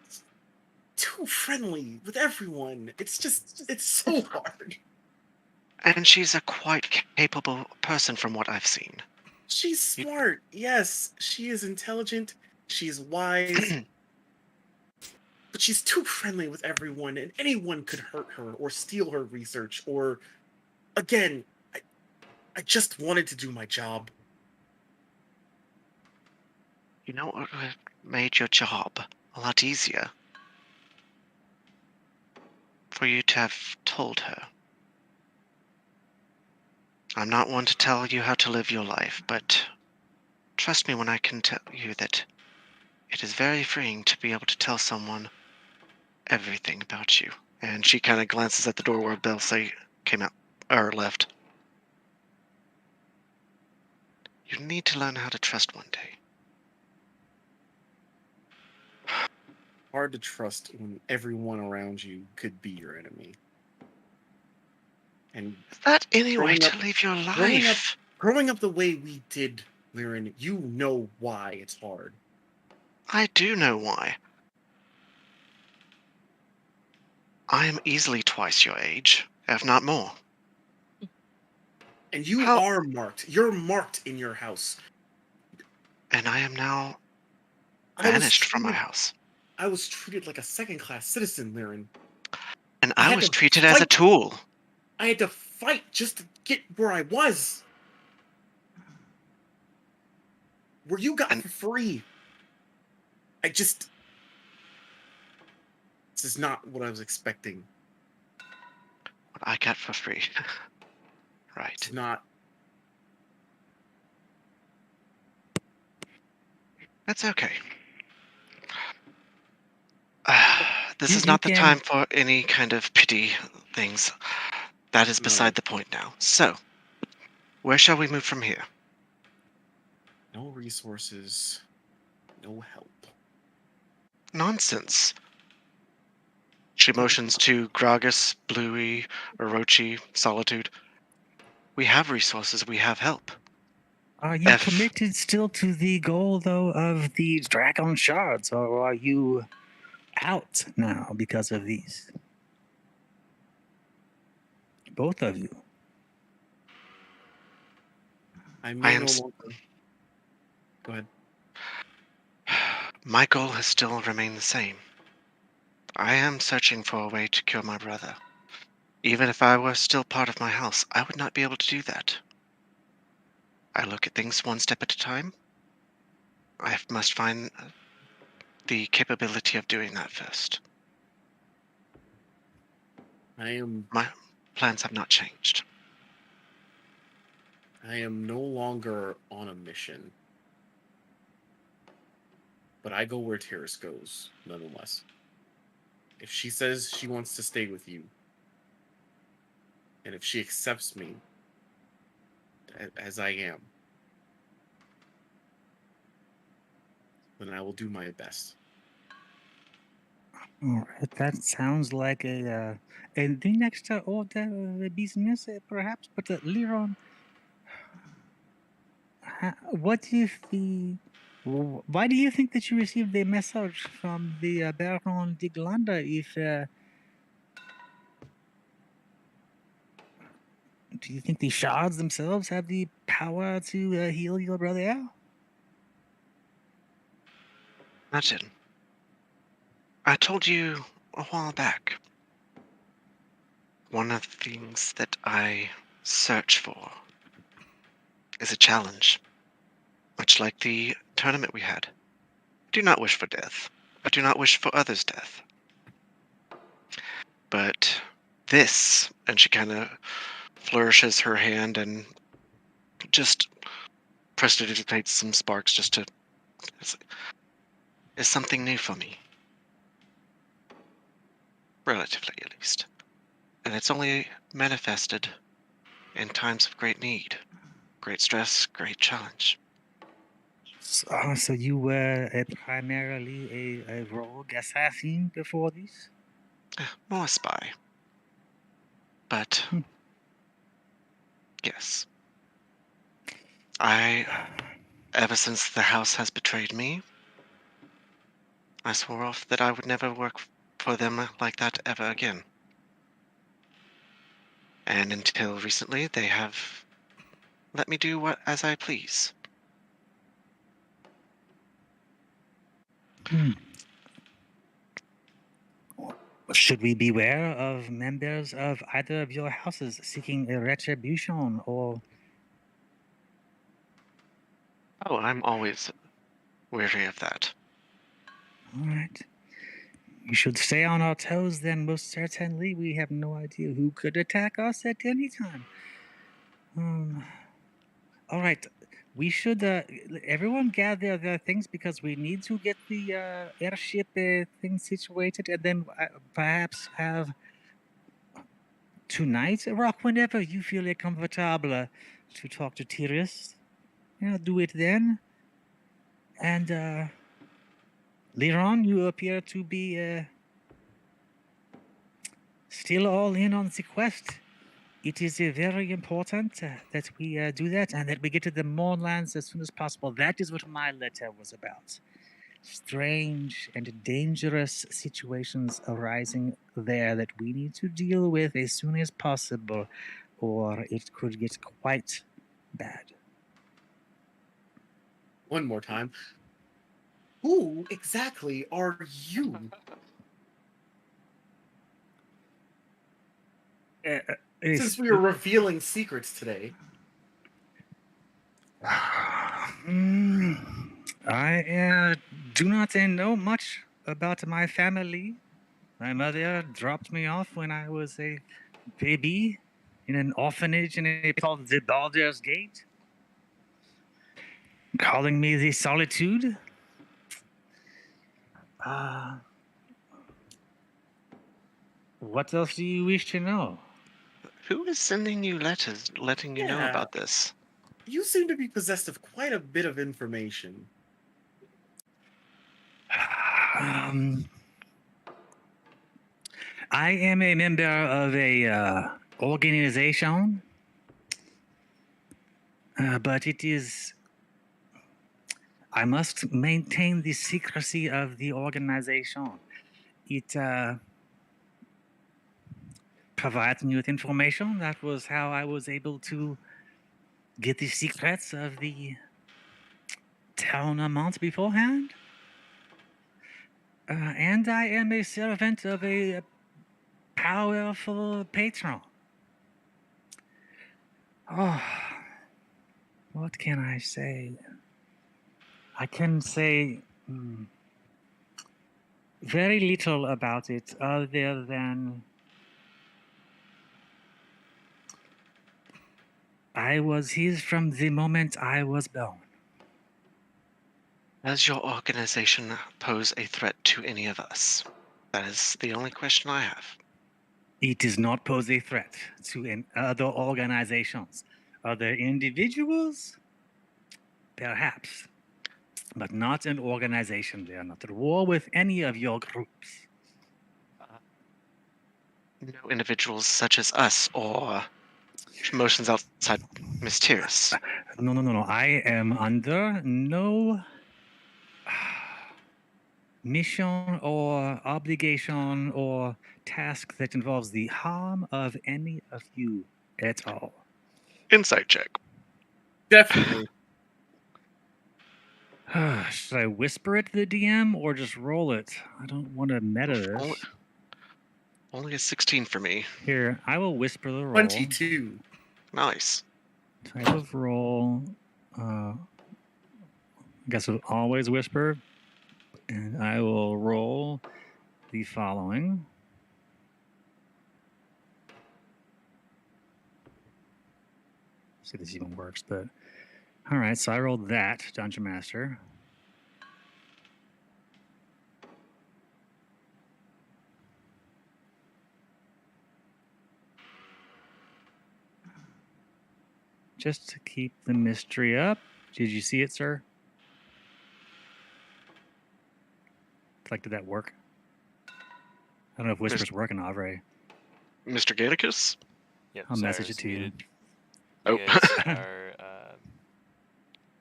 too friendly with everyone. It's so hard. And she's a quite capable person from what I've seen. She's smart. Yes, she is intelligent. She's wise. But she's too friendly with everyone, and anyone could hurt her or steal her research. Or, again, I just wanted to do my job. You know what would have made your job a lot easier? For you to have told her. I'm not one to tell you how to live your life, but trust me when I can tell you that it is very freeing to be able to tell someone everything about you. And she kind of glances at the door where Belsay came out, or left. You need to learn how to trust one day. Hard to trust when everyone around you could be your enemy. And Is that any way growing to up- live your growing up- life? growing up the way we did, Liren, you know why it's hard. I do know why. I am easily twice your age, if not more. And you How- are marked. You're marked in your house. And I am now I was banished from my treated- house. I was treated like a second-class citizen, Liren. And I I had was to treated as a fight. tool. I had to fight just to get where I was. Where you got And- for free. This is not what I was expecting. What I got for free. Right. It's not. That's okay. This You- is you not the can- time for any kind of pity things. That is No. beside the point now. So, where shall we move from here? No resources. No help. Nonsense. She motions to Gragas, Bluey, Orochi, Solitude. We have resources, we have help. Are you F. committed still to the goal, though, of the dragon shards, or are you out now because of these? Both of you. I I may am no s- longer. Go ahead. My goal has still remained the same. I am searching for a way to cure my brother. Even if I were still part of my house, I would not be able to do that. I look at things one step at a time. I must find the capability of doing that first. I am My plans have not changed. no longer on a mission. But I go where Terrace goes, nonetheless. If she says she wants to stay with you, and if she accepts me as I am, then I will do my best. All right, that sounds like the next order of business, perhaps. But Liron, what if the? Why do you think that you received a message from the Baron de Glanda? If do you think the shards themselves have the power to heal your brother out? Imagine. I told you a while back. One of the things that I search for is a challenge. Much like the tournament we had. I do not wish for death. I do not wish for others' death. But this, and she kind of flourishes her hand and just prestidigitates some sparks just to, is something new for me. Relatively, at least. And it's only manifested in times of great need, great stress, great challenge. So you were primarily a rogue assassin before this? More a spy. But, Hmm. yes. Ever since the house has betrayed me, I swore off that I would never work for them like that ever again. And until recently, they have let me do as I please. Should we beware of members of either of your houses seeking a retribution or... Oh, I'm always weary of that. All right. We should stay on our toes then, most certainly. We have no idea who could attack us at any time. All right. We should, everyone gather their things because we need to get the airship thing situated and then perhaps have tonight, Rock, whenever you feel comfortable to talk to Tyrus. Do it then. And Liron, you appear to be still all in on the quest. It is very important that we do that and that we get to the Mournlands as soon as possible. That is what my letter was about. Strange and dangerous situations arising there that we need to deal with as soon as possible, or it could get quite bad. One more time. Who exactly are you? Since we are revealing secrets today. I do not know much about my family. My mother dropped me off when I was a baby in an orphanage in a place called the Baldur's Gate, calling me the Solitude. What else do you wish to know? Who is sending you letters letting you know Yeah. about this? You seem to be possessed of quite a bit of information. I am a member of a organization, but it is... I must maintain the secrecy of the organization. It provides me with information. That was how I was able to get the secrets of the town a month beforehand. And I am a servant of a powerful patron. Oh, what can I say? I can say very little about it other than I was his from the moment I was born. Does your organization pose a threat to any of us? That is the only question I have. It does not pose a threat to other organizations. Other individuals? Perhaps. But not an organization. They are not at war with any of your groups. No individuals such as us or motions outside Mysterious. No. I am under no mission or obligation or task that involves the harm of any of you at all. Insight check. Definitely. Should I whisper it to the DM or just roll it? I don't want to meta this. Only a 16 for me. Here, I will whisper the roll. 22. Nice. Type of roll. I guess I'll always whisper. And I will roll the following. See if this even works, but all right. So I rolled that, Dungeon Master. Just to keep the mystery up. Did you see it, sir? Like, did that work? I don't know if Whisper's working, Avre. Mr. Gaticus? Yep, I'll sorry, message I it was to you. muted. Oh. You guys are,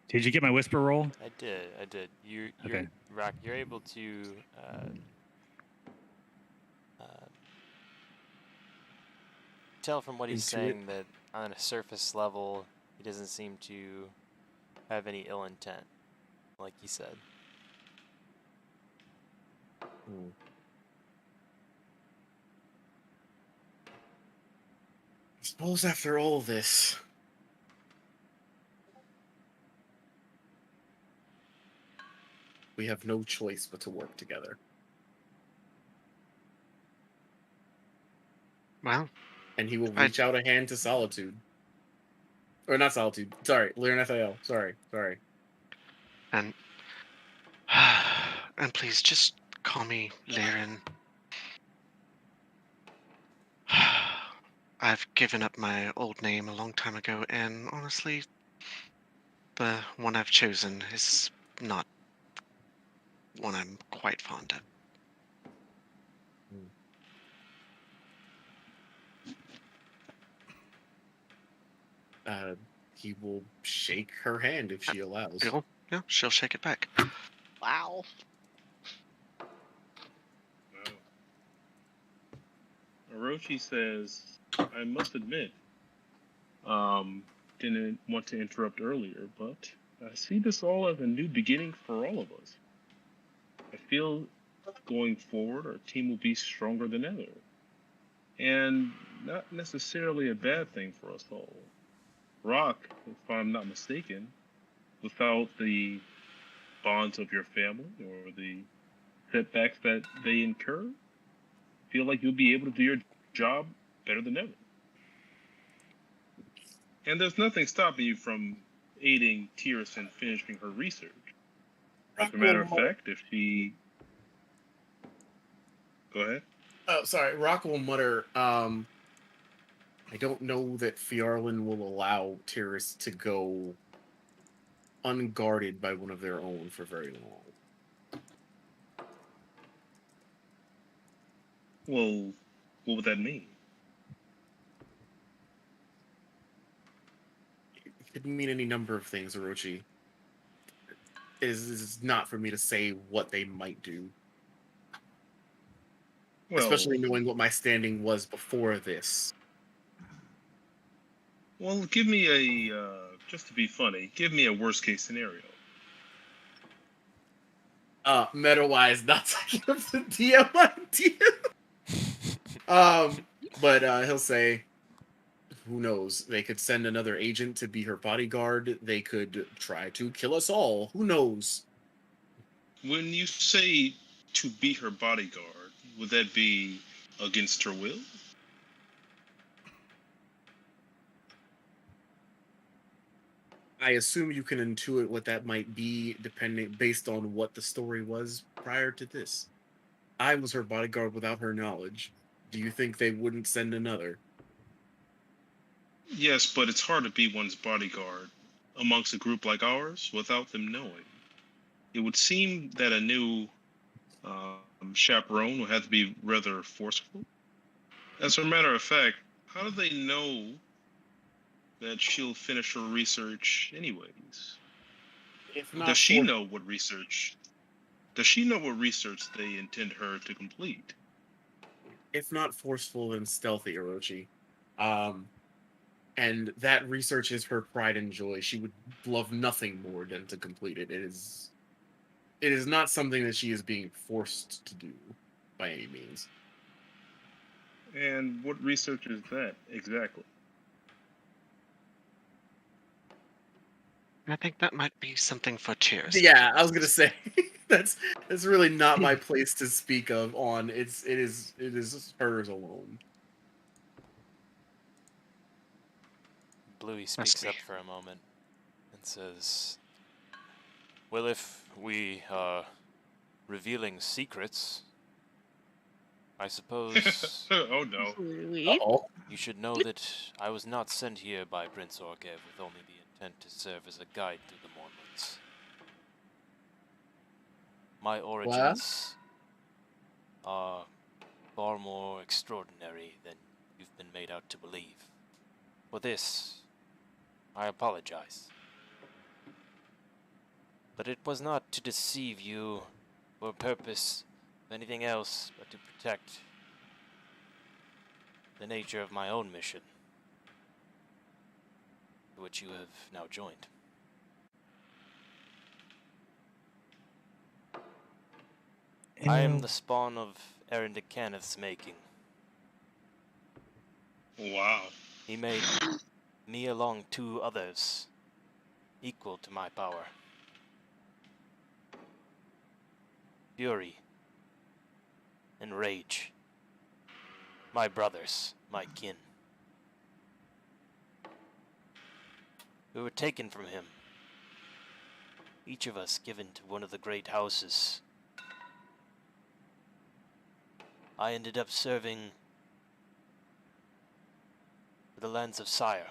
Did you get my Whisper roll? I did. You're Okay. Rock, you're able to tell from what he's Intuit. saying that on a surface level, He doesn't seem to have any ill intent, like he said. Hmm. I suppose after all this, we have no choice but to work together. Well, And he will I- reach out a hand to Solitude. Or not Solitude. Sorry, Lyran FAL. Sorry. and and please just call me Liren. I've given up my old name a long time ago, and honestly, the one I've chosen is not one I'm quite fond of. He will shake her hand if she allows. Yeah, she'll shake it back. Wow. Wow. Orochi says, I must admit, didn't want to interrupt earlier, but I see this all as a new beginning for all of us. I feel going forward, our team will be stronger than ever. And not necessarily a bad thing for us all. Rock, if I'm not mistaken, without the bonds of your family or the setbacks that they incur, feel like you'll be able to do your job better than ever. And there's nothing stopping you from aiding Tyrus in finishing her research. As a matter of fact, if she... Go ahead. Oh, sorry. Rock will mutter, I don't know that Fjarlin will allow Tyrus to go unguarded by one of their own for very long. Well, what would that mean? It could mean any number of things, Orochi. It is not for me to say what they might do. Well, Especially knowing what my standing was before this. well, give me a, just to be funny, give me a worst case scenario. Meta-wise, not to give the DM idea. But he'll say, who knows? They could send another agent to be her bodyguard. They could try to kill us all. Who knows? When you say to be her bodyguard, would that be against her will? I assume you can intuit what that might be, based on what the story was prior to this. I was her bodyguard without her knowledge. Do you think they wouldn't send another? Yes, but it's hard to be one's bodyguard amongst a group like ours without them knowing. It would seem that a new chaperone would have to be rather forceful. As a matter of fact, how do they know that she'll finish her research anyways? If not Does she for- know what research? Does she know what research they intend her to complete? If not forceful, then stealthy, Orochi. And that research is her pride and joy. She would love nothing more than to complete it. It is not something that she is being forced to do by any means. And what research is that exactly? I think that might be something for Tyrus. Yeah, I was gonna say that's really not my place to speak of. On it is hers alone. Bluey Must speaks be. up for a moment and says, well, if we are revealing secrets, I suppose Oh no. Sweet. Oh, you should know that I was not sent here by Prince Orgev with only the intent to serve as a guide to the Mormonts. My origins are far more extraordinary than you've been made out to believe. For this, I apologize. But it was not to deceive you for a purpose of anything else but to protect the nature of my own mission, to which you have now joined. I am the spawn of Aaron de Kenneth's making. Wow. He made me along 2 others equal to my power. Fury and Rage. My brothers, my kin. We were taken from him. Each of us given to one of the great houses. I ended up serving the lands of Sire.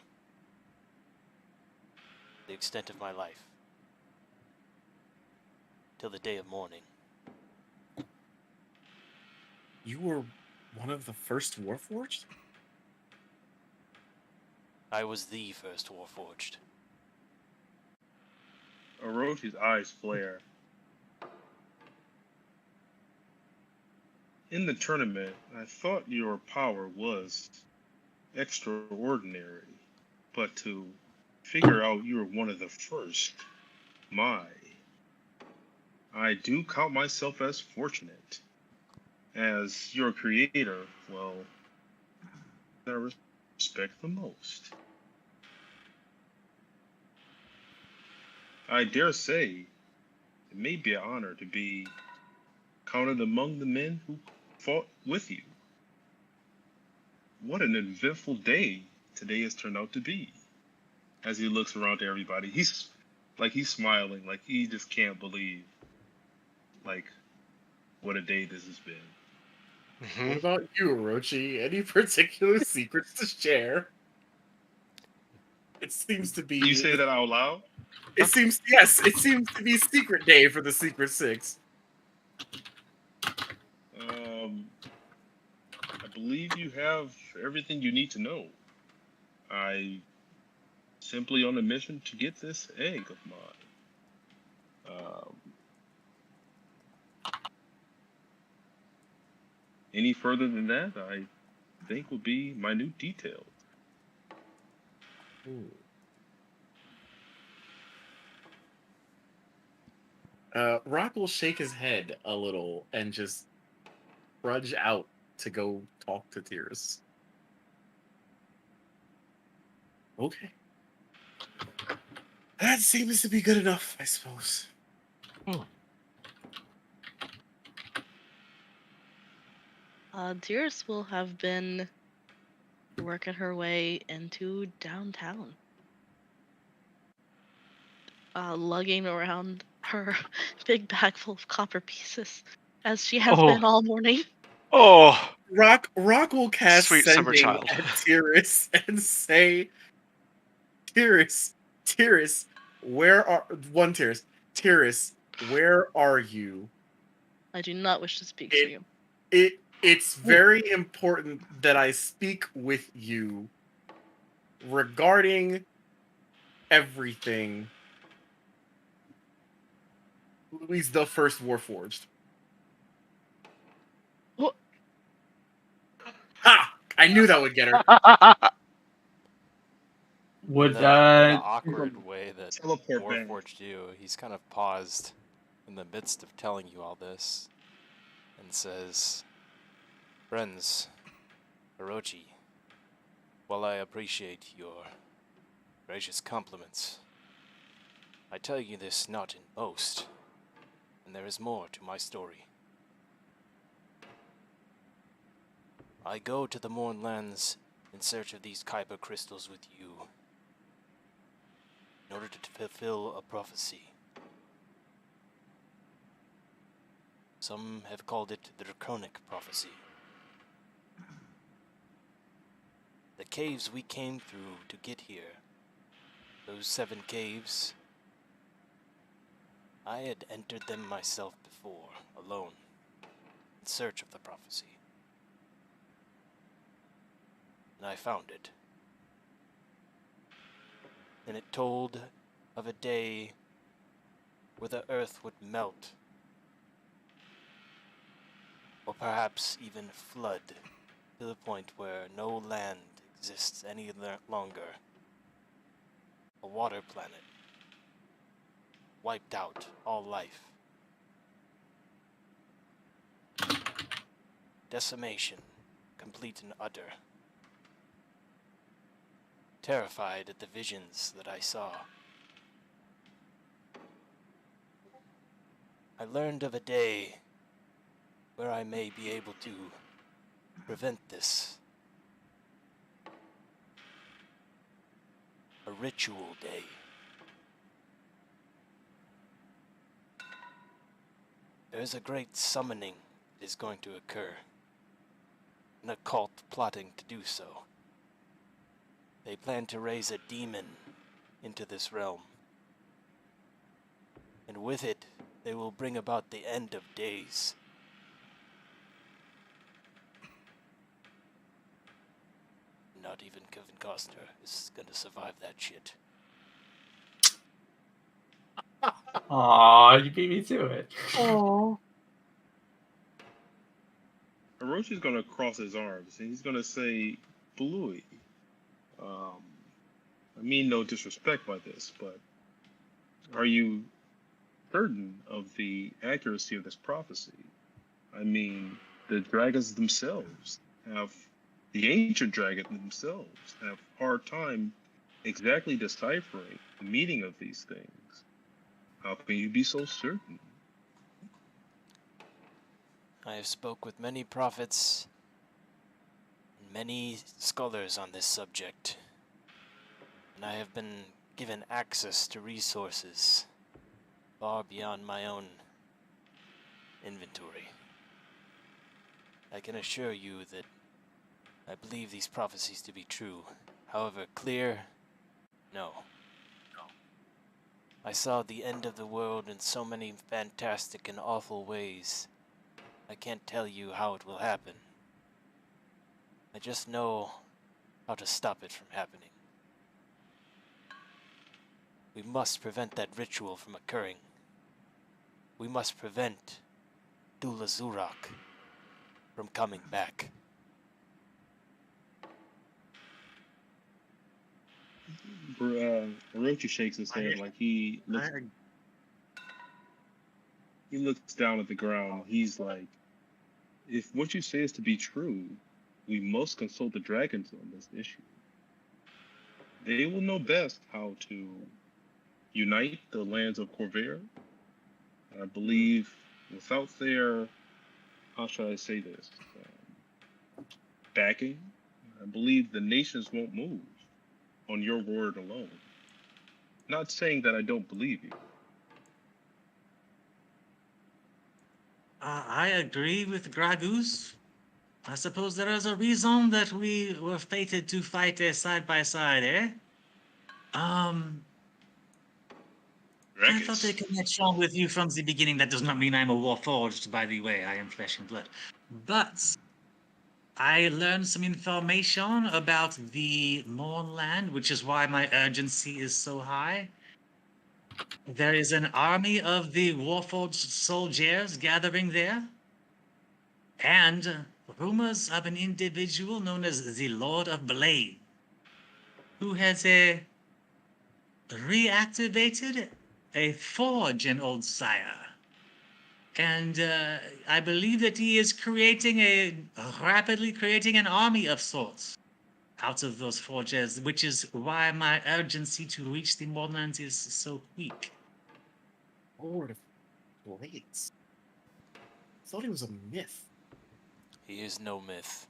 The extent of my life. Till the day of mourning. You were one of the first Warforged? I was the first Warforged. Orochi's eyes flare. In the tournament, I thought your power was extraordinary, but to figure out you were one of the first, I do count myself as fortunate. As your creator, well, I respect the most. I dare say, it may be an honor to be counted among the men who fought with you. What an eventful day today has turned out to be. As he looks around to everybody, he's smiling, like he just can't believe, like, what a day this has been. What about you, Orochi? Any particular secrets to share? It seems to be. You say that out loud? It seems to be Secret Day for the Secret Six. I believe you have everything you need to know. I simply on a mission to get this egg of mine. Any further than that, I think would be minute details. Rock will shake his head a little and just trudge out to go talk to Tyrus. Okay. That seems to be good enough, I suppose. Tyrus will have been working her way into downtown. Lugging around her big bag full of copper pieces, as she has been all morning. Oh, Rock will cast Sweet summer sending child. at Tyrus and say, Tyrus, where are you? I do not wish to speak to you. It's very important that I speak with you regarding everything. Louis the First Warforged. What? Ha! I knew that would get her. Would The awkward way that Teleport back. Warforged you, he's kind of paused in the midst of telling you all this and says, "Friends, Orochi, while I appreciate your gracious compliments, I tell you this not in boast, and there is more to my story. I go to the Mournlands in search of these Kyber crystals with you, in order to fulfill a prophecy. Some have called it the Draconic Prophecy. The caves we came through to get here, those 7 caves, I had entered them myself before, alone, in search of the prophecy. And I found it. And it told of a day where the earth would melt, or perhaps even flood, to the point where no land exists any longer. a water planet. Wiped out all life. Decimation, complete and utter. Terrified at the visions that I saw. I learned of a day where I may be able to prevent this. A ritual day. There is a great summoning that is going to occur. An occult plotting to do so. They plan to raise a demon into this realm. And with it, they will bring about the end of days. Not even Kevin Costner is gonna survive that shit. Aw, you beat me to it. Oh. Orochi's gonna cross his arms and he's gonna say, Bluey. I mean no disrespect by this, but are you certain of the accuracy of this prophecy? I mean, the dragons themselves the ancient dragons themselves have hard time exactly deciphering the meaning of these things. How can you be so certain? I have spoke with many prophets and many scholars on this subject, and I have been given access to resources far beyond my own inventory. I can assure you that I believe these prophecies to be true. However, clear, no. I saw the end of the world in so many fantastic and awful ways. I can't tell you how it will happen. I just know how to stop it from happening. We must prevent that ritual from occurring. We must prevent Dula Zurak from coming back. Orochi shakes his head like he looks down at the ground. He's like, if what you say is to be true, we must consult the dragons on this issue. They will know best how to unite the lands of Corvair. I believe without their, how should I say this, backing, I believe the nations won't move on your word alone. Not saying that I don't believe you. I agree with Gragus. I suppose there is a reason that we were fated to fight side by side, eh? I thought the connection with you from the beginning. That does not mean I'm a Warforged, by the way. I am flesh and blood. But I learned some information about the Mournland, which is why my urgency is so high. There is an army of the Warforged soldiers gathering there. And rumors of an individual known as the Lord of Blade, who has reactivated a forge in Old Sire. And I believe that he is rapidly creating an army of sorts out of those forges, which is why my urgency to reach the Mournlands is so weak. Lord of Blades. I thought he was a myth. He is no myth.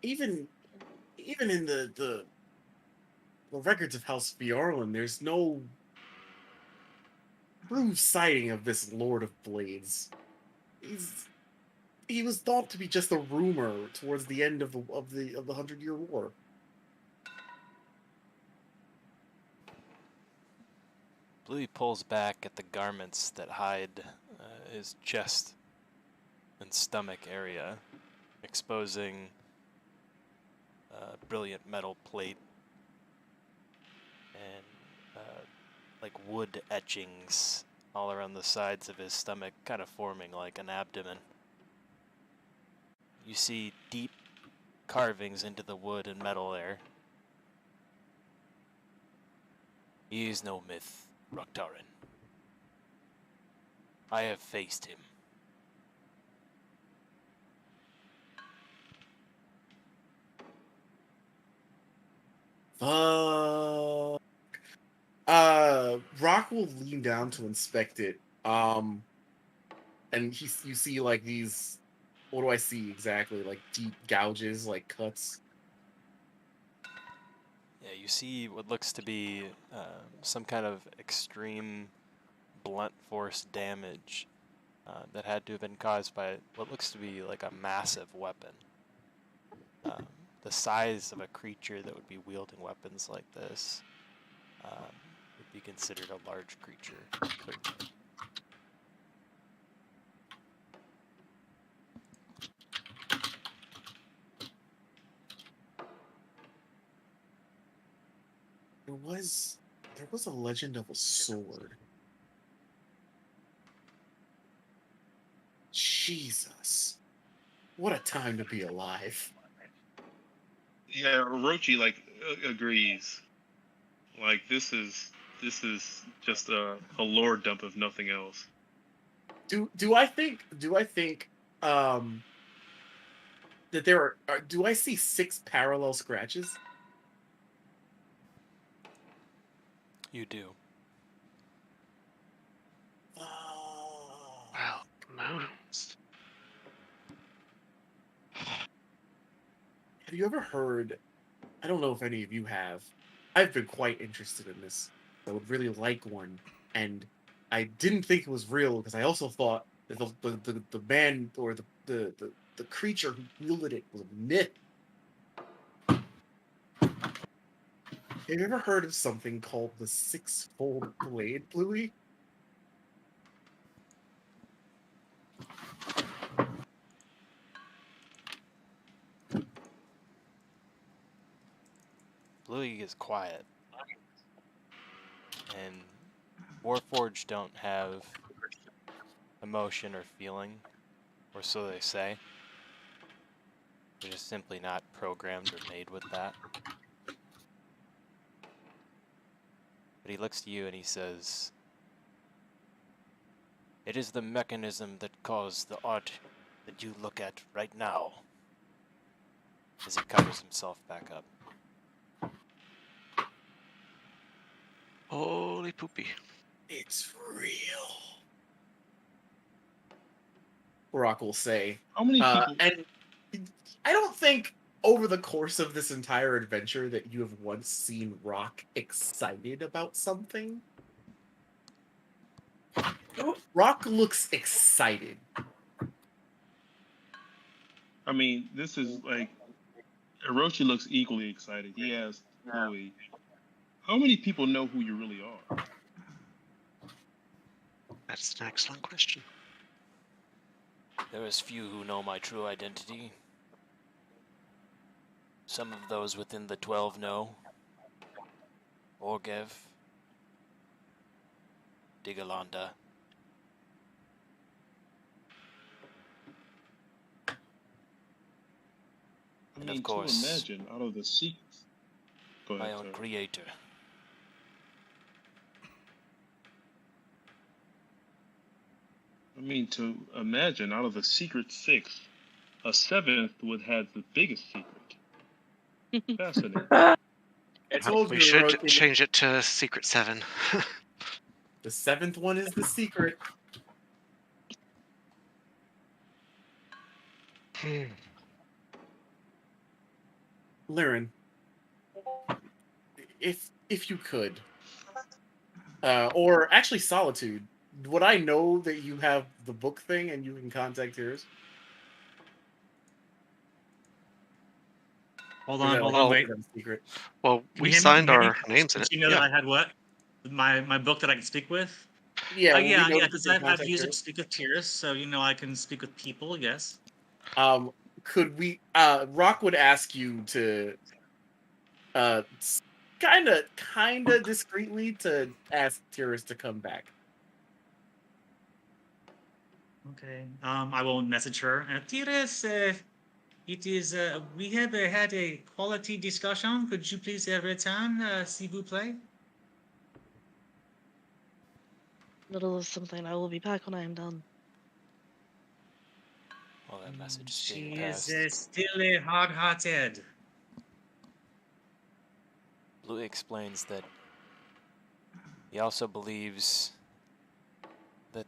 Even in the records of House Bjorlin, there's no true sighting of this Lord of Blades. He was thought to be just a rumor towards the end of the 100-Year War. Bluey pulls back at the garments that hide his chest and stomach area, exposing brilliant metal plate and like wood etchings all around the sides of his stomach, kind of forming like an abdomen. You see deep carvings into the wood and metal there. He is no myth, Raktarin. I have faced him. Rock will lean down to inspect it. And you see like these. What do I see exactly? Like deep gouges, like cuts. Yeah, you see what looks to be some kind of extreme blunt force damage that had to have been caused by what looks to be like a massive weapon. The size of a creature that would be wielding weapons like this would be considered a large creature, clearly. There was a legend of a sword. Jesus. What a time to be alive. Yeah, Orochi agrees. Like this is just a lore dump of nothing else. Do I think that there are do I see 6 parallel scratches? You do. Well, moons. Have you ever heard? I don't know if any of you have. I've been quite interested in this. I would really like one, and I didn't think it was real because I also thought that the man or the creature who wielded it was a myth. Have you ever heard of something called the six-fold blade, Bluey? Bluey is quiet. And Warforged don't have emotion or feeling, or so they say. They're just simply not programmed or made with that. But he looks to you and he says, "It is the mechanism that caused the art that you look at right now." As he covers himself back up. Holy poopy. It's real. Rock will say. How many people? And I don't think over the course of this entire adventure that you have once seen Rock excited about something. Rock looks excited. I mean, this is like Orochi looks equally excited. He asked Chloe, "How many people know who you really are?" That's an excellent question. There is few who know my true identity. Some of those within the 12 know. Orgev, Digalanda. I And mean, of course, to imagine out of the secrets. Go my ahead, own sir. creator. I mean, to imagine out of the secret 6, a 7th would have the biggest secret. Fascinating. I told We you, should Orochi, change it to Secret 7. the 7th one is the secret. Liren, if you could, or actually Solitude, would I know that you have the book thing and you can contact yours? Hold Or is on, that, hold like, on, wait. secret? Well, Can we you hear me? signed Can you hear our me? names in Did it. you know Yeah. that I had what? My book that I can speak with? Yeah, will we Yeah, know that you because can I've contact used it yours? to speak with Tiris, so I can speak with people, yes. Could we Rock would ask you to kind of discreetly to ask Tiris to come back. Okay. I will message her. Tiris, It is. We have had a quality discussion. Could you please return, s'il vous plaît? Middle of something. I will be back when I am done. Well, that message is She being is passed. still a hard-hearted. Blue explains that he also believes that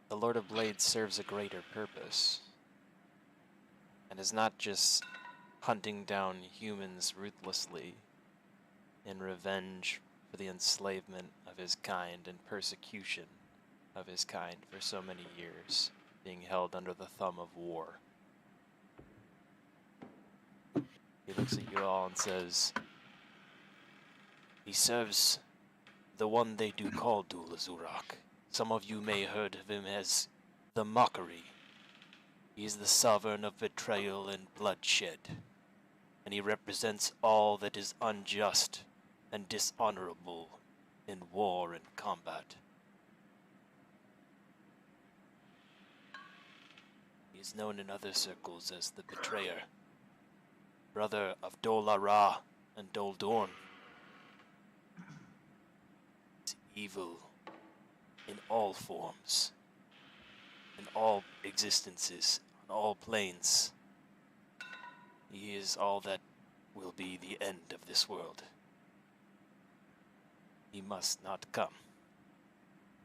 the Lord of Blades serves a greater purpose and is not just hunting down humans ruthlessly in revenge for the enslavement of his kind and persecution of his kind for so many years, being held under the thumb of war. He looks at you all and says, he serves the one they do call Dul Azurak. Some of you may heard of him as the Mockery. He is the sovereign of betrayal and bloodshed, and he represents all that is unjust and dishonorable in war and combat. He is known in other circles as the Betrayer, brother of Dol Ara and Dol Dorn. He's evil in all forms, in all existences, on all planes. He is all that will be the end of this world. He must not come.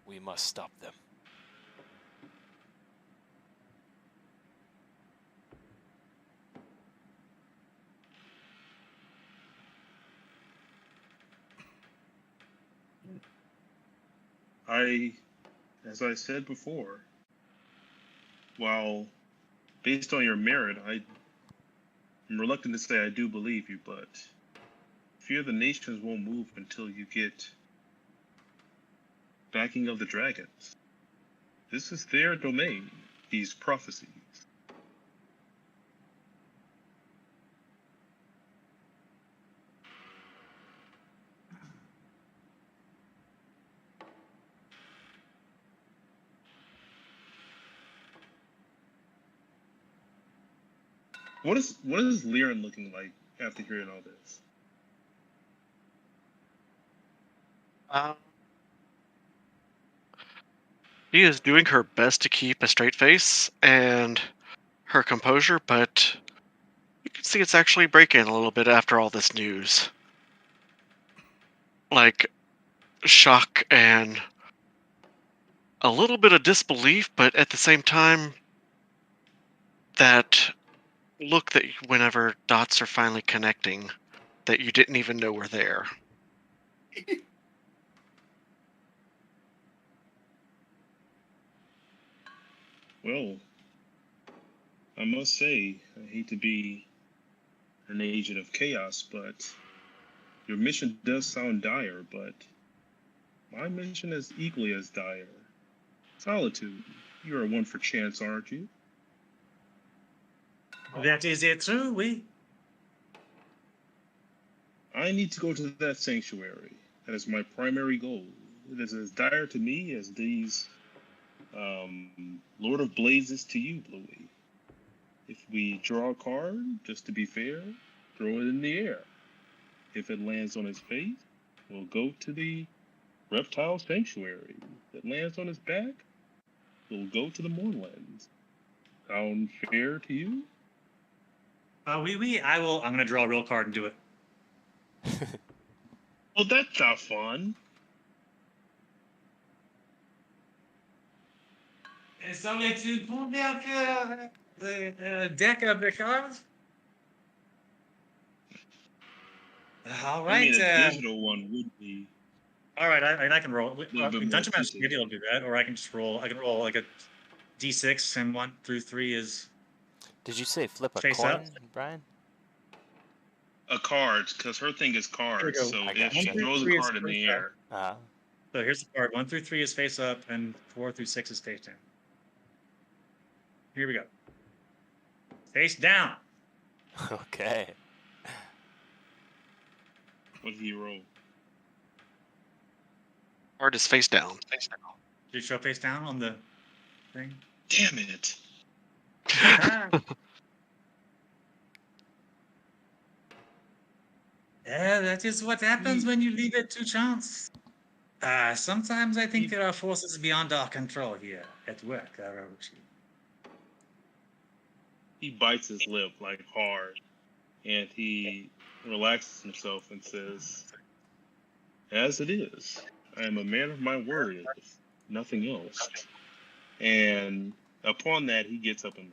We must stop them. As I said before, while based on your merit, I'm reluctant to say I do believe you, but fear the nations won't move until you get backing of the dragons. This is their domain, these prophecies. What is Liren looking like after hearing all this? She is doing her best to keep a straight face and her composure, but you can see it's actually breaking a little bit after all this news. Like, shock and a little bit of disbelief, but at the same time, that look that whenever dots are finally connecting, that you didn't even know were there. Well, I must say, I hate to be an agent of chaos, but your mission does sound dire, but my mission is equally as dire. Solitude, you are one for chance, aren't you? That is it, true, oui. I need to go to that sanctuary. That is my primary goal. It is as dire to me as these Lord of Blazes to you, Bluey. If we draw a card, just to be fair, throw it in the air. If it lands on his face, we'll go to the reptile sanctuary. If it lands on his back, we'll go to the Moorlands. Sound fair to you? Oui. I'm gonna draw a real card and do it. Well, that's not fun. So tu prends bien the deck of the cards? All right. I mean, a digital one would be All right, I can roll. a little bit more Dungeon Master detailed. maybe I'll do that, or I can just roll. I can roll like a d6, and 1 through 3 is. Did you say flip a Face coin, up. Brian? A card, because her thing is cards. go. So I if she gotcha. throws a 1 through 3 is card in the face up. air, So here's the card. 1 through 3 is face up, and 4 through 6 is face down. Here we go. Face down. Okay. what did he roll? Card is face down. Did you show face down on the thing? Damn it! Yeah, that is what happens when you leave it to chance. Sometimes I think there are forces beyond our control here at work, Orochi. He bites his lip like hard, and he relaxes himself and says, "As it is, I am a man of my word, if nothing else." And upon that, he gets up and moves.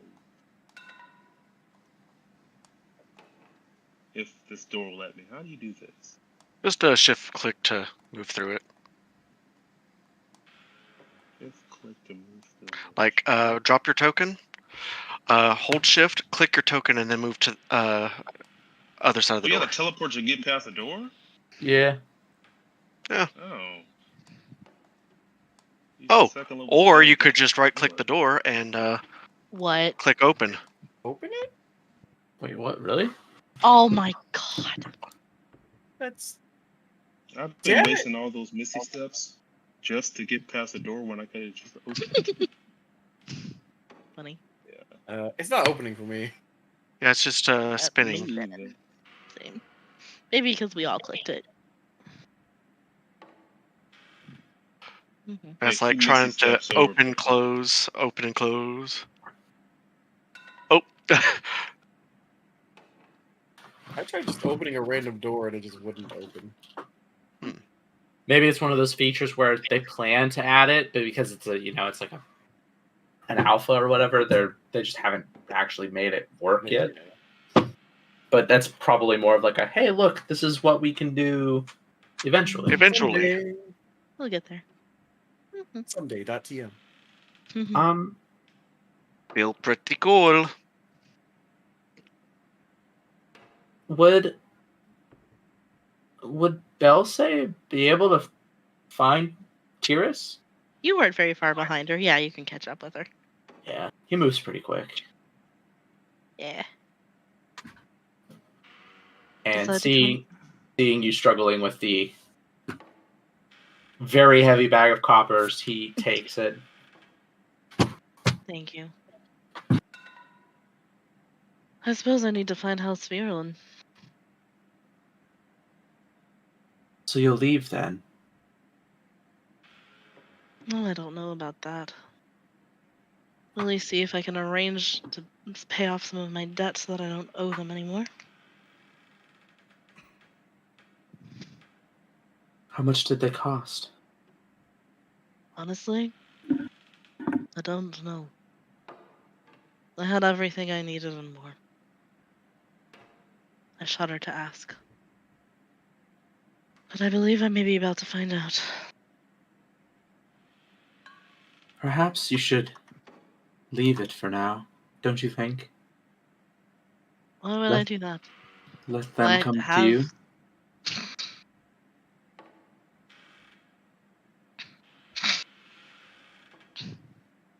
If this door will let me, how do you do this? Just a shift click to move through it. Shift click to move through. Like, drop your token, hold shift, click your token, and then move to other side of the You door. gotta teleport to get past the door? Yeah. Yeah. Oh. Use Oh, the second level or spell you to could get just past right click the door and What? click open. Open it? Wait, what? Really? Oh my god. That's I've been Damn it. wasting all those Missy steps just to get past the door when I could have just opened it. Funny. it's not opening for me. Yeah, it's just spinning. Moving. Same. Maybe because we all clicked it. Mhm. That's Yeah, like keep trying Missy to steps over open, there. close, open and close. Oh. I tried just opening a random door and it just wouldn't open. Maybe it's one of those features where they plan to add it, but because it's it's like an alpha or whatever, they just haven't actually made it work yet. But that's probably more of like a, hey, look, this is what we can do eventually. Eventually. We'll get there. Someday.tm. Feel pretty cool. Would Belsay be able to find Tiris? You weren't very far behind her. Yeah, you can catch up with her. Yeah, he moves pretty quick. Yeah. And Decide to seeing you struggling with the very heavy bag of coppers, he takes it. Thank you. I suppose I need to find House Virulin. So you'll leave then? Oh, I don't know about that. At least see if I can arrange to pay off some of my debts so that I don't owe them anymore. How much did they cost? Honestly, I don't know. I had everything I needed and more. I shudder to ask. But I believe I may be about to find out. Perhaps you should leave it for now, don't you think? Why would I do that? Let them come to you.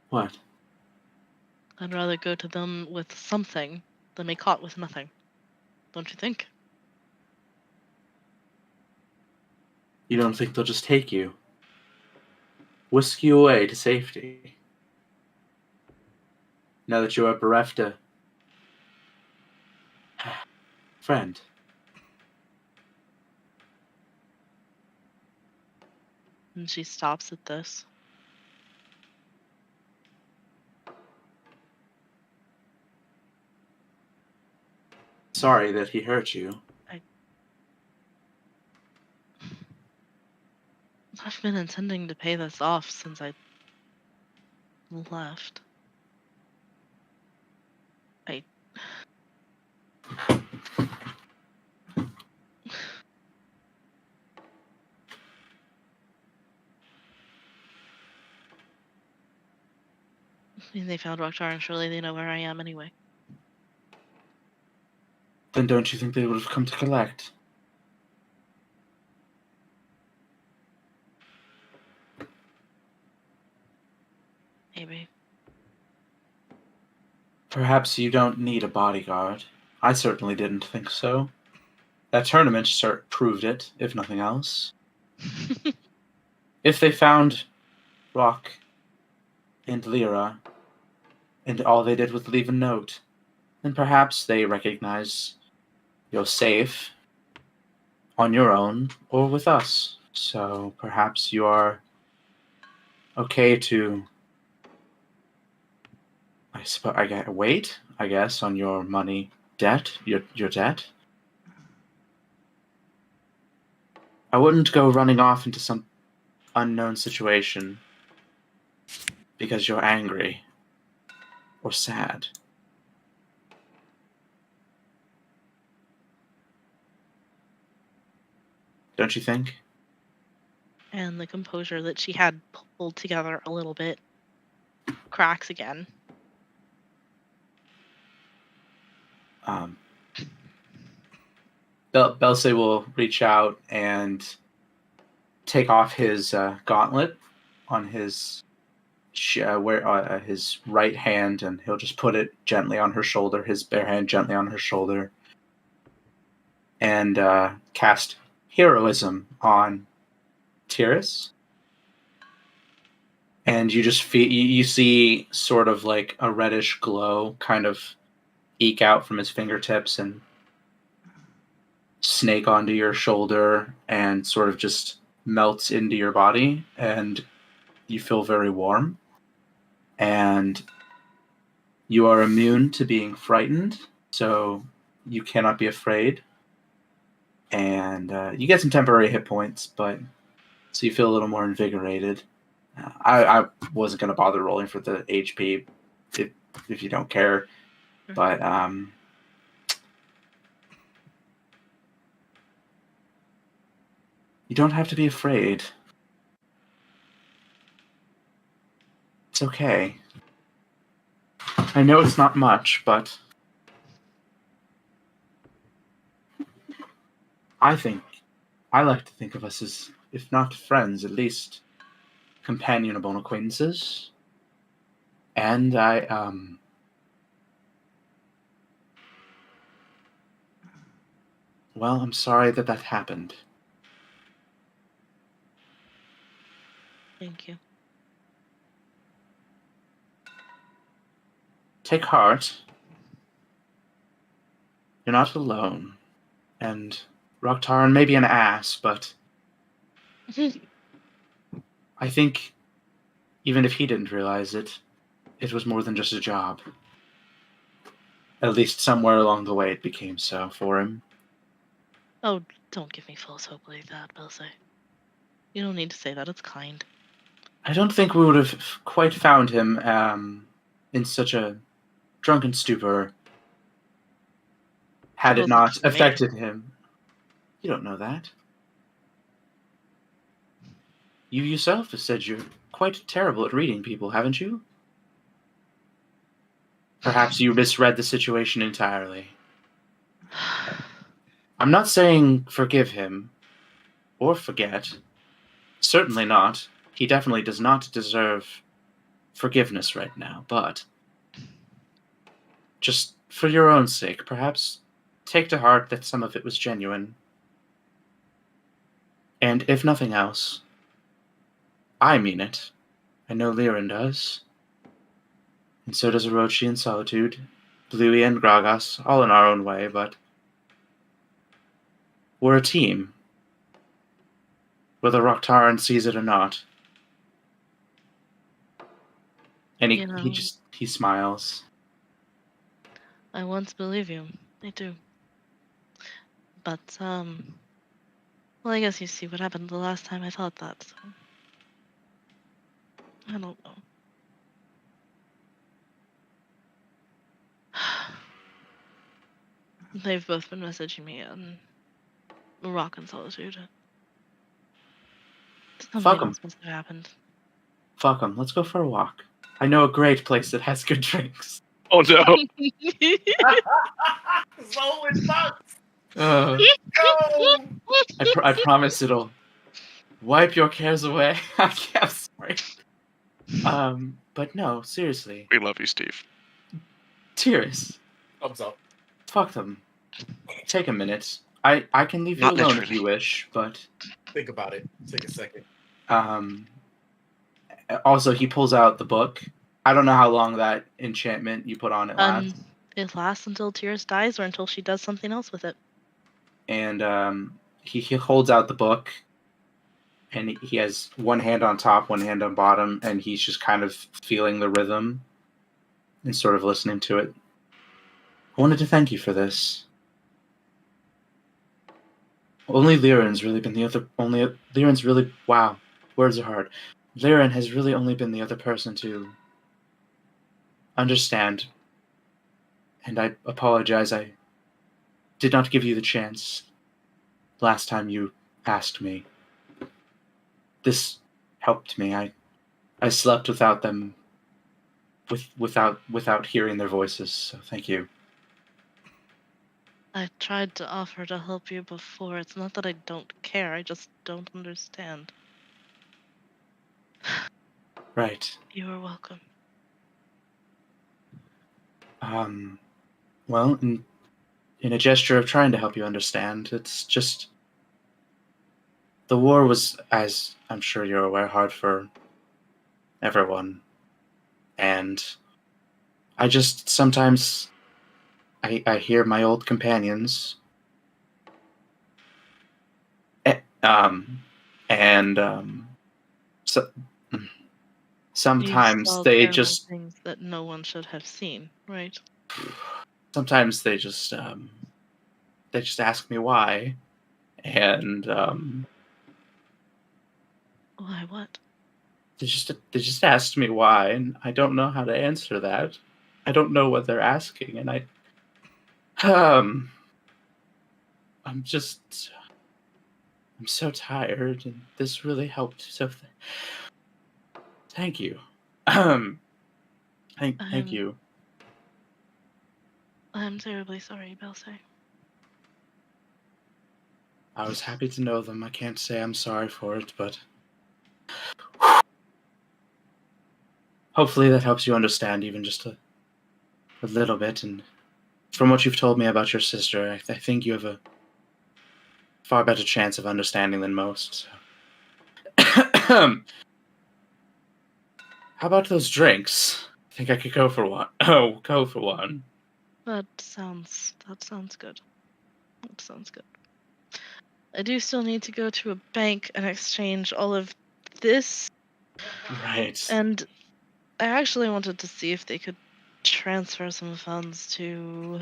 What? I'd rather go to them with something than be caught with nothing. Don't you think? You don't think they'll just take you? Whisk you away to safety? Now that you are bereft a friend. And she stops at this. Sorry that he hurt you. I've been intending to pay this off since I left. I mean, they found Rocktar and surely they know where I am anyway. Then don't you think they would have come to collect? Maybe. Perhaps you don't need a bodyguard. I certainly didn't think so. That tournament proved it, if nothing else. If they found Rock and Lyra, and all they did was leave a note, then perhaps they recognize you're safe, on your own or with us. So perhaps you are okay to, wait, I guess, on your money debt, your debt. I wouldn't go running off into some unknown situation because you're angry or sad. Don't you think? And the composure that she had pulled together a little bit cracks again. Belsay will reach out and take off his gauntlet on his his right hand, and he'll just put it gently on her shoulder, his bare hand gently on her shoulder, and cast heroism on Tyrus. And you just you see sort of like a reddish glow kind of eke out from his fingertips and snake onto your shoulder and sort of just melts into your body, and you feel very warm. And you are immune to being frightened, so you cannot be afraid. And you get some temporary hit points, but so you feel a little more invigorated. I wasn't going to bother rolling for the HP if you don't care, but you don't have to be afraid. It's okay. I know it's not much, but I like to think of us as, if not friends, at least companionable acquaintances. And well, I'm sorry that happened. Thank you. Take heart. You're not alone. And Rocktaran may be an ass, but I think even if he didn't realize it, it was more than just a job. At least somewhere along the way it became so for him. Oh, don't give me false hope like that, Belsay. You don't need to say that, it's kind. I don't think we would have quite found him in such a drunken stupor had it not affected him. You don't know that. You yourself have said you're quite terrible at reading people, haven't you? Perhaps you misread the situation entirely. I'm not saying forgive him or forget. Certainly not. He definitely does not deserve forgiveness right now, but just for your own sake, perhaps take to heart that some of it was genuine. And if nothing else, I mean it. I know Liren does. And so does Orochi and Solitude, Bluey and Gragas, all in our own way, but we're a team. Whether Rocktaran sees it or not. And he smiles. I want to believe you. I do. But, well, I guess you see what happened the last time I thought that, so. I don't know. They've both been messaging me on Rock and Solitude. Fuck 'em. Must have happened. Fuck them. Let's go for a walk. I know a great place that has good drinks. Oh no! So much bugs. Go! I promise it'll wipe your cares away. I'm sorry. But no, seriously. We love you, Steve. Tyrus. Thumbs up. Fuck them. Take a minute. I can leave you Not alone if literally. you wish, but Think about it. Take a second. also he pulls out the book. I don't know how long that enchantment you put on it lasts. It lasts until Tyrus dies or until she does something else with it. And he holds out the book, and he has one hand on top, one hand on bottom, and he's just kind of feeling the rhythm and sort of listening to it. I wanted to thank you for this. Only Liren's really been the other. Liren's really. Wow, words are hard. Liren has really only been the other person to understand. And I apologize. I did not give you the chance last time you asked me. This helped me. I slept without them. Without hearing their voices. So thank you. I tried to offer to help you before. It's not that I don't care, I just don't understand. Right. You are welcome. Well, in a gesture of trying to help you understand, it's just the war was, as I'm sure you're aware, hard for everyone. And I just sometimes I hear my old companions and so You sometimes saw they terrible just things that no one should have seen, right? sometimes they just ask me why, and Why, what? they just asked me why, and I don't know how to answer that. I don't know what they're asking, and I'm so tired, and this really helped. So thank you. Thank you. I'm terribly sorry, Belse. I was happy to know them. I can't say I'm sorry for it, but hopefully that helps you understand even just a little bit. And from what you've told me about your sister, I think you have a far better chance of understanding than most. So. How about those drinks? I think I could go for one. Oh, go for one. That sounds good. That sounds good. I do still need to go to a bank and exchange all of this. Right. And I actually wanted to see if they could transfer some funds to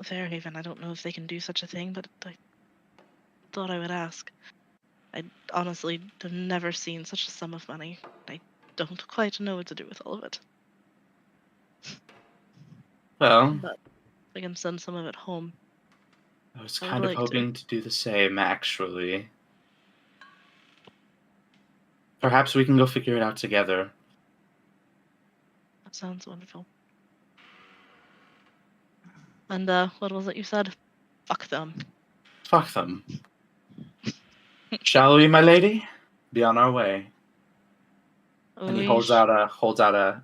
Fairhaven. I don't know if they can do such a thing, but I thought I would ask. I honestly have never seen such a sum of money. I don't quite know what to do with all of it. Well, But I can send some of it home. I was I would kind of like hoping to do the same, actually. Perhaps we can go figure it out together. That sounds wonderful. And what was it you said? Fuck them. Fuck them. Shall we, my lady? Be on our way. And he holds out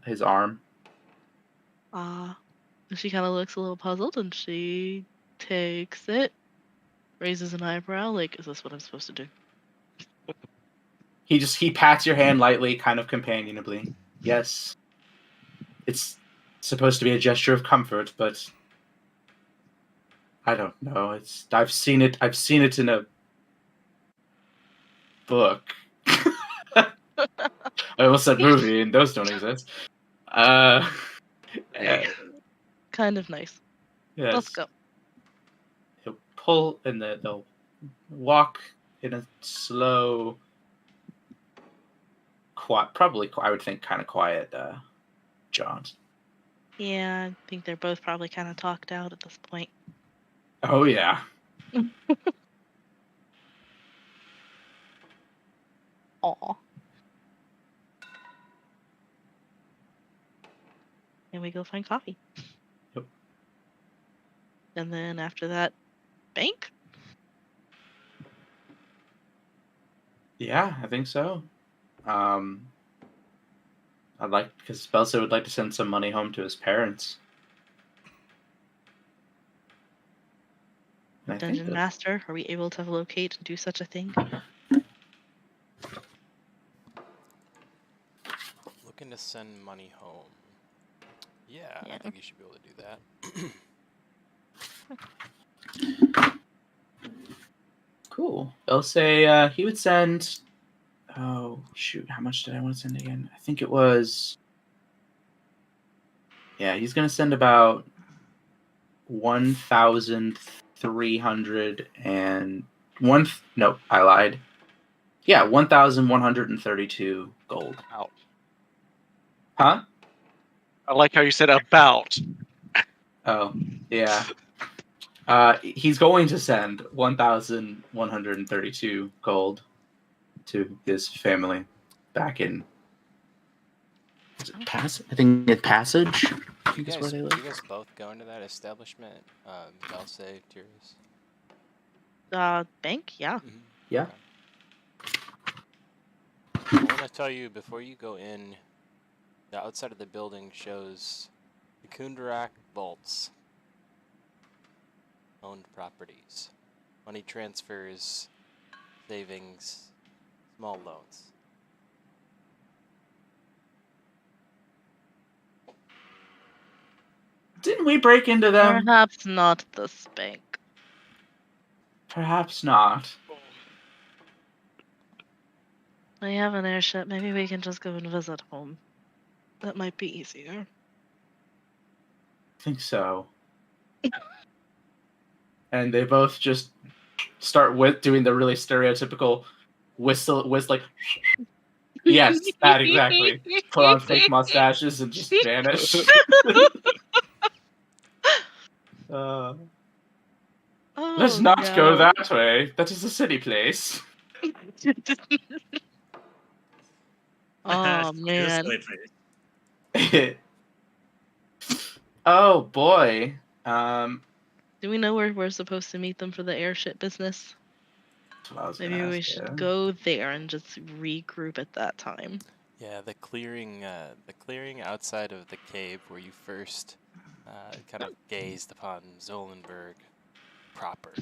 his arm. She kind of looks a little puzzled, and she takes it, raises an eyebrow, like, is this what I'm supposed to do? He pats your hand lightly, kind of companionably. Yes. It's supposed to be a gesture of comfort, but I don't know. I've seen it in a book. I almost said movie, and those don't exist. Kind of nice. Yes. Let's go. He'll pull, and they'll walk in a slow, quiet, probably I would think kind of quiet jaunt. Yeah, I think they're both probably kind of talked out at this point. Oh yeah. Aw. And we go find coffee. Yep. And then after that, bank? Yeah, I think so. Because Belsa would like to send some money home to his parents. And I think Dungeon Master, are we able to locate and do such a thing? Looking to send money home. Yeah, I think you should be able to do that. Cool. They'll say he would send. Oh shoot! How much did I want to send again? I think it was. Yeah, he's gonna send about 1,300 and one. No, I lied. Yeah, 1,132 gold. Wow. Huh? I like how you said about. Oh, yeah. He's going to send 1,132 gold to his family back in. Is it Passage? I think it's Passage. I think is where they live. You guys both go into that establishment? Belse, Tyrus? Bank? Yeah. Yeah. I want to tell you, before you go in, the outside of the building shows the Kundarak vaults. Owned properties. Money transfers, savings, small loans. Didn't we break into them? Perhaps not this bank. Perhaps not. I have an airship. Maybe we can just go and visit home. That might be easier. I think so. And they both just start with doing the really stereotypical whistle like yes, that exactly. Put on fake mustaches and just vanish. Let's not go that way. That is a city place. Oh man. Oh boy. Do we know where we're supposed to meet them for the airship business? Maybe we should go there and just regroup at that time. Yeah, the clearing outside of the cave where you first kind of gazed upon Zolenberg proper.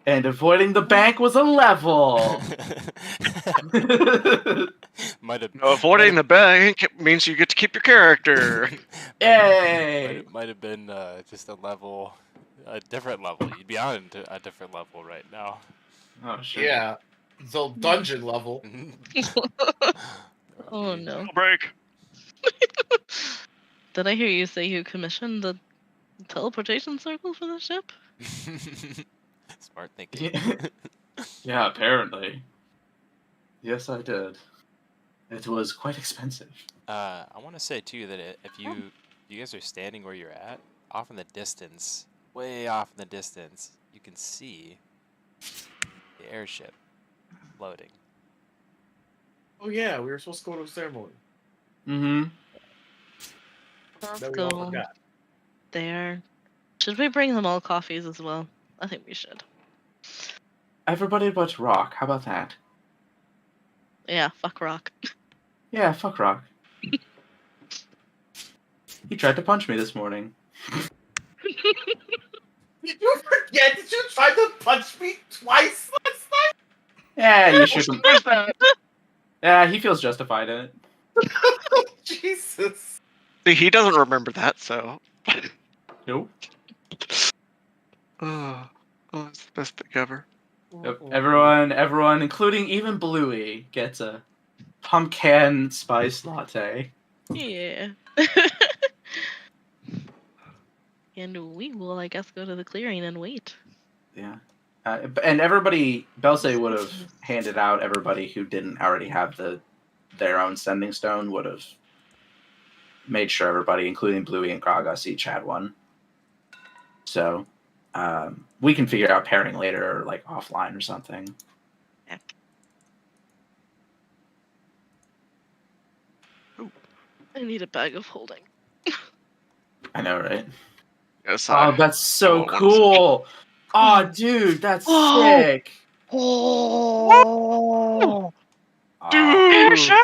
And avoiding the bank was a level. Avoiding the bank means you get to keep your character. Yay! Might have been just a different level. You'd be on a different level right now. Oh shit. Yeah. So dungeon level. Oh no. Break. Did I hear you say you commissioned the teleportation circle for the ship? Smart thinking. Yeah, apparently. Yes, I did. It was quite expensive. I want to say too that if you guys are standing where you're at, off in the distance, way off in the distance, you can see the airship floating. Oh yeah, we were supposed to go to a ceremony. Mm-hmm. Let's That we all go forgot. there. Should we bring them all coffees as well? I think we should. Everybody but Rock. How about that? Yeah, fuck Rock. Yeah, fuck Rock. He tried to punch me this morning. Did you forget? Did you try to punch me twice last night? Yeah, you should. Yeah, he feels justified in it. Jesus. See, he doesn't remember that, so. Nope. Oh, it's the best thing ever. Yep. Everyone, including even Bluey, gets a pumpkin spice latte. Yeah. And we will, I guess, go to the clearing and wait. Yeah. And everybody, Belse would have handed out everybody who didn't already have their own sending stone, would have made sure everybody, including Bluey and Gragas, each had one. So we can figure out pairing later, or like offline or something. I need a bag of holding. I know, right? Yes, Oh, that's so cool! Oh, dude, that's sick! Oh, dude! Airship!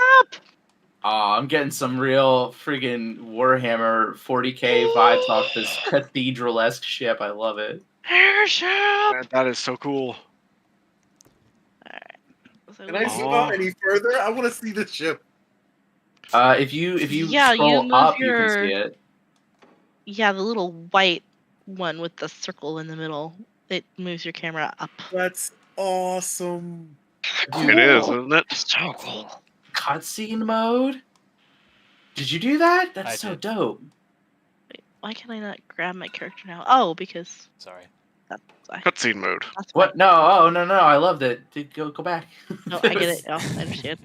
I'm getting some real friggin' Warhammer 40k vibes off this cathedral-esque ship. I love it. Airship! Man, that is so cool. Alright. So Can I zoom out any further? I want to see the ship. If you Yeah, you scroll move up, you can your- see it. Yeah, the little white one with the circle in the middle. It moves your camera up. That's awesome. It is, Cool. isn't it? So cool. Cutscene mode. Did you do that? That's I so did. dope. Wait, why can I not grab my character now? Oh, because Sorry. that's why. Cutscene mode. That's why. What? No. Oh no. I loved it. Go back. No, I get it. Oh, I understand.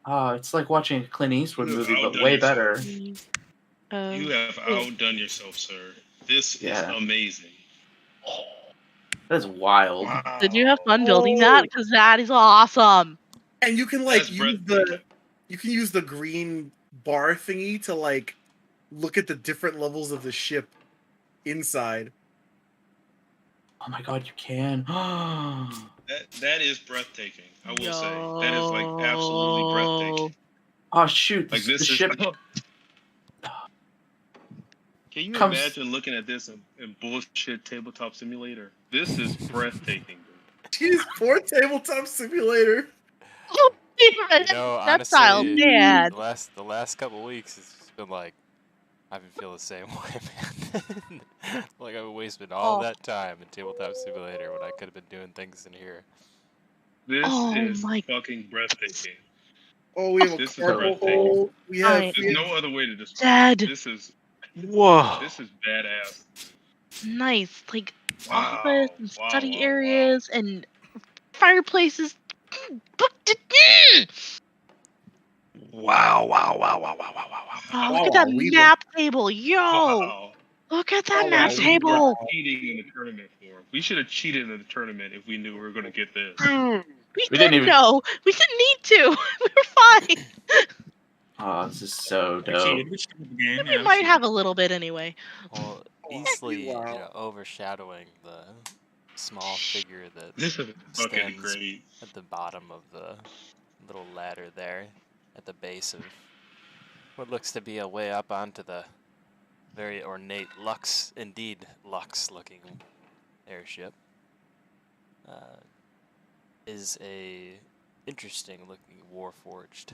Oh, it's like watching a Clint Eastwood You have movie, but outdone way yourself. better. You have outdone yourself, sir. This Yeah. is amazing. That is wild. Wow. Did you have fun building that? Because that is awesome. And you can like That's use the green bar thingy to like look at the different levels of the ship inside. Oh my god, you can. That is breathtaking. I will say that is like absolutely breathtaking. Oh shoot! Like The this ship. is. Can you Comes- imagine looking at this in bullshit tabletop simulator? This is breathtaking. Jeez, poor tabletop simulator. You know, That style, honestly, man. the last couple weeks it's just been like I've been feeling the same way, man. Like I've wasted all Oh. that time in tabletop simulator when I could have been doing things in here. This Oh is my- fucking breathtaking. Oh, we have a This is cargo breathtaking. hole. We have. Alright. There's no other way to describe Dad. it. Whoa. This is badass. Nice. Like Wow. office and Wow, study wow, areas and fireplaces. Wow. Oh, look Wow, at that we map table. Yo. Wow. Look at that Wow, map we table. Cheating in the tournament for. We should have cheated in the tournament if we knew we were going to get this. We didn't even- know. We didn't need to. We were fine. Oh, this is so We dope. cheated. We cheated the game. We might have a little bit anyway. Well, Wow. easily Wow. overshadowing the small figure that This is fucking stands great. at the bottom of the little ladder there at the base of what looks to be a way up onto the very ornate Lux looking airship. Is a interesting looking Warforged.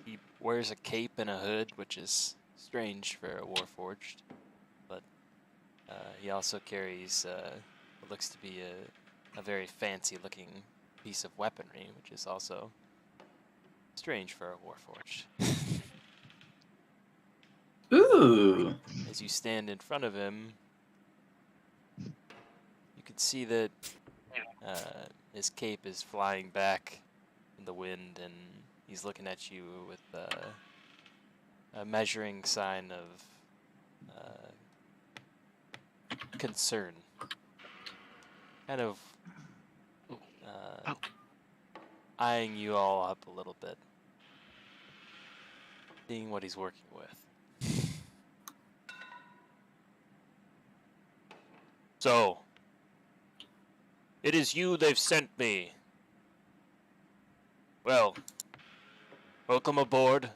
He wears a cape and a hood, which is strange for a Warforged, but he also carries what looks to be a very fancy looking piece of weaponry, which is also strange for a Warforged. Ooh. As you stand in front of him, you can see that his cape is flying back in the wind, and he's looking at you with a measuring sign of concern. Kind of eyeing you all up a little bit. Seeing what he's working with. So, it is you they've sent me. Well, welcome aboard.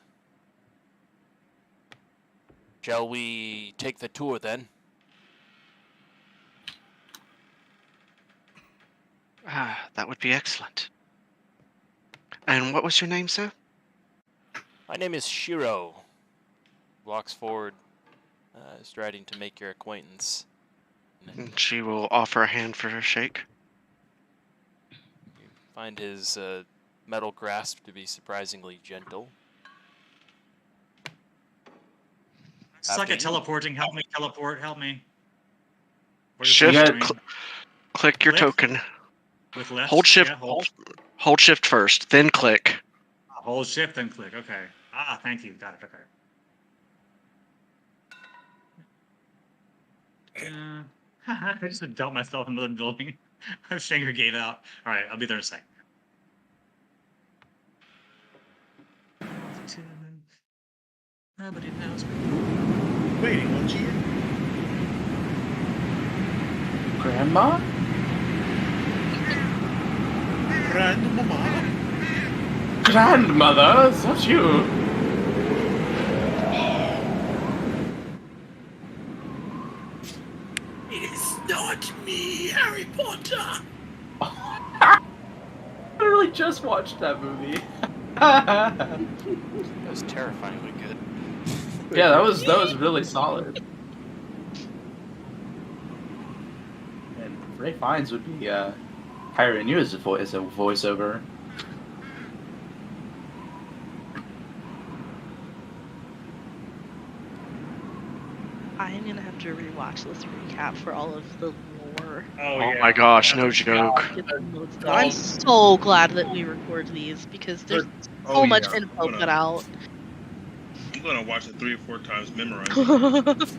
Shall we take the tour then? That would be excellent. And what was your name, sir? My name is Shiro. Walks forward, striding to make your acquaintance. And she will offer a hand for a shake. You find his metal grasp to be surprisingly gentle. Suck Happy. at teleporting. Help me teleport. Help me. Where's Shift. the Yeah. screen? Click your Click. token. With left. Hold shift. Yeah, hold. Hold shift first, then click. Hold shift and click. Okay. Ah, thank you. Got it. Okay. I just dumped myself in another building. Shanger gave out. All right, I'll be there in a sec. Nobody knows me. Waiting on you. Grandma? Grandmama. Grandmother? Is that you? It's not me, Harry Potter. I literally just watched that movie. That was terrifyingly good. Yeah, that was really solid. And Ray Fiennes would be hiring you as a voiceover. I am gonna have to rewatch this recap for all of the lore. Oh my gosh, no joke. I'm so glad that we record these because there's so much yeah. info put out. I'm gonna watch it 3 or 4 times, memorize it.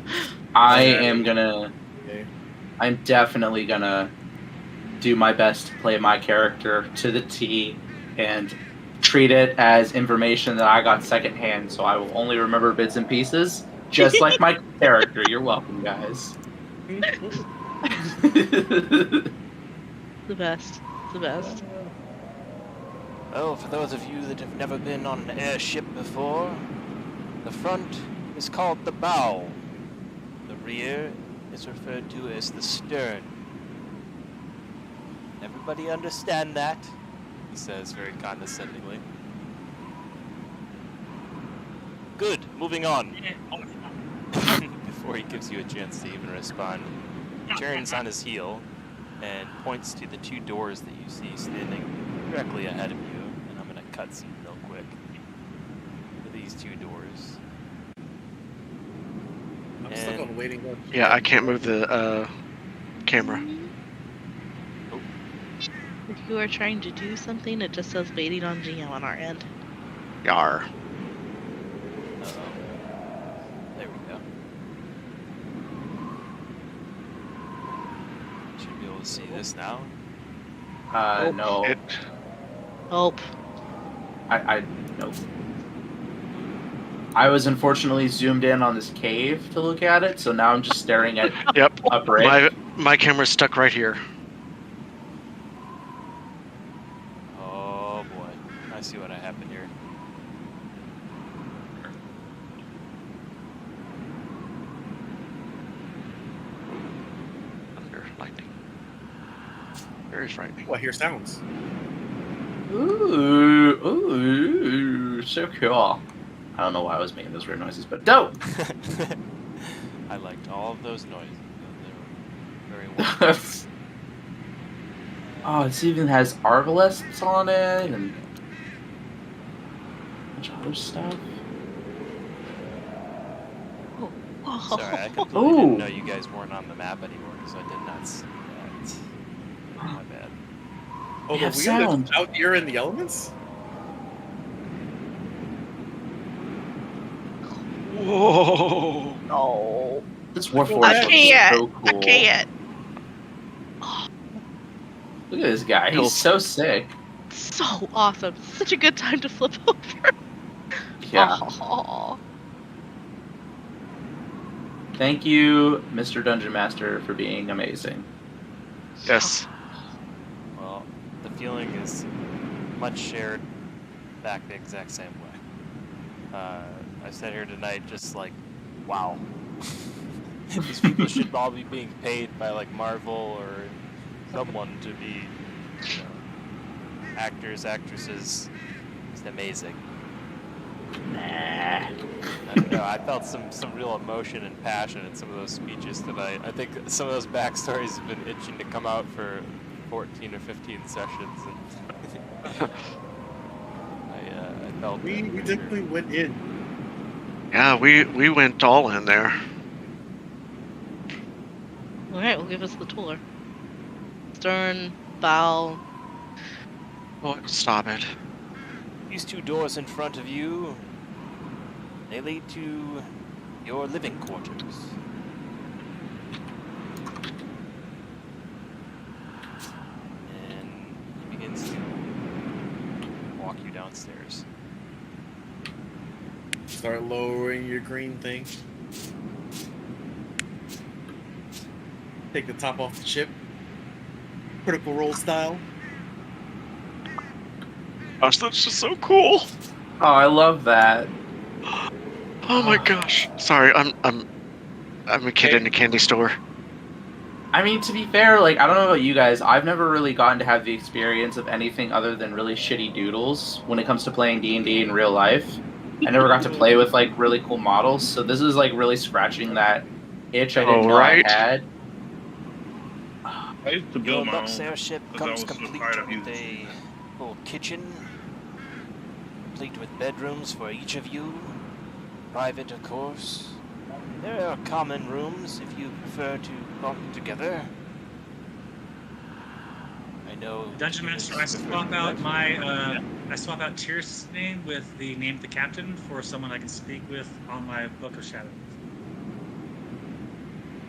I'm definitely gonna do my best to play my character to the T and treat it as information that I got secondhand, so I will only remember bits and pieces, just like my character. You're welcome, guys. The best. The best. Well, for those of you that have never been on an airship before, the front is called the bow. The rear is referred to as the stern. Everybody understand that? He says very condescendingly. Good, moving on. Before he gives you a chance to even respond, he turns on his heel and points to the 2 doors that you see standing directly ahead of you. And I'm going to cut some real quick to these 2 doors. I'm stuck on waiting. Yeah, I can't move the camera. If you are trying to do something, it just says waiting on GM on our end. Yar. There we go. Should be able to see this now. No. Nope. Nope. I was unfortunately zoomed in on this cave to look at it, so now I'm just staring at Yep. a brick. My camera's stuck right here. Oh boy, I see what happened here. Thunder, lightning. Very frightening. Well, I hear sounds. Ooh, so cool. I don't know why I was making those weird noises, but dope! I liked all of those noises. They were very well. Oh, it even has arbalests on it and a bunch of other stuff. Sorry, I completely didn't know you guys weren't on the map anymore because I did not see that. My bad. Oh, Yeah, the weird sound. out here in the elements? Whoa! No. This Warforged I looks can't. so cool. I can't. Look at this guy. He's so sick. So awesome. Such a good time to flip over. Yeah. Oh. Thank you, Mr. Dungeon Master, for being amazing. Yes. Well, the feeling is much shared back the exact same way. I sat here tonight just like, wow. These people should all be being paid by like Marvel or someone to be, you know, actors, actresses. It's amazing. Nah. I don't know, I felt some real emotion and passion in some of those speeches tonight. I think some of those backstories have been itching to come out for 14 or 15 sessions. And I felt We it. definitely went in. Yeah, we went all in there. Alright, well, give us the tour. Stern, bow. Oh, stop it. These 2 doors in front of you, they lead to your living quarters. And he begins to walk you downstairs. Start lowering your green thing. Take the top off the chip. Critical Role style. Gosh, that's just so cool. Oh, I love that. Oh my gosh. Sorry, I'm a kid in a candy store. I mean, to be fair, like, I don't know about you guys, I've never really gotten to have the experience of anything other than really shitty doodles when it comes to playing D&D in real life. I never got to play with, like, really cool models, so this is, like, really scratching that itch I didn't know I Alright. had. I used to Your build my Lux own airship because I comes was so complete tired of with using a full kitchen, complete with bedrooms for each of you. Private, of course. There are common rooms if you prefer to bunk together. I know. Dungeon humans Master, I prefer swap to out bed. I swap out Tyr's name with the name of the captain for someone I can speak with on my Book of Shadows.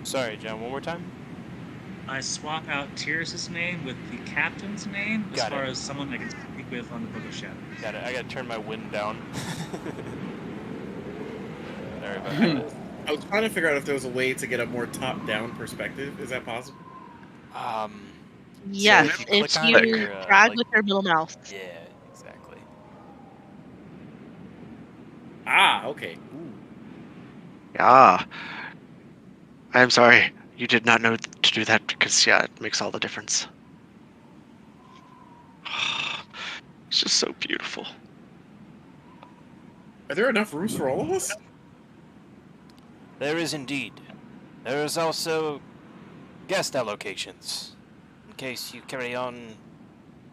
Sorry, John, one more time? I swap out Tyr's name with the captain's name as Got far it. as someone I can speak with on the Book of Shadows. Got it. I gotta turn my wind down. Sorry about that. I was trying to figure out if there was a way to get a more top-down perspective. Is that possible? Yes, if you if click on you your, drag like- with your middle mouse. Yeah, exactly. Ah, okay. Ooh. Ah. I'm sorry. You did not know to do that because, yeah, it makes all the difference. It's just so beautiful. Are there enough rooms for all of us? There is indeed. There is also guest allocations, in case you carry on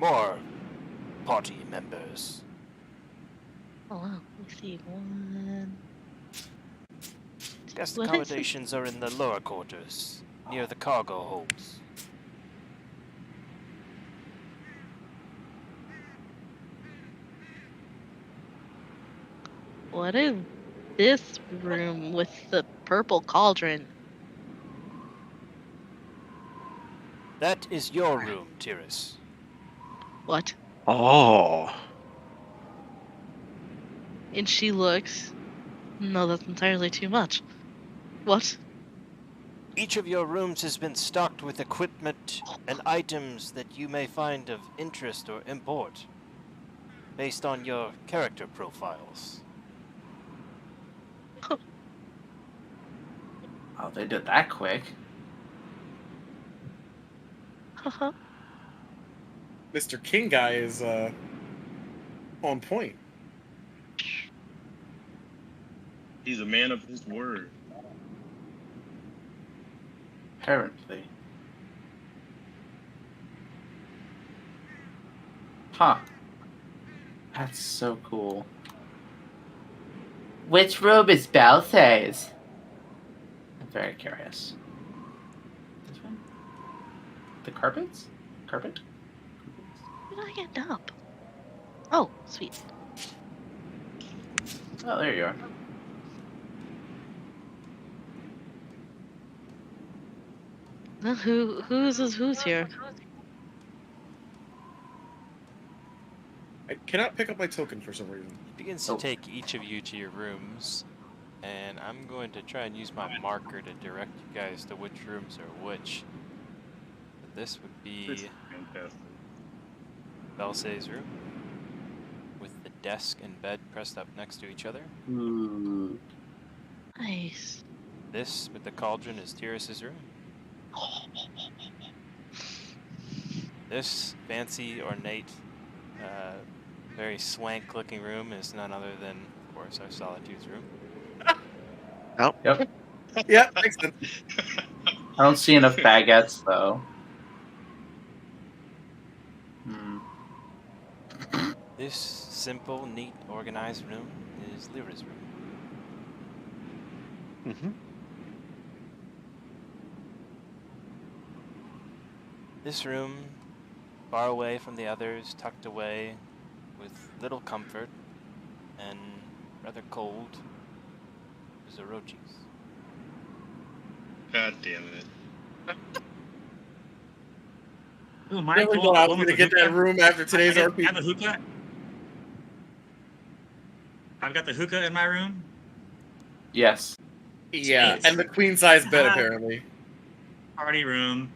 more party members. Oh wow, let me see. One. Guest What is it? accommodations are in the lower quarters, near the cargo holds. What is this room with the purple cauldron? That is your room, Tyrus. What? Oh. And she looks. No, that's entirely too much. What? Each of your rooms has been stocked with equipment and items that you may find of interest or import, based on your character profiles. Oh, they did that quick. Haha. Mr. King guy is on point. He's a man of his word. Apparently. Huh. That's so cool. Which room is Balthazar's? I'm very curious. This one? The carpets? Carpet? Where did I end up? Oh, sweet. Oh, there you are. Now who's here? I cannot pick up my token for some reason. He begins to take each of you to your rooms, and I'm going to try and use my marker to direct you guys to which rooms are which. This would This is be fantastic. Belsay's room, with the desk and bed pressed up next to each other. Ooh. Nice. This, with the cauldron, is Tyrus's room. This fancy, ornate, very swank-looking room is none other than, of course, our Solitude's room. Yep. Yeah, makes sense. I don't see enough baguettes, though. Hmm. This simple, neat, organized room is Lyra's room. Mm-hmm. This room, far away from the others, tucked away, with little comfort, and rather cold, is Orochi's. God damn it. Ooh, my Really cool thought I was one with gonna the get that hookah. room after today's I RP. have a hookah. I've got the hookah in my room. Yes. Yeah, Sweet. and the queen size bed Ah. apparently. Party room.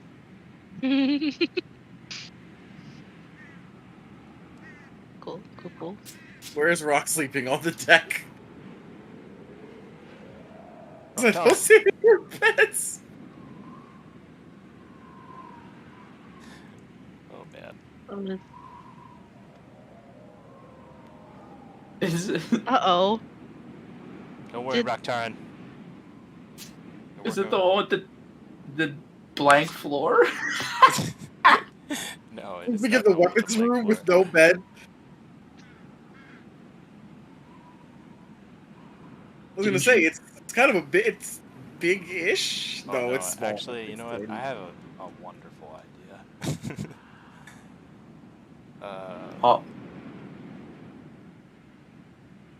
Cool, cool, cool. Where's Rock sleeping on the deck? Oh, Those are your beds. Is it, Uh-oh. Don't worry, Did- Raktaran. is it the one with the blank floor? No, it We is get not the one with weapons blank room floor. with no bed. I was gonna say it's kind of a bit. It's big-ish. Oh, No, it's small. Actually, you know what? It's I have a wonderful idea. Oh.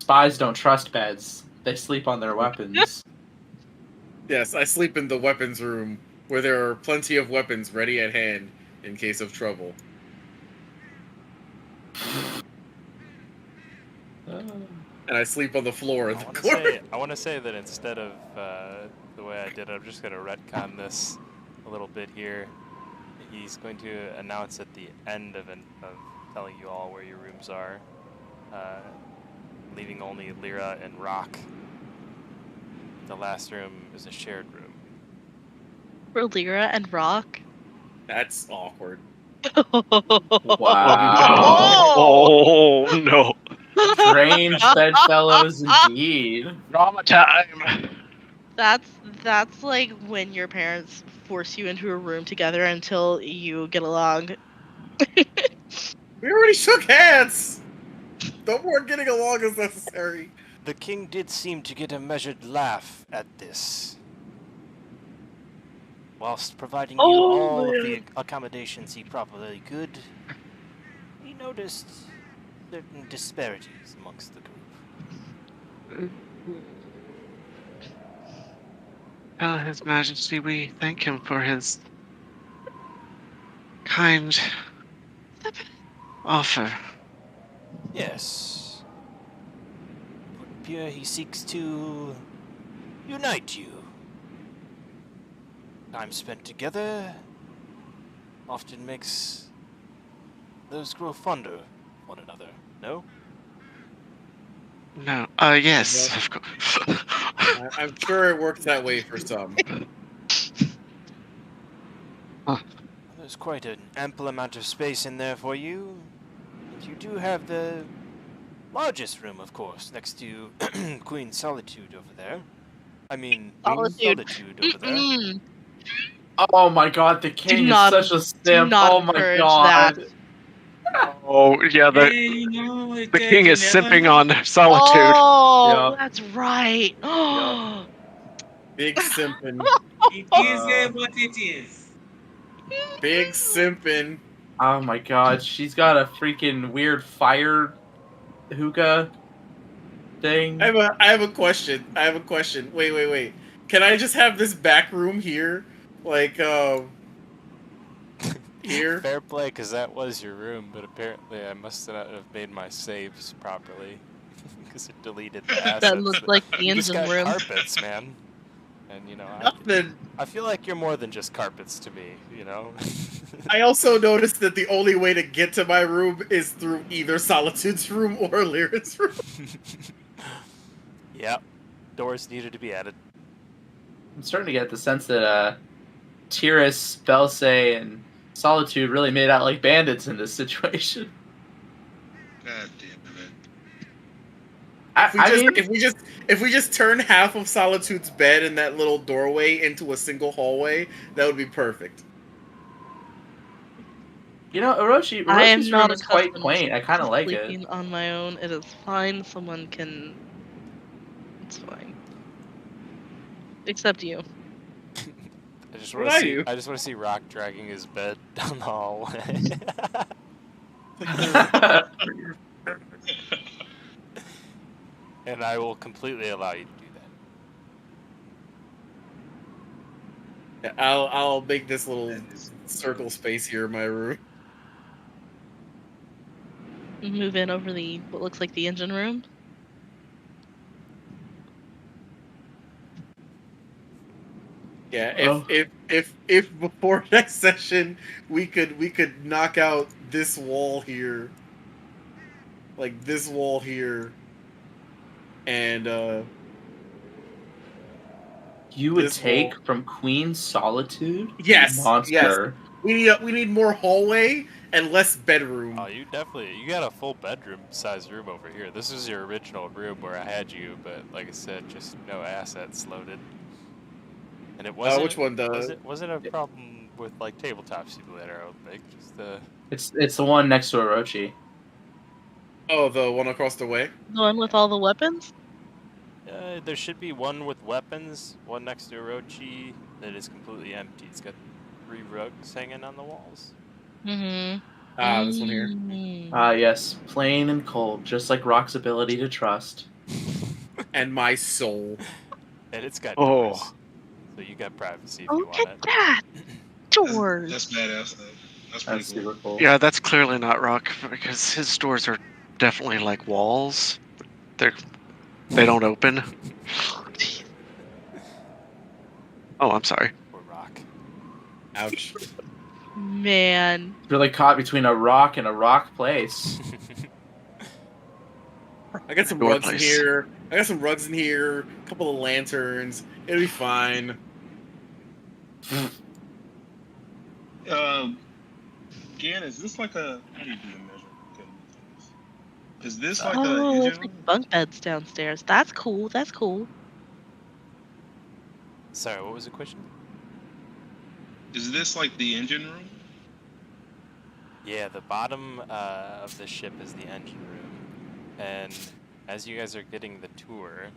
Spies don't trust beds. They sleep on their weapons. Yes, I sleep in the weapons room where there are plenty of weapons ready at hand in case of trouble. And I sleep on the floor in the corner. I want to say that instead of the way I did it, I'm just going to retcon this a little bit here. He's going to announce at the end of telling you all where your rooms are, leaving only Lyra and Rock. The last room is a shared room. For Lyra and Rock? That's awkward. Wow. Oh no! Strange bedfellows indeed. Drama time. That's like when your parents force you into a room together until you get along. We already shook hands. No more getting along as necessary. The king did seem to get a measured laugh at this. Whilst providing you all of the accommodations he probably could, he noticed certain disparities amongst the group. Well, His Majesty, we thank him for his kind offer. Yes. Put pure, he seeks to unite you. Time spent together often makes those grow fonder of one another, no? No. Yes, of course. I'm sure it works that way for some. There's quite an ample amount of space in there for you. And you do have the largest room, of course, next to Queen Solitude over there. I mean, Solitude. Solitude over there. Mm-mm. Oh my god, the king is not- such a simp. not Oh my encourage god. Oh yeah, the You know, the king is simping on Solitude. Oh, Yeah. that's right. Oh, Big simpin'. It is what it is. Big simpin'. Oh my god, she's got a freaking weird fire hookah thing. I have a question. Wait. Can I just have this back room here? Like, here? Fair play, because that was your room, but apparently I must not have made my saves properly. Because it deleted the assets. that looked like the You just engine got room. carpets, man. And you know, Nothing. I feel like you're more than just carpets to me, you know? I also noticed that the only way to get to my room is through either Solitude's room or Lyra's room. Yep. Doors needed to be added. I'm starting to get the sense that Tyrus, Belsay, and Solitude really made out like bandits in this situation. God damn it. If we just turn half of Solitude's bed in that little doorway into a single hallway, that would be perfect. You know, Oroshi's I am room not is quite accustomed quaint. I kind of to like it. sleeping on my own. It is fine. Someone can. It's fine. Except you. I just What want are to see. you? I just want to see Rock dragging his bed down the hallway. And I will completely allow you to do that. Yeah, I'll make this little circle space here in my room. Move in over the what looks like the engine room. Yeah, Oh. if before next session we could knock out this wall here, like this wall here, and You would This take wall. from Queen Solitude? Yes, Monster. we need more hallway, and less bedroom. Oh, you got a full bedroom-sized room over here. This is your original room where I had you, but like I said, just no assets loaded. And it wasn't. Which one? Wasn't a problem with like tabletops you later out big. Just It's the one next to Orochi. Oh, the one across the way. The one with all the weapons? there should be one with weapons, one next to Orochi that is completely empty. It's got 3 rugs hanging on the walls. Mm-hmm. This one here. Yes, plain and cold, just like Rock's ability to trust. And my soul. And it's got Oh. doors. So you got privacy if you Look want at it. that! Doors! That's badass. That's pretty That's cool. super cool. Yeah, that's clearly not Rock because his doors are definitely like walls. They don't open. Oh, I'm sorry. Or rock. Ouch. Man. Really caught between a rock and a rock place. I got some Door rugs in place. here. I got some rugs in here. A couple of lanterns. It'll be fine. Gan, is this like a? How do you do the measure? Okay, is this like Oh, a it's engine room? like bunk beds downstairs. That's cool. That's cool. Sorry, what was the question? Is this like the engine room? Yeah, the bottom of the ship is the engine room. And as you guys are getting the tour,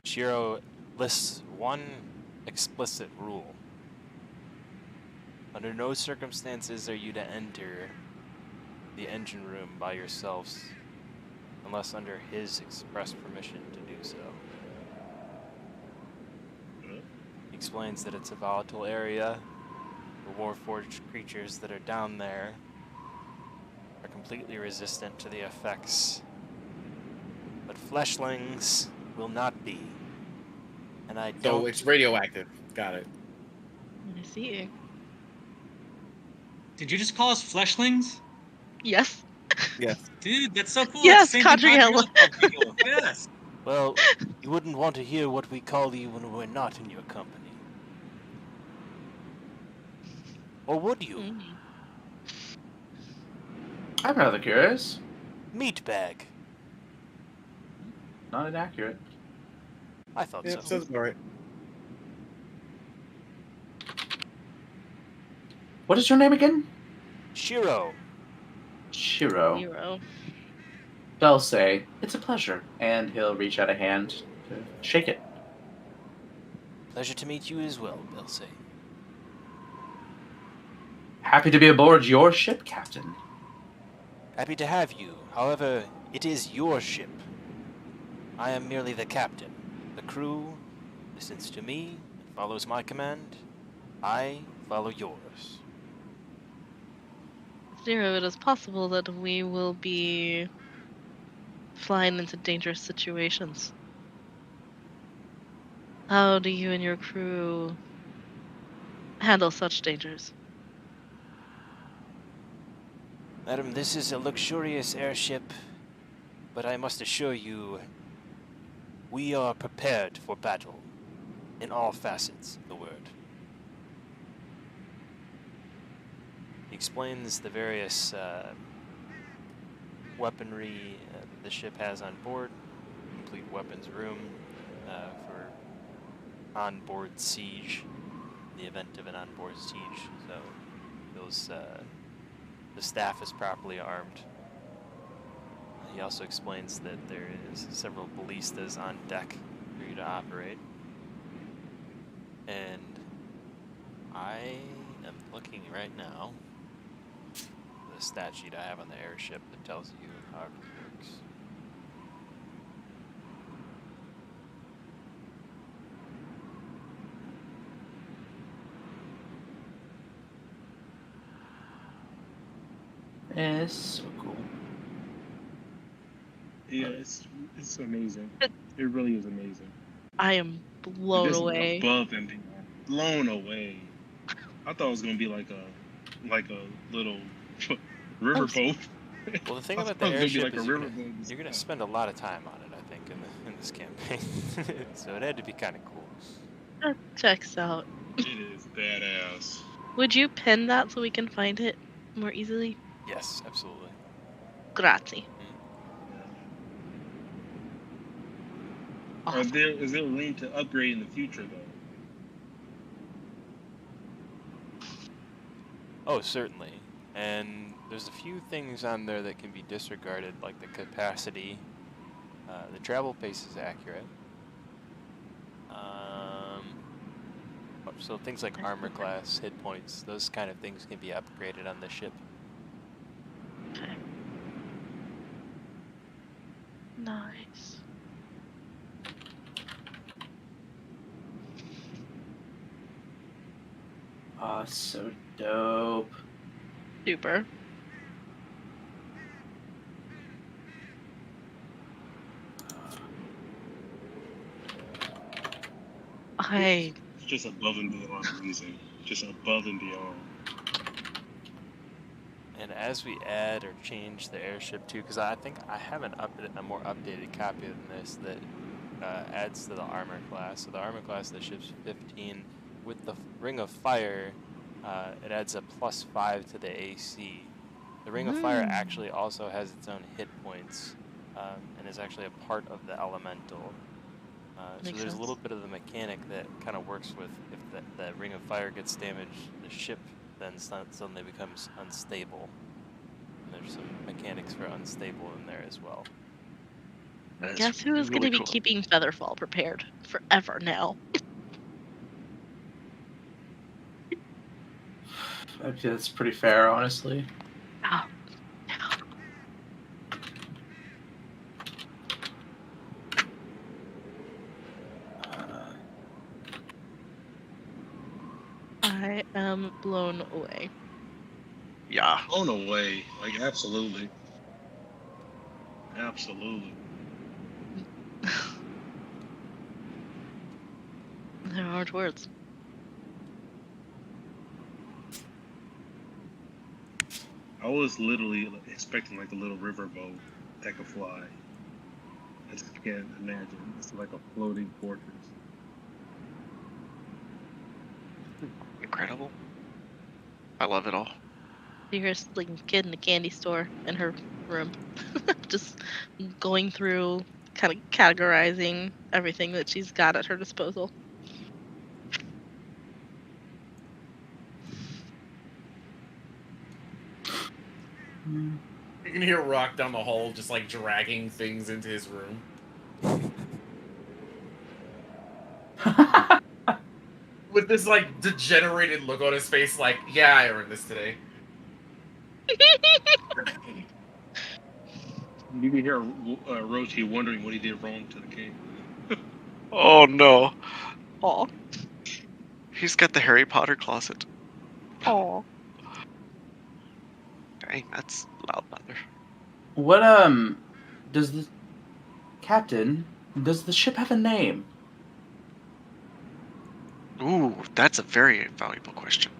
Shiro lists one explicit rule. Under no circumstances are you to enter the engine room by yourselves unless under his express permission to do so. He explains that it's a volatile area. The Warforged creatures that are down there are completely resistant to the effects, but fleshlings will not be. And I So don't. it's radioactive. Got it. I see. Did you just call us fleshlings? Yes. Yes. Dude, that's so cool. Yes, That's the same thing Cadriel. Cadriel told people. Yes. Well, you wouldn't want to hear what we call you when we're not in your company. Or would you? Mm. I'm rather curious. Meatbag. Not inaccurate. I thought Yeah, so. sounds all right. What is your name again? Shiro. Shiro. Zero. They'll say, it's a pleasure, and he'll reach out a hand to shake it. Pleasure to meet you as well, Belsay. Happy to be aboard your ship, Captain. Happy to have you. However, it is your ship. I am merely the captain. The crew listens to me and follows my command. I follow yours. Zero, it is possible that we will be flying into dangerous situations. How do you and your crew handle such dangers? Madam, this is a luxurious airship, but I must assure you, we are prepared for battle in all facets of the word. He explains the various weaponry the ship has on board, complete weapons room for onboard siege, in the event of an onboard siege. So those the staff is properly armed. He also explains that there is several ballistas on deck for you to operate. And I am looking right now at the stat sheet I have on the airship that tells you how it works. It's so cool. Yeah, it's amazing. It really is amazing. I am blown This is away. above and beyond. Blown away. I thought it was gonna be like a little riverboat. Well, the thing I about thought the it was gonna be airship like a is riverboat. you're gonna spend a lot of time on it, I think, in this campaign. So it had to be kind of cool. That checks out. It is badass. Would you pin that so we can find it more easily? Yes, absolutely. Grazie. Is there room to upgrade in the future though? Oh, certainly. And there's a few things on there that can be disregarded, like the capacity. The travel pace is accurate. So things like armor class, hit points, those kind of things can be upgraded on the ship. Okay. Nice. Oh, so dope. Super. It's just above and beyond amazing. Just above and beyond. And as we add or change the airship too, because I think I have a more updated copy than this that adds to the armor class. So the armor class of the ship's 15. With the Ring of Fire, it adds a +5 to the AC. The Ring of Fire actually also has its own hit points, and is actually a part of the elemental. So there's a little bit of the mechanic that kind of works with if the Ring of Fire gets damaged, the ship then suddenly becomes unstable. And there's some mechanics for unstable in there as well. Guess who is going to be keeping Featherfall prepared forever now? Actually, that's pretty fair, honestly. Oh. I am blown away. Yeah. Blown away. Like, absolutely. Absolutely. They're hard words. I was literally expecting like a little riverboat that could fly. I just can't imagine. It's like a floating fortress. Incredible. I love it all. Here's like a kid in a candy store in her room, just going through, kind of categorizing everything that she's got at her disposal. You can hear Rock down the hall just like dragging things into his room. With this like degenerated look on his face, like, yeah, I earned this today. You can hear Rochi wondering what he did wrong to the king. Oh no. Aw. He's got the Harry Potter closet. Aw. Dang, that's loud mother. What, does the... Captain, does the ship have a name? Ooh, that's a very valuable question.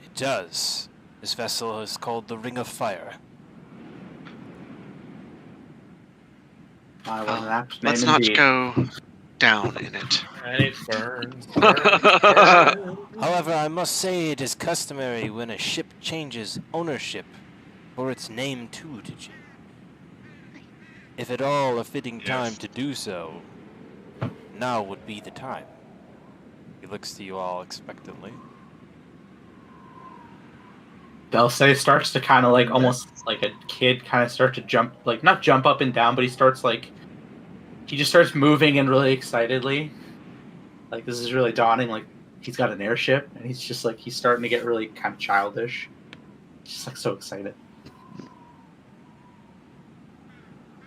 It does. This vessel is called the Ring of Fire. I was an apt name Let's not indeed. go down in it. And it burns, burns. However, I must say it is customary when a ship changes ownership for its name too to change. If at all a fitting time to do so, now would be the time. He looks to you all expectantly. Delsay starts to kind of like almost like a kid kind of start to jump, like not jump up and down, but he starts like, he just starts moving and really excitedly. Like this is really dawning, like he's got an airship and he's just like, he's starting to get really kind of childish. Just like so excited.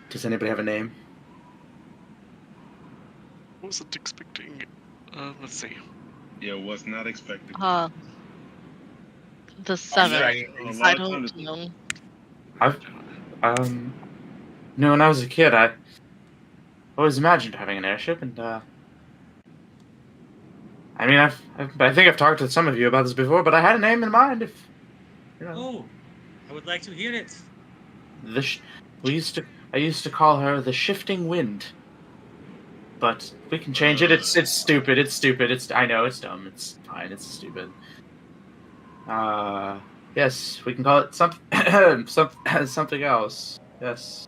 Does anybody have a name? Wasn't expecting. Let's see. Yeah, was not expecting. The seven. I don't know. I've, when I was a kid, I always imagined having an airship, and I mean, I think I've talked to some of you about this before, but I had a name in mind. If you know, Oh, I would like to hear it. I used to call her the Shifting Wind, but we can change it. It's stupid. It's stupid. I know it's dumb. It's fine. It's stupid. Yes, we can call it something else. Yes.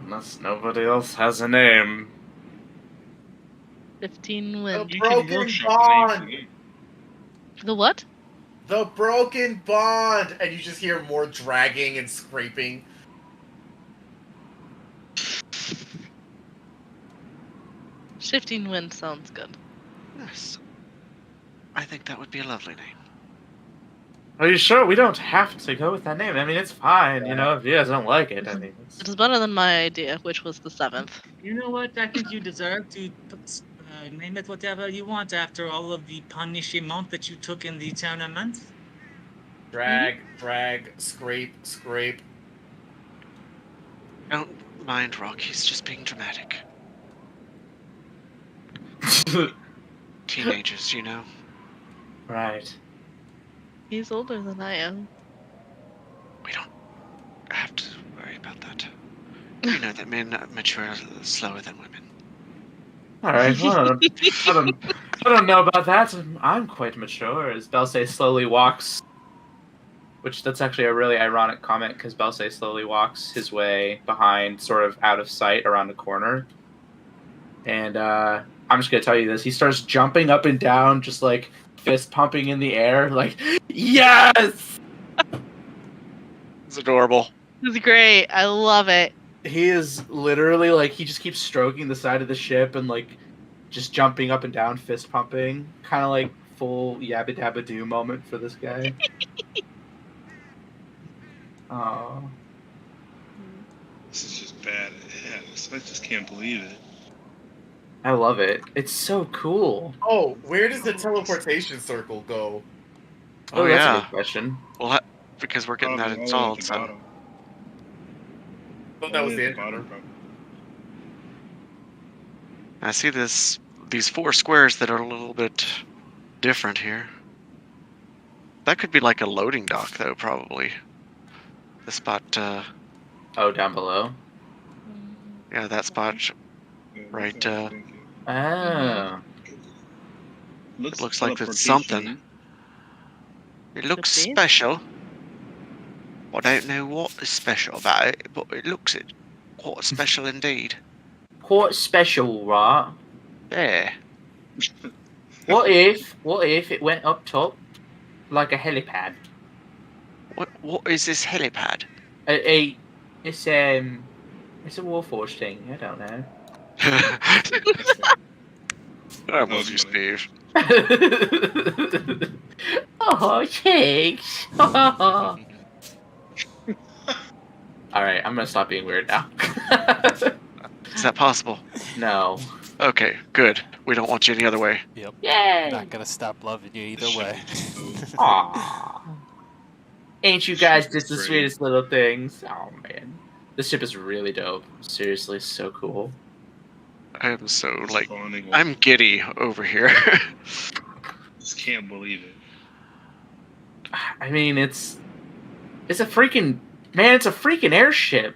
Unless nobody else has a name. 15 The wind. You can broken workshop the name for bond. them. The what? The broken bond, and you just hear more dragging and scraping. Shifting wind sounds good. Yes. I think that would be a lovely name. Are you sure we don't have to go with that name? I mean, it's fine, you know, if you guys don't like it. I mean, It is better than my idea, which was the 7th. You know what? I think you deserve to name it whatever you want after all of the punishment that you took in the tournament. Drag, drag, scrape, scrape. Don't mind Rock, he's just being dramatic. Teenagers, you know. right. He's older than I am. We don't have to worry about that. We know that men mature slower than women. All right. Well, I don't know about that. I'm quite mature. As Belsay slowly walks, which that's actually a really ironic comment because Belsay slowly walks his way behind, sort of out of sight, around a corner. And I'm just gonna tell you this: he starts jumping up and down, just like fist pumping in the air, like yes. It's adorable. This is great. I love it. He is literally like he just keeps stroking the side of the ship and like just jumping up and down, fist pumping, kind of like full yabba dabba doo moment for this guy. Oh, This is just bad. Yeah, I just can't believe it. I love it. It's so cool. Oh, where does the teleportation circle go? Oh, that's a yeah. good question. Well, because we're getting that Probably installed, at the so. bottom. Oh, that was Probably the at the bottom, probably. I see these 4 squares that are a little bit different here. That could be like a loading dock, though, probably. The spot, Oh, down below. yeah, that spot, Yeah, right, that's what I'm thinking. Oh, it looks like it's teleportation. something. It looks Could be. special. I don't know what is special about it, but it looks quite special indeed. quite special, right? Yeah. What if it went up top like a helipad? What is this helipad? It's a Warforged thing. I don't know. I was love you, funny. Steve. Oh, thanks. All right, I'm gonna stop being weird now. Is that possible? No. Okay, good. We don't want you any other way. Yep. Yay! Not gonna stop loving you either way. Aww. Ain't you guys Ship is just the great. sweetest little things? Oh man, this ship is really dope. Seriously, so cool. I am so It's like spawning I'm like- giddy over here. Just can't believe it. I mean, it's a freaking man. It's a freaking airship.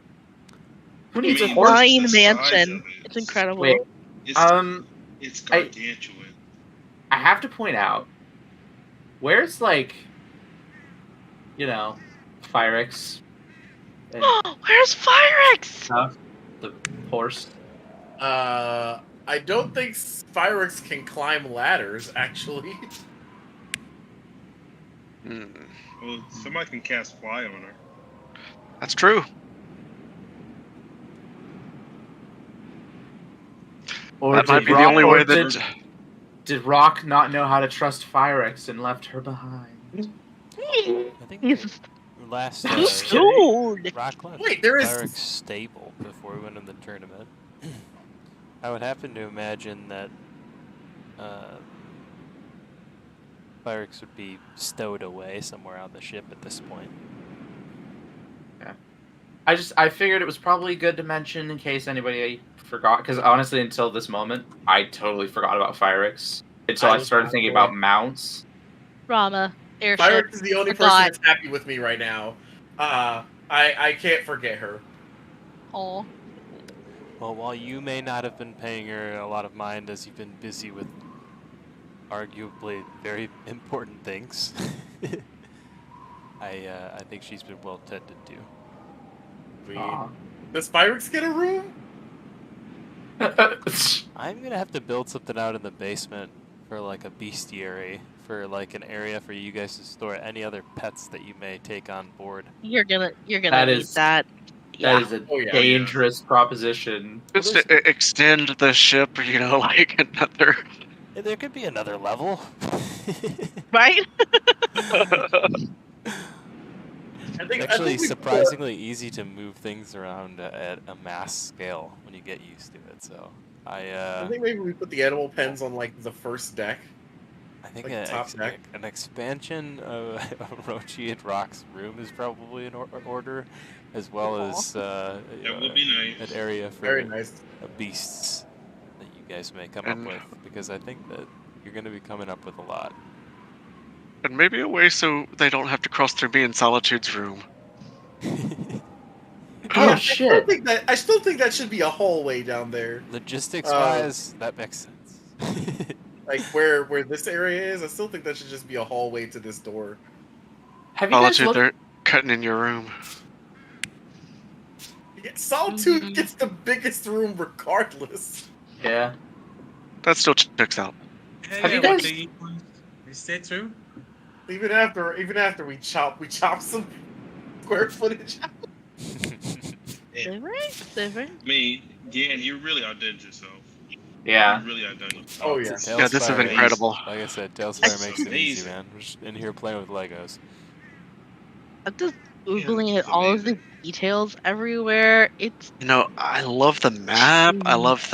Who needs I a mean, horse? Flying the size mansion. of it It's is- incredible. Wait, It's, it's I- gargantuan. I have to point out, where's like, you know, Phyrix and Where's Phyrix? stuff, the horse. I don't think Spyrix can climb ladders, actually. Hmm, Well, somebody can cast fly on her. that's true. Or That might did be the only Rock- way or that. Did Rock not know how to trust Phyrix and left her behind? I think He's last I'm just kidding. dude. Rock left Wait, there is- Pyrrhix stable before we went in the tournament. I would happen to imagine that Pyrrhix would be stowed away somewhere on the ship at this point. I figured it was probably good to mention in case anybody forgot, because honestly, until this moment, I totally forgot about Phyrix. Until I was started not thinking going. about mounts. Rama. Airship. Spyrix is the only person Forgot. that's happy with me right now. I can't forget her. Aw. Well, while you may not have been paying her a lot of mind as you've been busy with arguably very important things. I think she's been well tended to. Aw. Does Pyrex get a room? I'm gonna have to build something out in the basement for like a bestiary, for like an area for you guys to store any other pets that you may take on board. You're gonna That need is- that. That Yeah. is a Oh, yeah. dangerous proposition. Just there's- to extend the ship, like another. There could be another level. Right? I think Actually, we- surprisingly easy to move things around at a mass scale when you get used to it. So I think maybe we put the animal pens on like the first deck. I think like top deck. an expansion of Orochi and Rock's room is probably in order, as well as That would be nice. an area for Very nice. beasts that you guys may come And- up with, because I think that you're going to be coming up with a lot. And maybe a way so they don't have to cross through me in Solitude's room. Oh I shit! still think that should be a hallway down there. Logistics wise, that makes sense. Like where this area is, I still think that should just be a hallway to this door. Have you guys Solitude, looked? they're cutting in your room. Solitude Mhm. gets the biggest room regardless. Yeah. That still checks out. Have you guys- You stay true? Even after we chop some square footage out. They're right. They're right. I mean, Dan, you really outdid yourself. Yeah. You really outdone yourself. Oh yeah. Yeah, this is Tailspire incredible. Like I said, Tailspire makes it easy, Amazing. man. We're just in here playing with Legos. I'm just googling it's at all of the amazing. details everywhere. It's I love the map. I love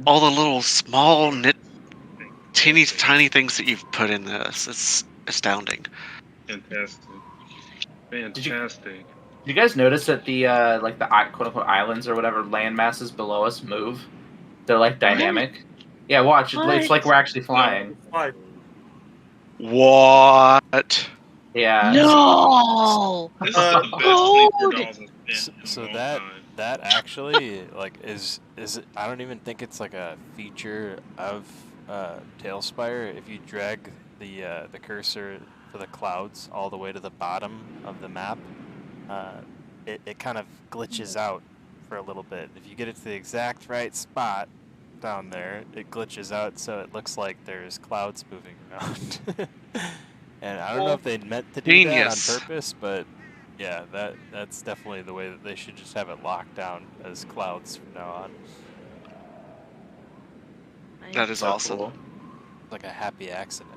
all the little small teeny tiny things that you've put in this. It's astounding. Fantastic. you- Fantastic. Did you guys notice that the like the quote unquote islands or whatever land masses below us move? They're like dynamic. Yeah, watch. It's like we're actually flying. Fine. What? Yeah. no. This is the best Oh, $24 I've spent in a So long that time. that actually like is I don't even think it's like a feature of Tailspire. If you drag the cursor for the clouds all the way to the bottom of the map, it kind of glitches out for a little bit. If you get it to the exact right spot down there, it glitches out so it looks like there's clouds moving around. And I don't know if they meant to do Genius. that on purpose, but yeah, that's definitely the way that they should just have it locked down as clouds from now on. That is So awesome. cool. Like a happy accident.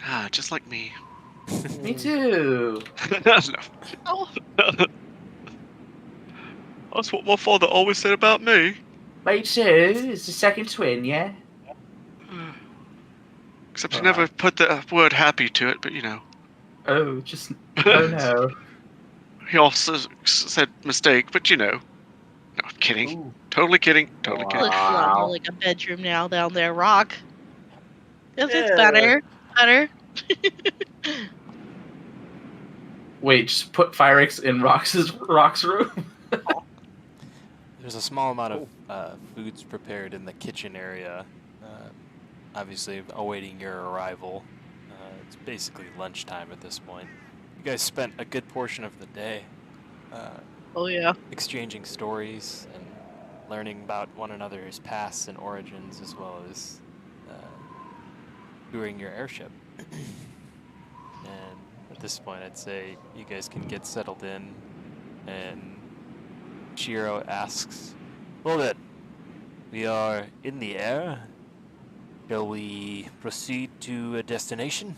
Ah, just like me. Me too. No. Oh, That's what my father always said about me. Me too. It's the second twin, yeah. Except he never put the word happy to it, but Oh, just oh no. He also said mistake, but No, I'm kidding. Ooh. Totally kidding. Totally kidding. looks a lot Wow. more like a bedroom now down there, Rock. Yes, it's Yeah. better. Better. Wait, just put Pyrex in Rock's room. There's a small amount of foods prepared in the kitchen area, obviously awaiting your arrival. It's basically lunchtime at this point. You guys spent a good portion of the day Oh yeah. exchanging stories and learning about one another's pasts and origins, as well as touring your airship. And at this point, I'd say you guys can get settled in, and Shiro asks, "Well then, we are in the air. Shall we proceed to a destination?"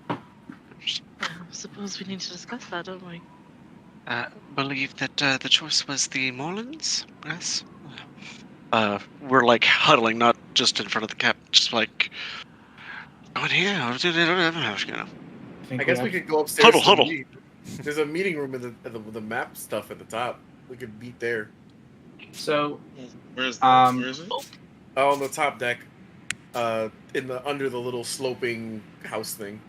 I suppose we need to discuss that, don't we? Believe that the choice was the Moorlands. Yes. We're like huddling, not just in front of the cap, just like going here. I guess we could go upstairs. Huddle, to the huddle. meeting. There's a meeting room in the map stuff at the top. We could meet there. So, Where's Um, where is it? Oh, on the top deck. Under the little sloping house thing.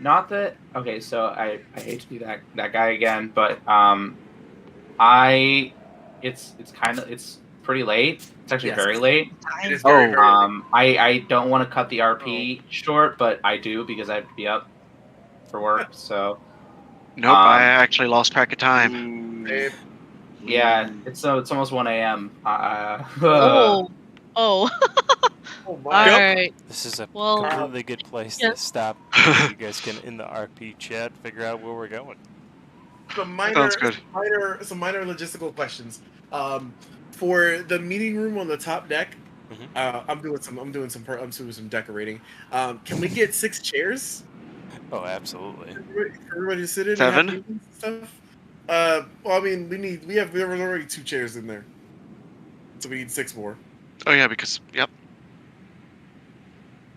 not that. Okay, so I hate to be that guy again, but it's pretty late. It's actually Yes. very late. It is very, very I don't want to cut the RP short, but I do because I have to be up for work. So Nope, I actually lost track of time. late. yeah, it's almost 1 a.m. Oh. Oh All my. right. This is a Well, completely good place yeah. to stop. So you guys can, in the RP chat, figure out where we're going. Some minor, Sounds good. some minor logistical questions. For the meeting room on the top deck, I'm doing some decorating. Can we get 6 chairs? Oh, absolutely. For everybody to sit in 7? and have meetings and stuff. Well, I mean, there was already 2 chairs in there, so we need 6 more. Oh yeah, because yep.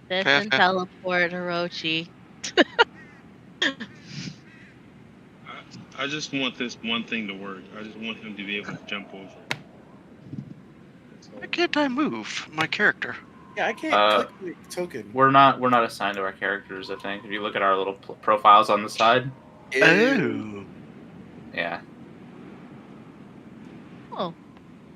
This Fair, and fair. teleport Orochi. I just want this one thing to work. I just want him to be able to jump over. That's all. Why can't I move my character? Yeah, I can't click the token. We're not assigned to our characters. I think if you look at our little profiles on the side. Oh. Yeah. Oh.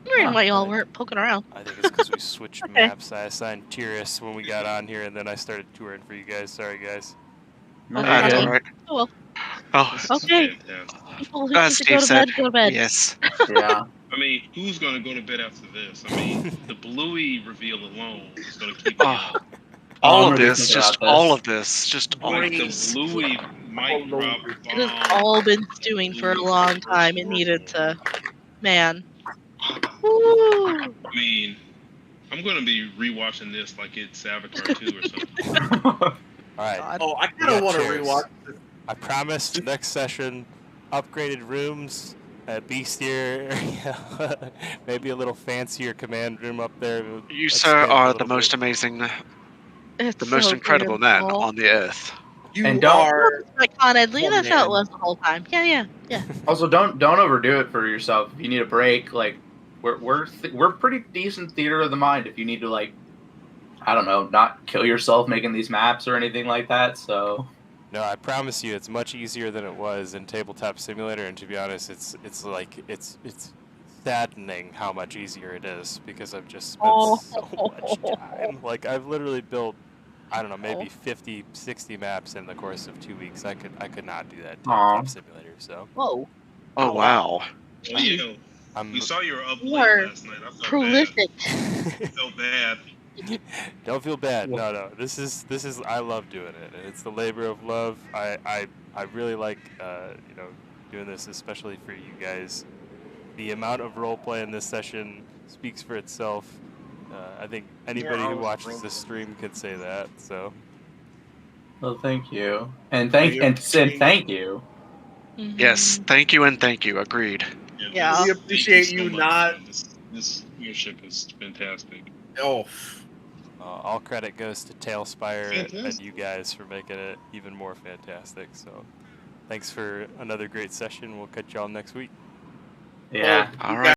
Wondering why y'all weren't poking around. I think it's because we switched Okay. maps. I assigned Tyrus when we got on here, and then I started touring for you guys. Sorry, guys. No, Okay. you're That's good. all right. Oh well. Oh, This is Okay. fantastic. People who as need to Steve go to said, bed, go to bed. yes. Yeah. I mean, who's gonna go to bed after this? I mean, the Bluey reveal alone is gonna keep me Oh, up. all I'm of gonna be this, thinking just about all this. of this, just all of Like the this. Bluey mic drop It has bomb. all been stewing for a long time. It needed to. Man. Woo. I mean, I'm gonna be rewatching this like it's Avatar 2 or something. All right. God. Oh, I We kind of got want to chairs. rewatch this. I promise next session, upgraded rooms, beastier area, maybe a little fancier command room up there. You, Let's sir, expand a are the little most bit. amazing, It's the most so incredible man beautiful. on the earth. You And don't- are. My Con Ed, Oh, that's how it man. was the whole time. Yeah. Also, don't overdo it for yourself. If you need a break, like we're pretty decent theater of the mind. If you need to, like, I don't know, not kill yourself making these maps or anything like that. So No, I promise you, it's much easier than it was in Tabletop Simulator. And to be honest, it's saddening how much easier it is because I've just spent so much time. Like I've literally built, I don't know, maybe 50, 60 maps in the course of 2 weeks. I could not do that in Tabletop Simulator. So Whoa. Oh wow. Oh yeah, I'm we saw you were up You late are last night. I felt prolific. bad. I felt bad. Don't feel bad. No. This is I love doing it. It's the labor of love. I really like doing this, especially for you guys. The amount of roleplay in this session speaks for itself. I think anybody who watches this stream could say that. So. well, thank you, and thank you. Yes, thank you and thank you. Agreed. Yeah. We appreciate you much, not. man. This viewership is fantastic. Oh, All credit goes to Tailspire and Fantastic. you guys for making it even more fantastic. So, thanks for another great session. We'll catch y'all next week. Yeah. All right.